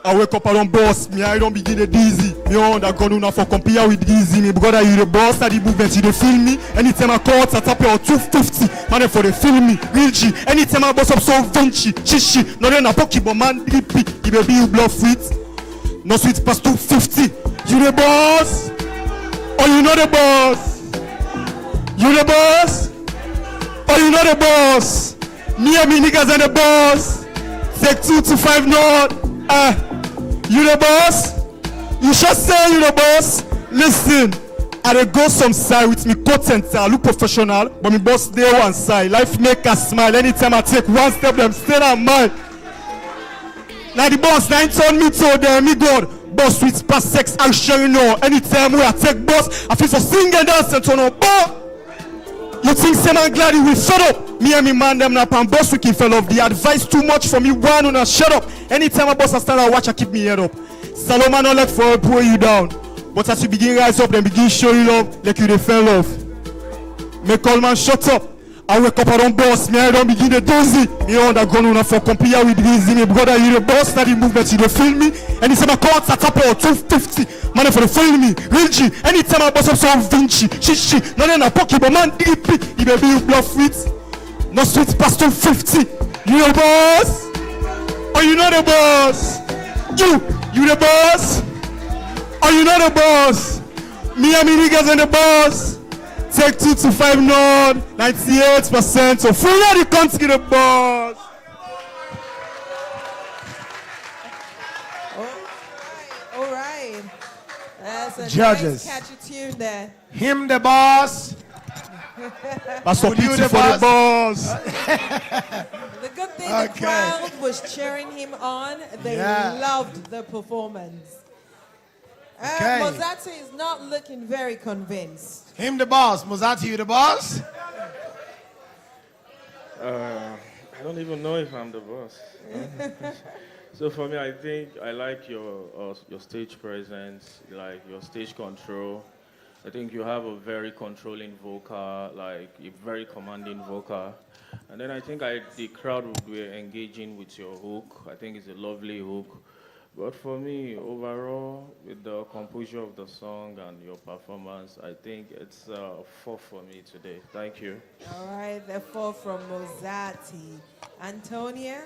I wake up, I don't boss me, I don't begin the dizzy. Me on that gun for compare with Keezy. Me brother, you the boss, that the movement, you the feel me. Anytime I call, I tap your 250. Man, for the feel me, real G. Anytime I boss up so Vinci, chichi. No, then I poke you, man, drippy. You baby, you bluff sweet. No sweet past 250. You the boss? Or you know the boss? You the boss? Or you know the boss? Me and me niggas are the boss. Take 2 to 5 north. You the boss? You should say you the boss. Listen, I dey go some side with me content. I look professional, but me boss dey one side. Life make us smile. Anytime I take one step, them stay on mine. Now the boss, now turn me to them, me God. Boss with past sex action, you know. Anytime we I take boss, I feel so sing and dance and turn on. You think say man glad you will shut up? Me and me man them up and boss we can fell off. The advice too much for me, one on a shut up. Anytime a boss I stand and watch, I keep me head up. Saloma not let for pull you down. But as you begin rise up, then begin show you love like you they fell off. Make all man shut up. I wake up, I don't boss, me I don't begin the dozy. Me on that gun on for compare with Keezy. Me brother, you the boss, that the movement, you the feel me. Anytime I call, I tap out 250. Man, for the feel me, real G. Anytime I boss up some Vinci, chichi. No, then I poke you, but man, drippy. You baby, you bluff with. No sweet past 250. You the boss? Or you know the boss? You the boss? Or you know the boss? Me and me niggas and the boss. Take 2 to 5 node, 98%. So fully the country the boss. All That's a Judges. nice catchy tune there. Him the boss. That's what you you the for the boss. boss. The good thing, the crowd was cheering him on. They loved the performance. Okay. Mozati is not looking very convinced. Him the boss. Mozati, you the boss? I don't even know if I'm the boss. So for me, I think I like your stage presence, like your stage control. I think you have a very controlling vocal, like a very commanding vocal. And then I think the crowd will be engaging with your hook. I think it's a lovely hook. But for me, overall, with the composure of the song and your performance, I think it's 4 for me today. Thank you. All right, the 4 from Mozati. Antonia?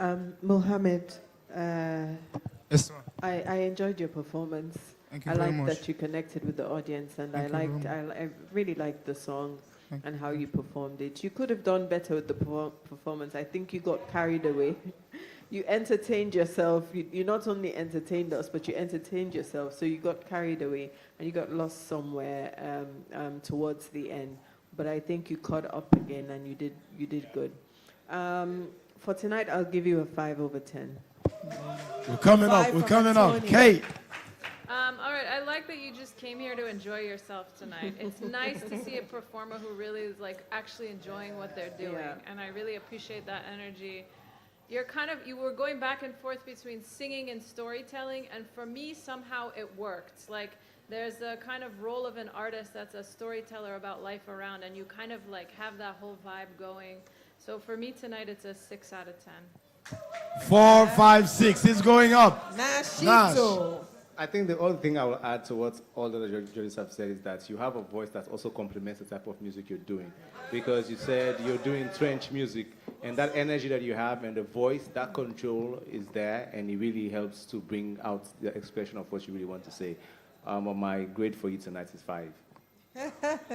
Mohamad, Yes, I enjoyed your performance. Thank you I very liked much. that you connected with the audience, and Thank you very much. I really liked the song Thank and how you performed it. You could have done better with the performance. I think you got carried away. You entertained yourself. You not only entertained us, but you entertained yourself. So you got carried away and you got lost somewhere towards the end. But I think you caught up again and you did good. For tonight, I'll give you a 5 over 10. We're coming up. We're coming up. Kate. All right, I like that you just came here to enjoy yourself tonight. It's nice to see a performer who really is like actually enjoying what they're doing, and I really appreciate that energy. You were going back and forth between singing and storytelling, and for me, somehow it worked. Like, there's a kind of role of an artist that's a storyteller about life around, and you kind of like have that whole vibe going. So for me tonight, it's a 6 out of 10. 4, 5, 6. It's going up. Nash. I think the only thing I will add to what all the judges have said is that you have a voice that also complements the type of music you're doing. Because you said you're doing trench music, and that energy that you have and the voice, that control is there, and it really helps to bring out the expression of what you really want to say. My grade for you tonight is 5.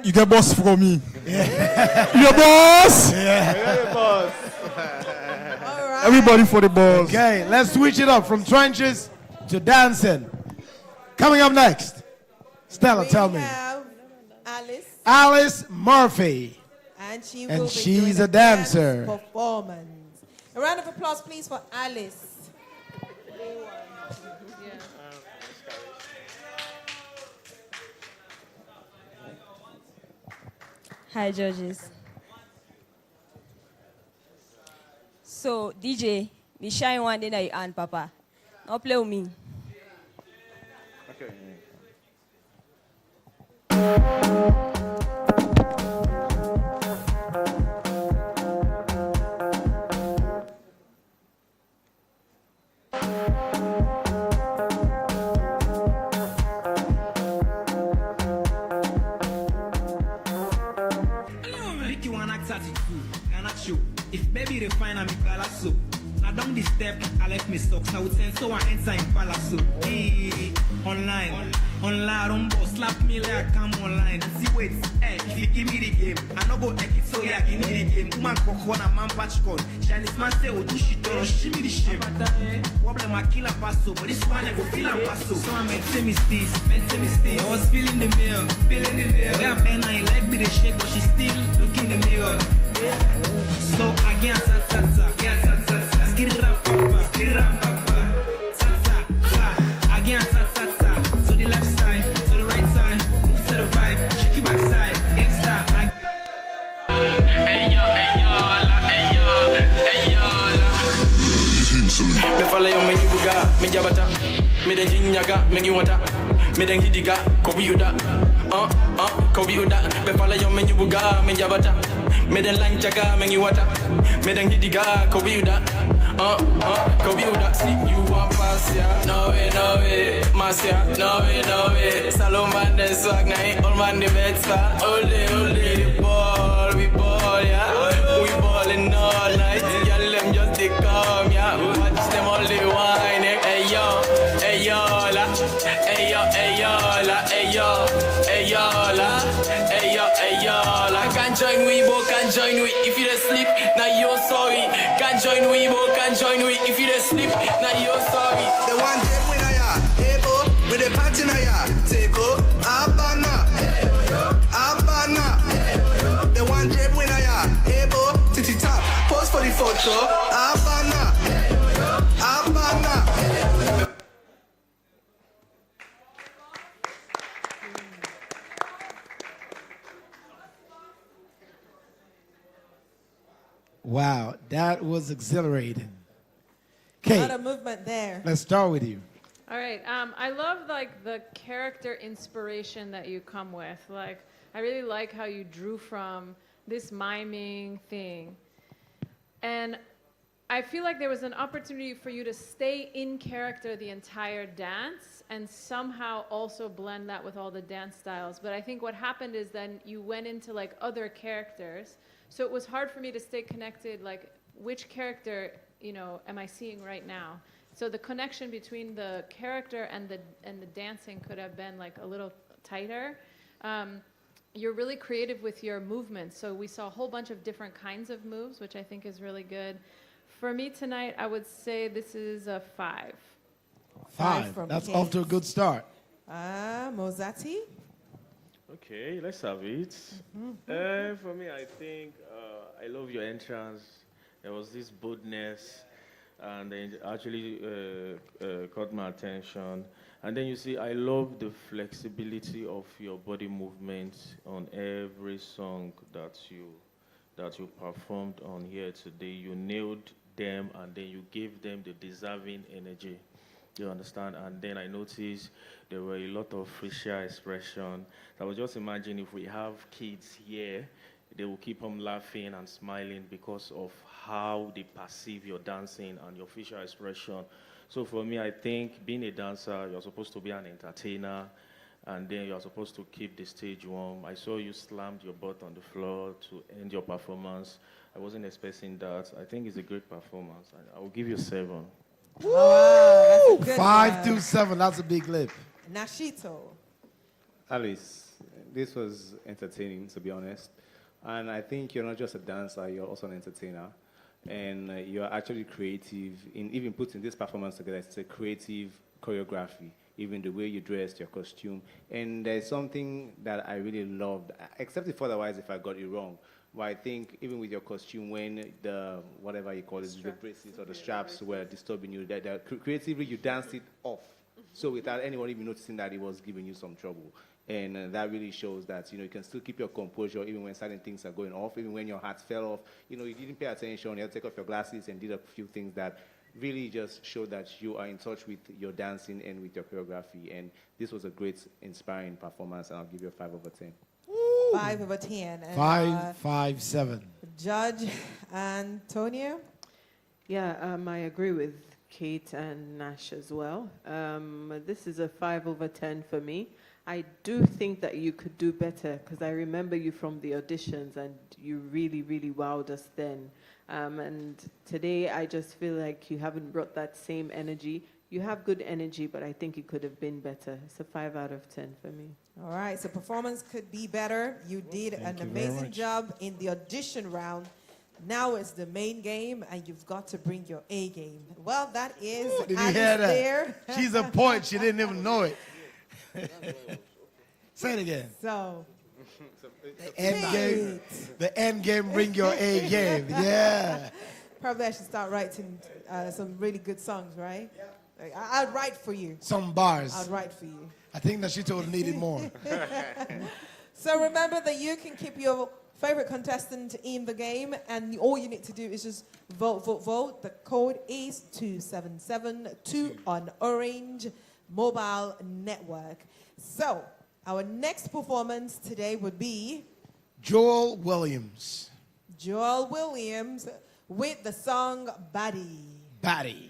You get boss from me. Your boss. Yeah. You're the boss. All right. Everybody for the boss. Okay, let's switch it up from trenches to dancing. Coming up next, Stella, tell me. We have Alice. Alice Murphy. And And she's she's a dancer. Performance. A round of applause, please, for Alice. Hi, judges. So, DJ, me shine one day that you and Papa. Now play with me. Okay. If baby refine and me palasso. Now down this step, I left me socks. Now with sense so I enter in palasso. Hey, online, rumbo, slap me like I come online. See wait, hey, if you give me the game, I no go take it so yeah, give me the game. Woman kokona, man patch con. Chinese man say, oh, do shit, or she me the shame. Wobble my killer passo, but this one I go feel and passo. So I made me steez. I was feeling the mirror, Yeah, and I like me the shake, but she still look in the mirror. So again, skid it up, papa, again, to the left side, to the right side, move to the right, shake your backside, extra, like. Me follow you, me buga, me jabata, me den jinyaga, me giwata, me den hidiga, kobi uda, kobi uda. Me follow you, me buga, me jabata, me den lanchaga, me giwata, me den hidiga, kobi uda, kobi uda. See you want pass ya, no way, Marcia, no way. Sulle Man J swag night, all man the better, only we ball, yeah, we ballin' all night, y'all them just they come, yeah. Watch them all the whining. Hey yo, la. Hey yo, la. Can't join we, bo, can't join we. If you just sleep, now you're sorry. Can't join we, bo, can't join we. If you just sleep, now you're sorry. The one day when I with a party na ya. Take Abana, Abana. The one trip winner ya. Ebo, titi tap, pose for the photo. Abana, Abana. Wow, that was exhilarating. A lot Kate, of movement there. let's start with you. All right. I love like the character inspiration that you come with. Like, I really like how you drew from this miming thing. And I feel like there was an opportunity for you to stay in character the entire dance and somehow also blend that with all the dance styles. But I think what happened is then you went into like other characters. So it was hard for me to stay connected, like which character, am I seeing right now? So the connection between the character and the dancing could have been like a little tighter. You're really creative with your movements. So we saw a whole bunch of different kinds of moves, which I think is really good. For me tonight, I would say this is a 5. 5. That's off to a good start. Mozati? Okay, let's have it. For me, I think I love your entrance. There was this boldness, and then actually caught my attention. And then you see, I love the flexibility of your body movements on every song that you performed on here today. You nailed them, and then you gave them the deserving energy. You understand? And then I noticed there were a lot of facial expression. I was just imagining if we have kids here, they will keep on laughing and smiling because of how they perceive your dancing and your facial expression. So for me, I think being a dancer, you're supposed to be an entertainer, and then you're supposed to keep the stage warm. I saw you slammed your butt on the floor to end your performance. I wasn't expecting that. I think it's a great performance. I will give you 7. Wow, that's a good 5 to 7, that's a big lip. Nashito. Alice, this was entertaining, to be honest. And I think you're not just a dancer, you're also an entertainer. And you're actually creative in even putting this performance together. It's a creative choreography, even the way you dressed, your costume. And there's something that I really loved, except if otherwise if I got it wrong. But I think even with your costume, when the, whatever you call it, the bracelets or the straps were disturbing you, that creatively you danced it off. So without anyone even noticing that it was giving you some trouble. And that really shows that, you can still keep your composure even when certain things are going off, even when your hat fell off. You didn't pay attention, you had to take off your glasses and did a few things that really just showed that you are in touch with your dancing and with your choreography. And this was a great, inspiring performance, and I'll give you a 5 over 10. 5 over 10. And, 5, 5, 7. Judge Antonio? Yeah, I agree with Kate and Nash as well. This is a 5 over 10 for me. I do think that you could do better, because I remember you from the auditions and you really, really wowed us then. And today I just feel like you haven't brought that same energy. You have good energy, but I think it could have been better. It's a 5 out of 10 for me. All right, so performance could be better. You did an amazing job in the audition round. Now it's the main game, and you've got to bring your A game. Well, that is Did you Alice hear that? there. She's a poet. She didn't even know it. Say it again. So, the end game, bring your A game. Yeah. Probably I should start writing some really good songs, right? Yeah. I'd write for you. Some bars. I'd write for you. I think that she told needed more. So remember that you can keep your favorite contestant in the game, and all you need to do is just vote, vote, vote. The code is 2772 on Orange Mobile Network. So our next performance today would be Joel Williams. Joel Williams with the song Baddie. Baddie.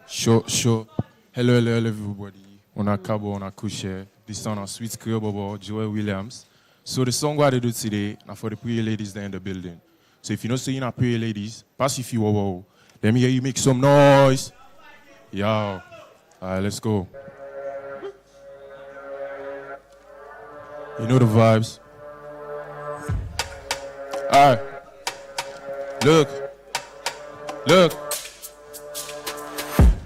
Sure. Hello, everybody. On a cabo, on a couche. This song on Sweet Creole Bobo, Joel Williams. So the song what I do today, now for the pretty ladies there in the building. So if you know say you're not pretty ladies, pass if you wow. Let me hear you make some noise. Yo. All right, let's go. You know the vibes. All right. Look.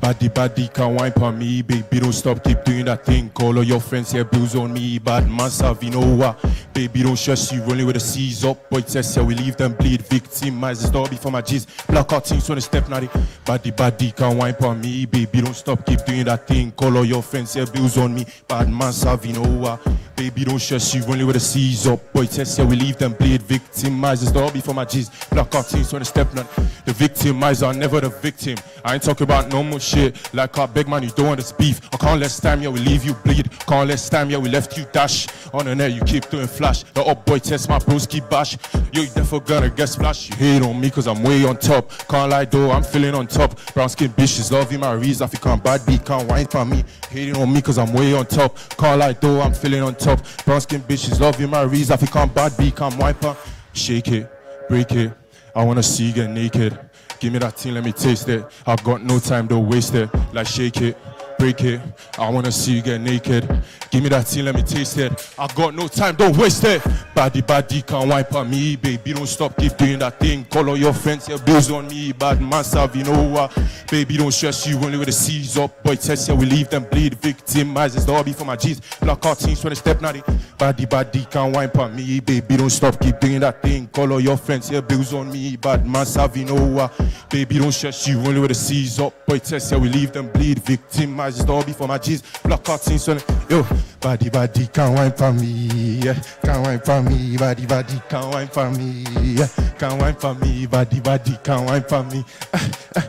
Body, can wine for me, baby, don't stop, keep doing that thing. Call all your friends, here, bills on me, bad man, Savinoa. Baby, don't stress, you rolling with the C's up. Boy, test, yeah, we leave them bleed. Victimize, it's not before my G's. Black out things on the step, now body, can wine for me, baby, don't stop, keep doing that thing. Call all your friends, here, bills on me, bad man, Savinoa. Baby, don't stress, you rolling with the C's up. Boy, test, yeah, we leave them bleed. Victimize, it's not before my G's. Black out things on the step, now the victimizer, never the victim. I ain't talking about no more shit. Like our big man, you don't want this beef. I can't let time, yeah, we leave you bleed. Can't let time, yeah, we left you dash. On the net, you keep doing flash. The up boy test my bros keep bash. Yo, you never gonna get splash. You hate on me cause I'm way on top. Can't lie though, I'm feeling on top. Brown skin bitches loving my reason. If you can't bad beat, can't whine for me. Hating on me cause I'm way on top. Can't lie though, I'm feeling on top. Brown skin bitches loving my reason. If you can't bad beat, can't whine for. Shake it, break it. I wanna see you get naked. Give me that thing, let me taste it. I got no time, don't waste it. Like shake it, break it. I wanna see you get naked. Give me that thing, let me taste it. I got no time, don't waste it. Body, can't wipe on me, baby. Don't stop, keep doing that thing. Call all your friends, your bills on me. Bad man, Savinoa. Baby, don't stress, you only with the C's up. Boy, test ya, we leave them bleed. Victimize, it's the hobby for my G's. Black out things when they step now. Body, can't wipe on me, baby. Don't stop, keep doing that thing. Call all your friends, your bills on me. Bad man, Savinoa. Baby, don't stress, you only with the C's up. Boy, test ya, we leave them bleed. Victimize, it's the hobby for my G's. Black out things when yo. Body, can't wine for me, yeah. Can't wine for me, body, can't wine for me, yeah. Can't wine for me, body, can't wine for me,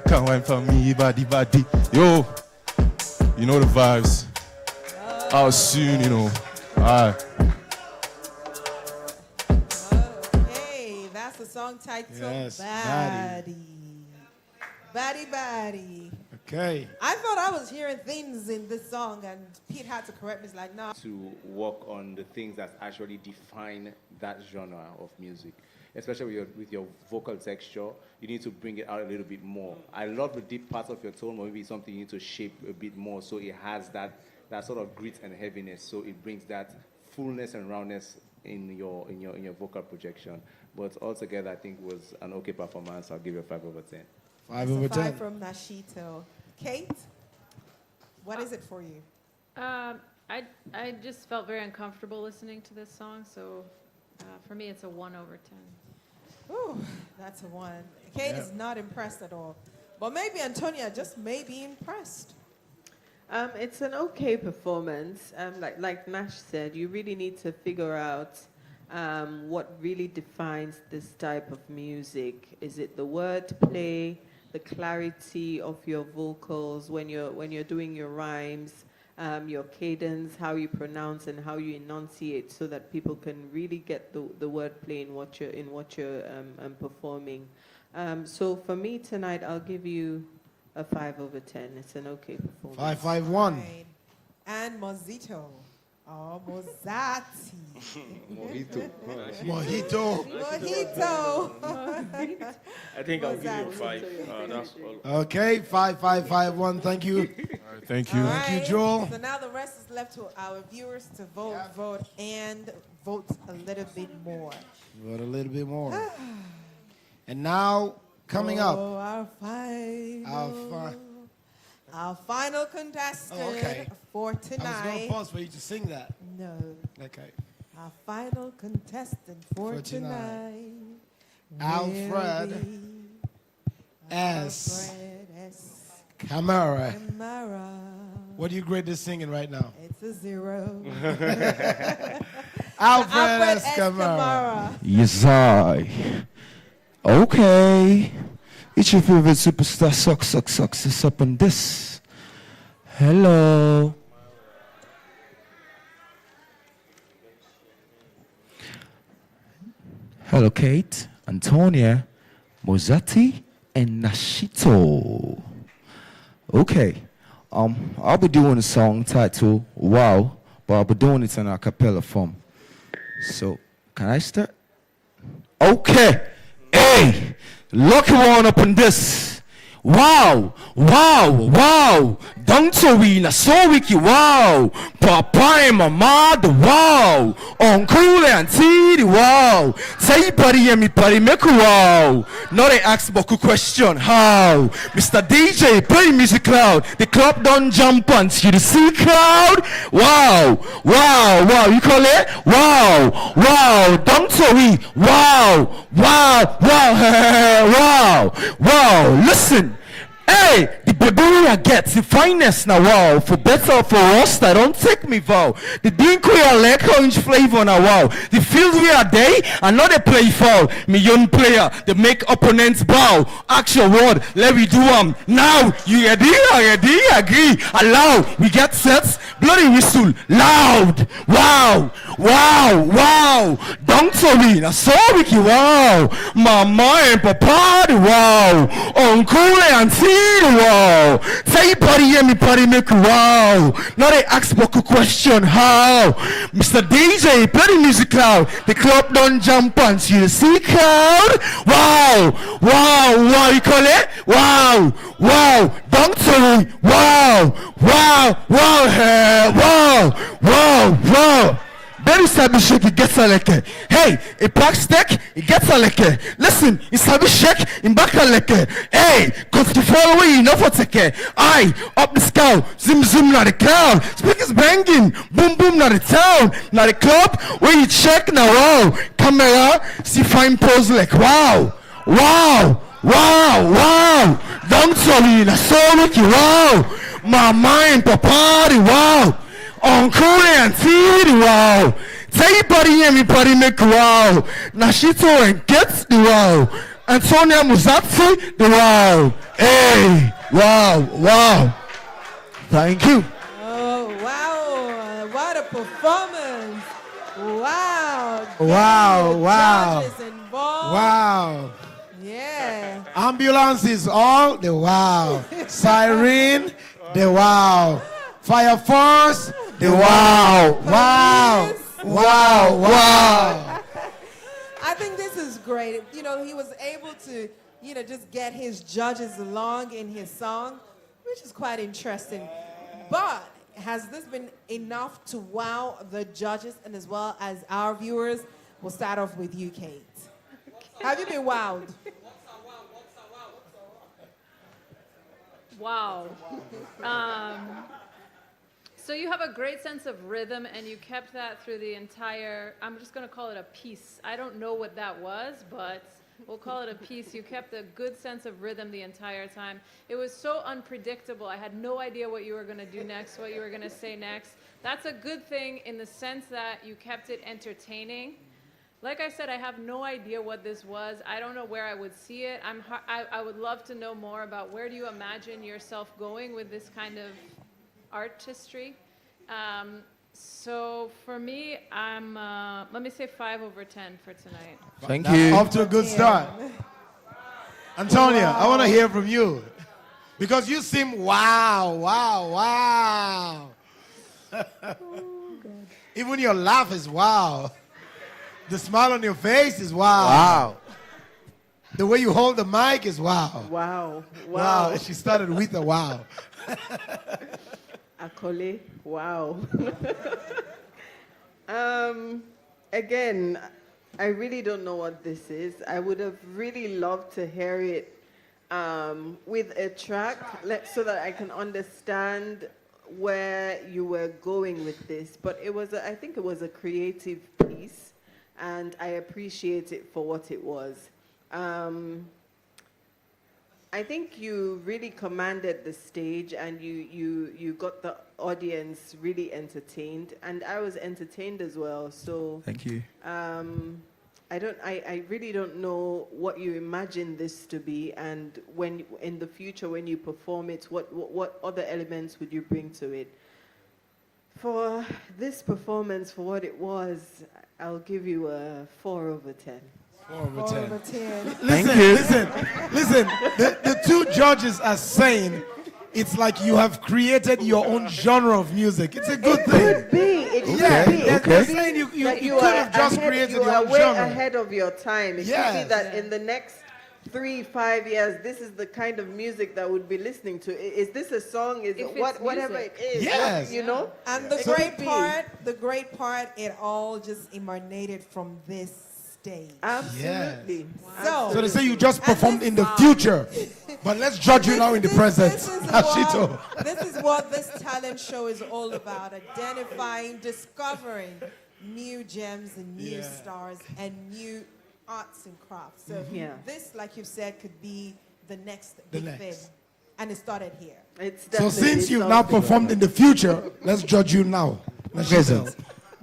can't wine for me, body. Yo, you know the vibes. Out soon, you know. Alright. Okay, that's the song titled Yes, Body. Okay. I thought I was hearing things in this song, and Pete had to correct me. It's like, no. To work on the things that actually define that genre of music, especially with your vocal texture. You need to bring it out a little bit more. I love the deep parts of your tone, but maybe something you need to shape a bit more so it has that sort of grit and heaviness, so it brings that fullness and roundness in your vocal projection. But altogether, I think it was an okay performance. I'll give you a 5 over 10. 5 over 10. 5 from Nashito. Kate, what is it for you? I just felt very uncomfortable listening to this song, so for me it's a 1 over 10. Ooh, that's a 1. Kate is not impressed at all. But maybe Antonia just may be impressed. It's an okay performance. Like Nash said, you really need to figure out what really defines this type of music. Is it the wordplay, the clarity of your vocals when you're doing your rhymes, your cadence, how you pronounce and how you enunciate, so that people can really get the wordplay in what you're performing. So for me tonight, I'll give you a 5 over 10. It's an okay performance. 551. And Mozito. Oh, Mozati. Mojito. I think I'll give you a 5. That's all. Okay, 5551. Thank you. Thank you. Thank you, Joel. So now the rest is left to our viewers to vote, and vote a little bit more. Vote a little bit more. And now, coming up. Our final contestant for tonight. I was going to pause for you to sing that. No. Okay. Our final contestant for tonight. Alfred S. Camara. What do you grade this singing right now? It's a 0. Alfred S. Camara. Yes, I. Okay. It's your favorite superstar, success up on this. Hello. Hello, Kate, Antonia, Mozati, and Nashito. Okay. I'll be doing a song titled Wow, but I'll be doing it in a cappella form. So, can I start? Okay. Hey, lucky one up in this. wow, wow, wow. Don't we na so wiki, wow. Papa and mama, the wow. Uncle and auntie, the wow. Say party and me party make a wow. Not a ask Boku question, how? Mr. DJ, play music loud. The club don't jump on you the see crowd. Wow, wow, wow. You call it? Wow, wow. Don't we, wow, wow, wow, wow, wow. Listen. Hey, the baby I get the finest now, wow. For better or for worse, I don't take me vow. The drink we are like orange flavor now, wow. The field we are day, and not a play foul. Me young player, they make opponents bow. Action word, let me do now. You ready? Agree. Allow, we get sets. Bloody whistle, loud. Wow, wow, wow. Don't tell me, now so wiki, wow. Mama and papa, wow. Uncle and auntie. Wow, say party and me party make wow. Now they ask Boku question how. Mr. DJ, play the music loud. The club don't jump on you see crowd. Wow, wow, wow. You call it? Wow, wow. Don't tell me. Wow, wow, wow, wow, wow, wow. Very sabi shake, it gets a leke. Hey, a pack stack, it gets a leke. Listen, it's sabi shake, in back a leke. Hey, cause the follow away, enough for take. I up the scout, zoom zoom na the crowd. Speakers banging, boom boom na the town. Na the club, where you check now, wow. Camera, see fine pose like wow. Wow, wow, wow. Don't tell me, na so lucky, wow. Mama and papa, wow. Uncle and auntie, wow. Say party and me party make wow. Nashito and gets the wow. Antonia Muzatsi, the wow. Hey, wow, wow. Thank you. Oh, wow. What a performance. Wow. Wow, Getting the wow. judges involved. Wow. Yeah. Ambulances, all the wow. Siren, the wow. Fire force, the wow. Wow. Wow, wow. I think this is great. You know, he was able to, just get his judges along in his song, which is quite interesting. But has this been enough to wow the judges and as well as our viewers? We'll start off with you, Kate. Have you been wowed? Wow. So you have a great sense of rhythm, and you kept that through the entire, I'm just going to call it a piece. I don't know what that was, but we'll call it a piece. You kept a good sense of rhythm the entire time. It was so unpredictable. I had no idea what you were going to do next, what you were going to say next. That's a good thing in the sense that you kept it entertaining. Like I said, I have no idea what this was. I don't know where I would see it. I would love to know more about where do you imagine yourself going with this kind of artistry. So for me, I'm, let me say 5 over 10 for tonight. Thank you. Off to a good start. Antonia, I want to hear from you. Because you seem wow, wow, wow. Even your laugh is wow. The smile on your face is wow. Wow. The way you hold the mic is wow. Wow. Wow. Wow. She started with a wow. Akole, wow. Again, I really don't know what this is. I would have really loved to hear it with a track so that I can understand where you were going with this. But it was, I think it was a creative piece, and I appreciate it for what it was. I think you really commanded the stage, and you got the audience really entertained, and I was entertained as well. So thank you. I really don't know what you imagine this to be, and when in the future when you perform it, what other elements would you bring to it? For this performance, for what it was, I'll give you a 4 over 10. 4 over 10. Thank you. Listen. The two judges are saying it's like you have created your own genre of music. It's a good thing. It could be. It Yeah, could be. they're saying you could have just created you your are own way genre. ahead of your time. It could Yes. be that in the next 3-5 years, this is the kind of music that we'd be listening to. Is this a song? Is If it it's whatever music. it is? Yes. You know? And the It great could be. part, it all just emanated from this stage. Absolutely. So they say you just performed in the future, but let's judge you now in the present. Ashito. This is what this talent show is all about: identifying, discovering new gems and new stars and new arts and crafts. So this, like you said, could be the next big thing. And it started here. So since you've now performed in the future, let's judge you now. Present.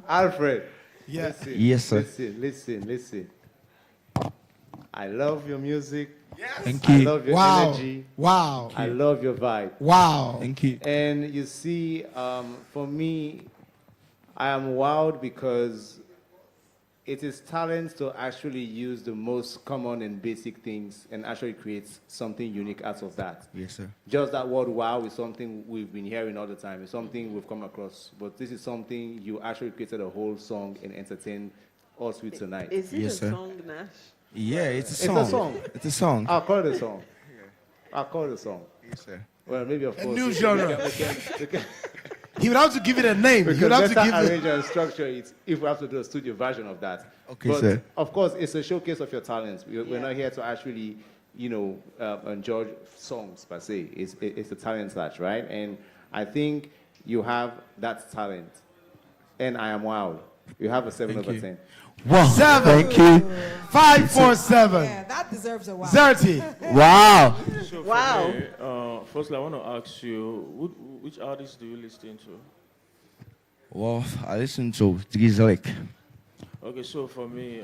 Alfred. Yes. Listen, Yes, sir. Listen. I love your music. Thank you. I love your energy. Wow. I love your vibe. Wow. Thank you. And you see, for me, I am wowed because it is talent to actually use the most common and basic things and actually create something unique out of that. Yes, sir. Just that word wow is something we've been hearing all the time. It's something we've come across. But this is something you actually created a whole song and entertained us with tonight. Is it Yes, a sir. song, Nash? Yeah, it's a song. It's a song. It's a song. I'll call it a song. I'll call it a song. Yes, sir. Well, maybe of A course. new we genre. can- He would have to give it a name. We He can would have to better give arrange it. and structure it if we have to do a studio version of that. Okay, but sir. Of course, it's a showcase of your talents. We're not here to actually, judge songs per se. It's a talent search, right? And I think you have that talent. And I am wowed. You have a 7 over 10. Wow. 7. Thank you. 5, 4, 7. Yeah, that deserves a wow. 30. Wow. So Wow. for me, firstly, I want to ask you, which artists do you listen to? Well, I listen to Drizzlick. Okay, so for me,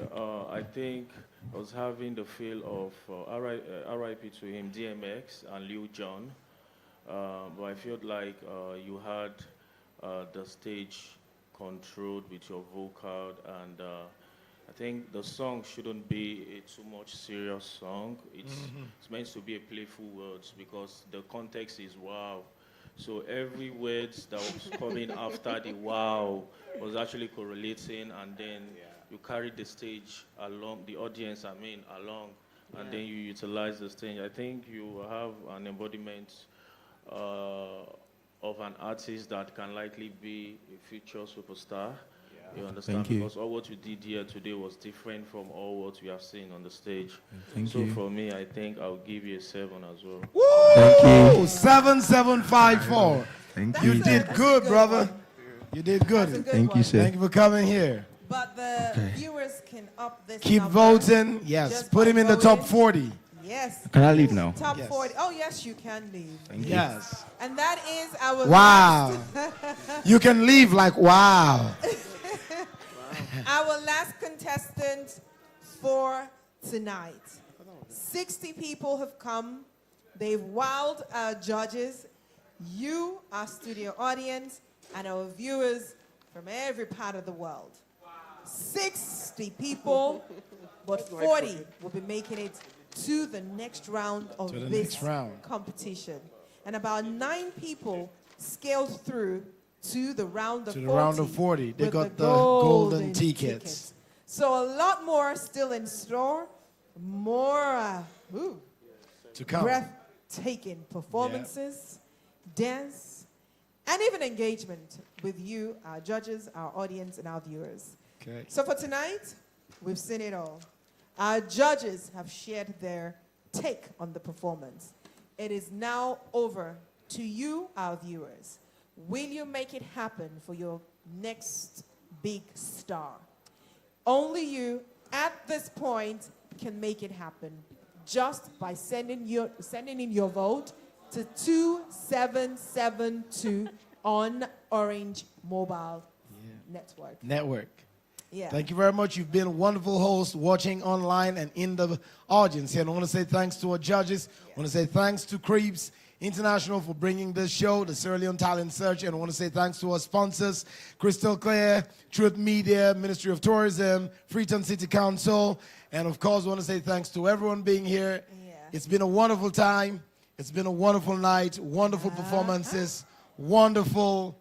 I think I was having the feel of RIP to him, DMX and Lil Jon. But I felt like you had the stage controlled with your vocal, and I think the song shouldn't be a too much serious song. It's meant to be a playful words because the context is wow. So every word that was coming after the wow was actually correlating, and then you carried the stage along, the audience, along, and then you utilize the stage. I think you have an embodiment of an artist that can likely be a future superstar. You understand? Thank you. Because all what you did here today was different from all what we have seen on the stage. Thank so you. for me, I think I'll give you a 7 as well. Thank you. 7754. Thank You you. did good, brother. You did good. That's a good Thank one. you, sir. Thank you for coming here. But the viewers can up this Keep number voting. Yes. just Put by him in the top voting. 40. Yes. Can I leave now? Top Yes. 40. Oh, yes, you can leave. Thank you. Yes. And that is our Wow. last, You can leave like wow. our last contestant for tonight. 60 people have come. They've wowed our judges, you, our studio audience, and our viewers from every part of the world. 60 people, but 40 will be making it to the next round of To the this next round. competition. And about 9 people scaled through to the round of 40. To the round of 40. They with got the golden tickets. So a lot more still in store. More To come. breathtaking performances, dance, and even engagement with you, our judges, our audience, and our viewers. Okay. So for tonight, we've seen it all. Our judges have shared their take on the performance. It is now over to you, our viewers. Will you make it happen for your next big star? Only you, at this point, can make it happen just by sending in your vote to 2772 on Orange Mobile Network. Yeah. Thank you very much. You've been a wonderful host watching online and in the audience here. And I want to say thanks to our judges. I want to say thanks to Creeps International for bringing this show, the Sierra Leone Talent Search. And I want to say thanks to our sponsors, Crystal Clear, Truth Media, Ministry of Tourism, Freetown City Council. And of course, I want to say thanks to everyone being here. Yeah. It's been a wonderful time. It's been a wonderful night, wonderful performances, wonderful.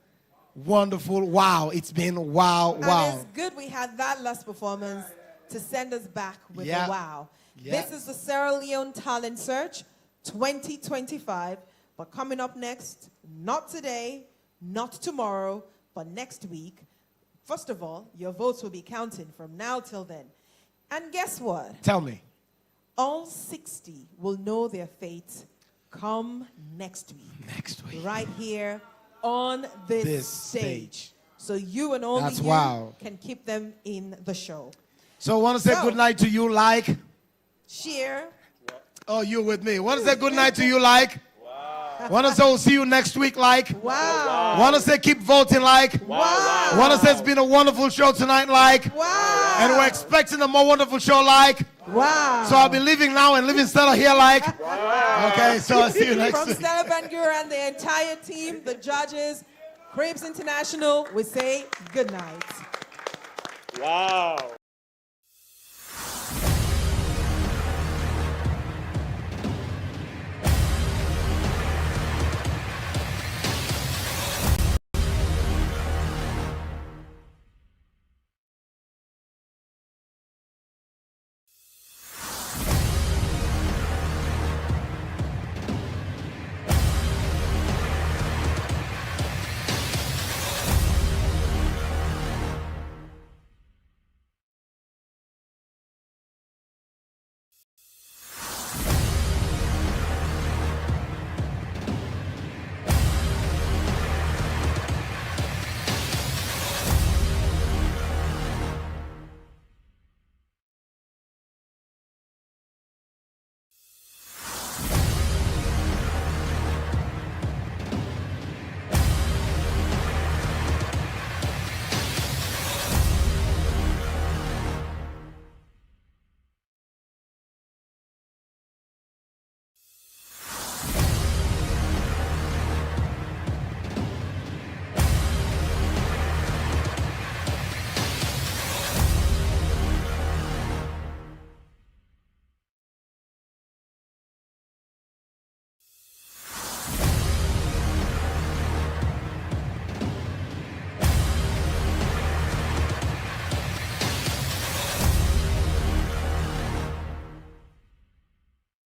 Wow, it's been wow. And it's good we had that last performance to send us back with Yeah. a wow. Yeah. This is the Sierra Leone Talent Search 2025. But coming up next, not today, not tomorrow, but next week. First of all, your votes will be counting from now till then. And guess what? Tell me. All 60 will know their fate come next week. Next week. Right here on this stage. So you and only That's you wow. can keep them in the show. So I want to say good night to you, like. Cheer. Oh, you with me. Want to say good night to you, like. Want to say we'll see you next week, like. Wow. Want to say keep voting, like. Wow. Want to say it's been a wonderful show tonight, like. Wow. And we're expecting a more wonderful show, like. Wow. So I'll be leaving now and leaving Stella here, like. Wow. Okay, so I'll see you next From week. Stella Bangora and the entire team, the judges, Cribs International, we say good night. Wow.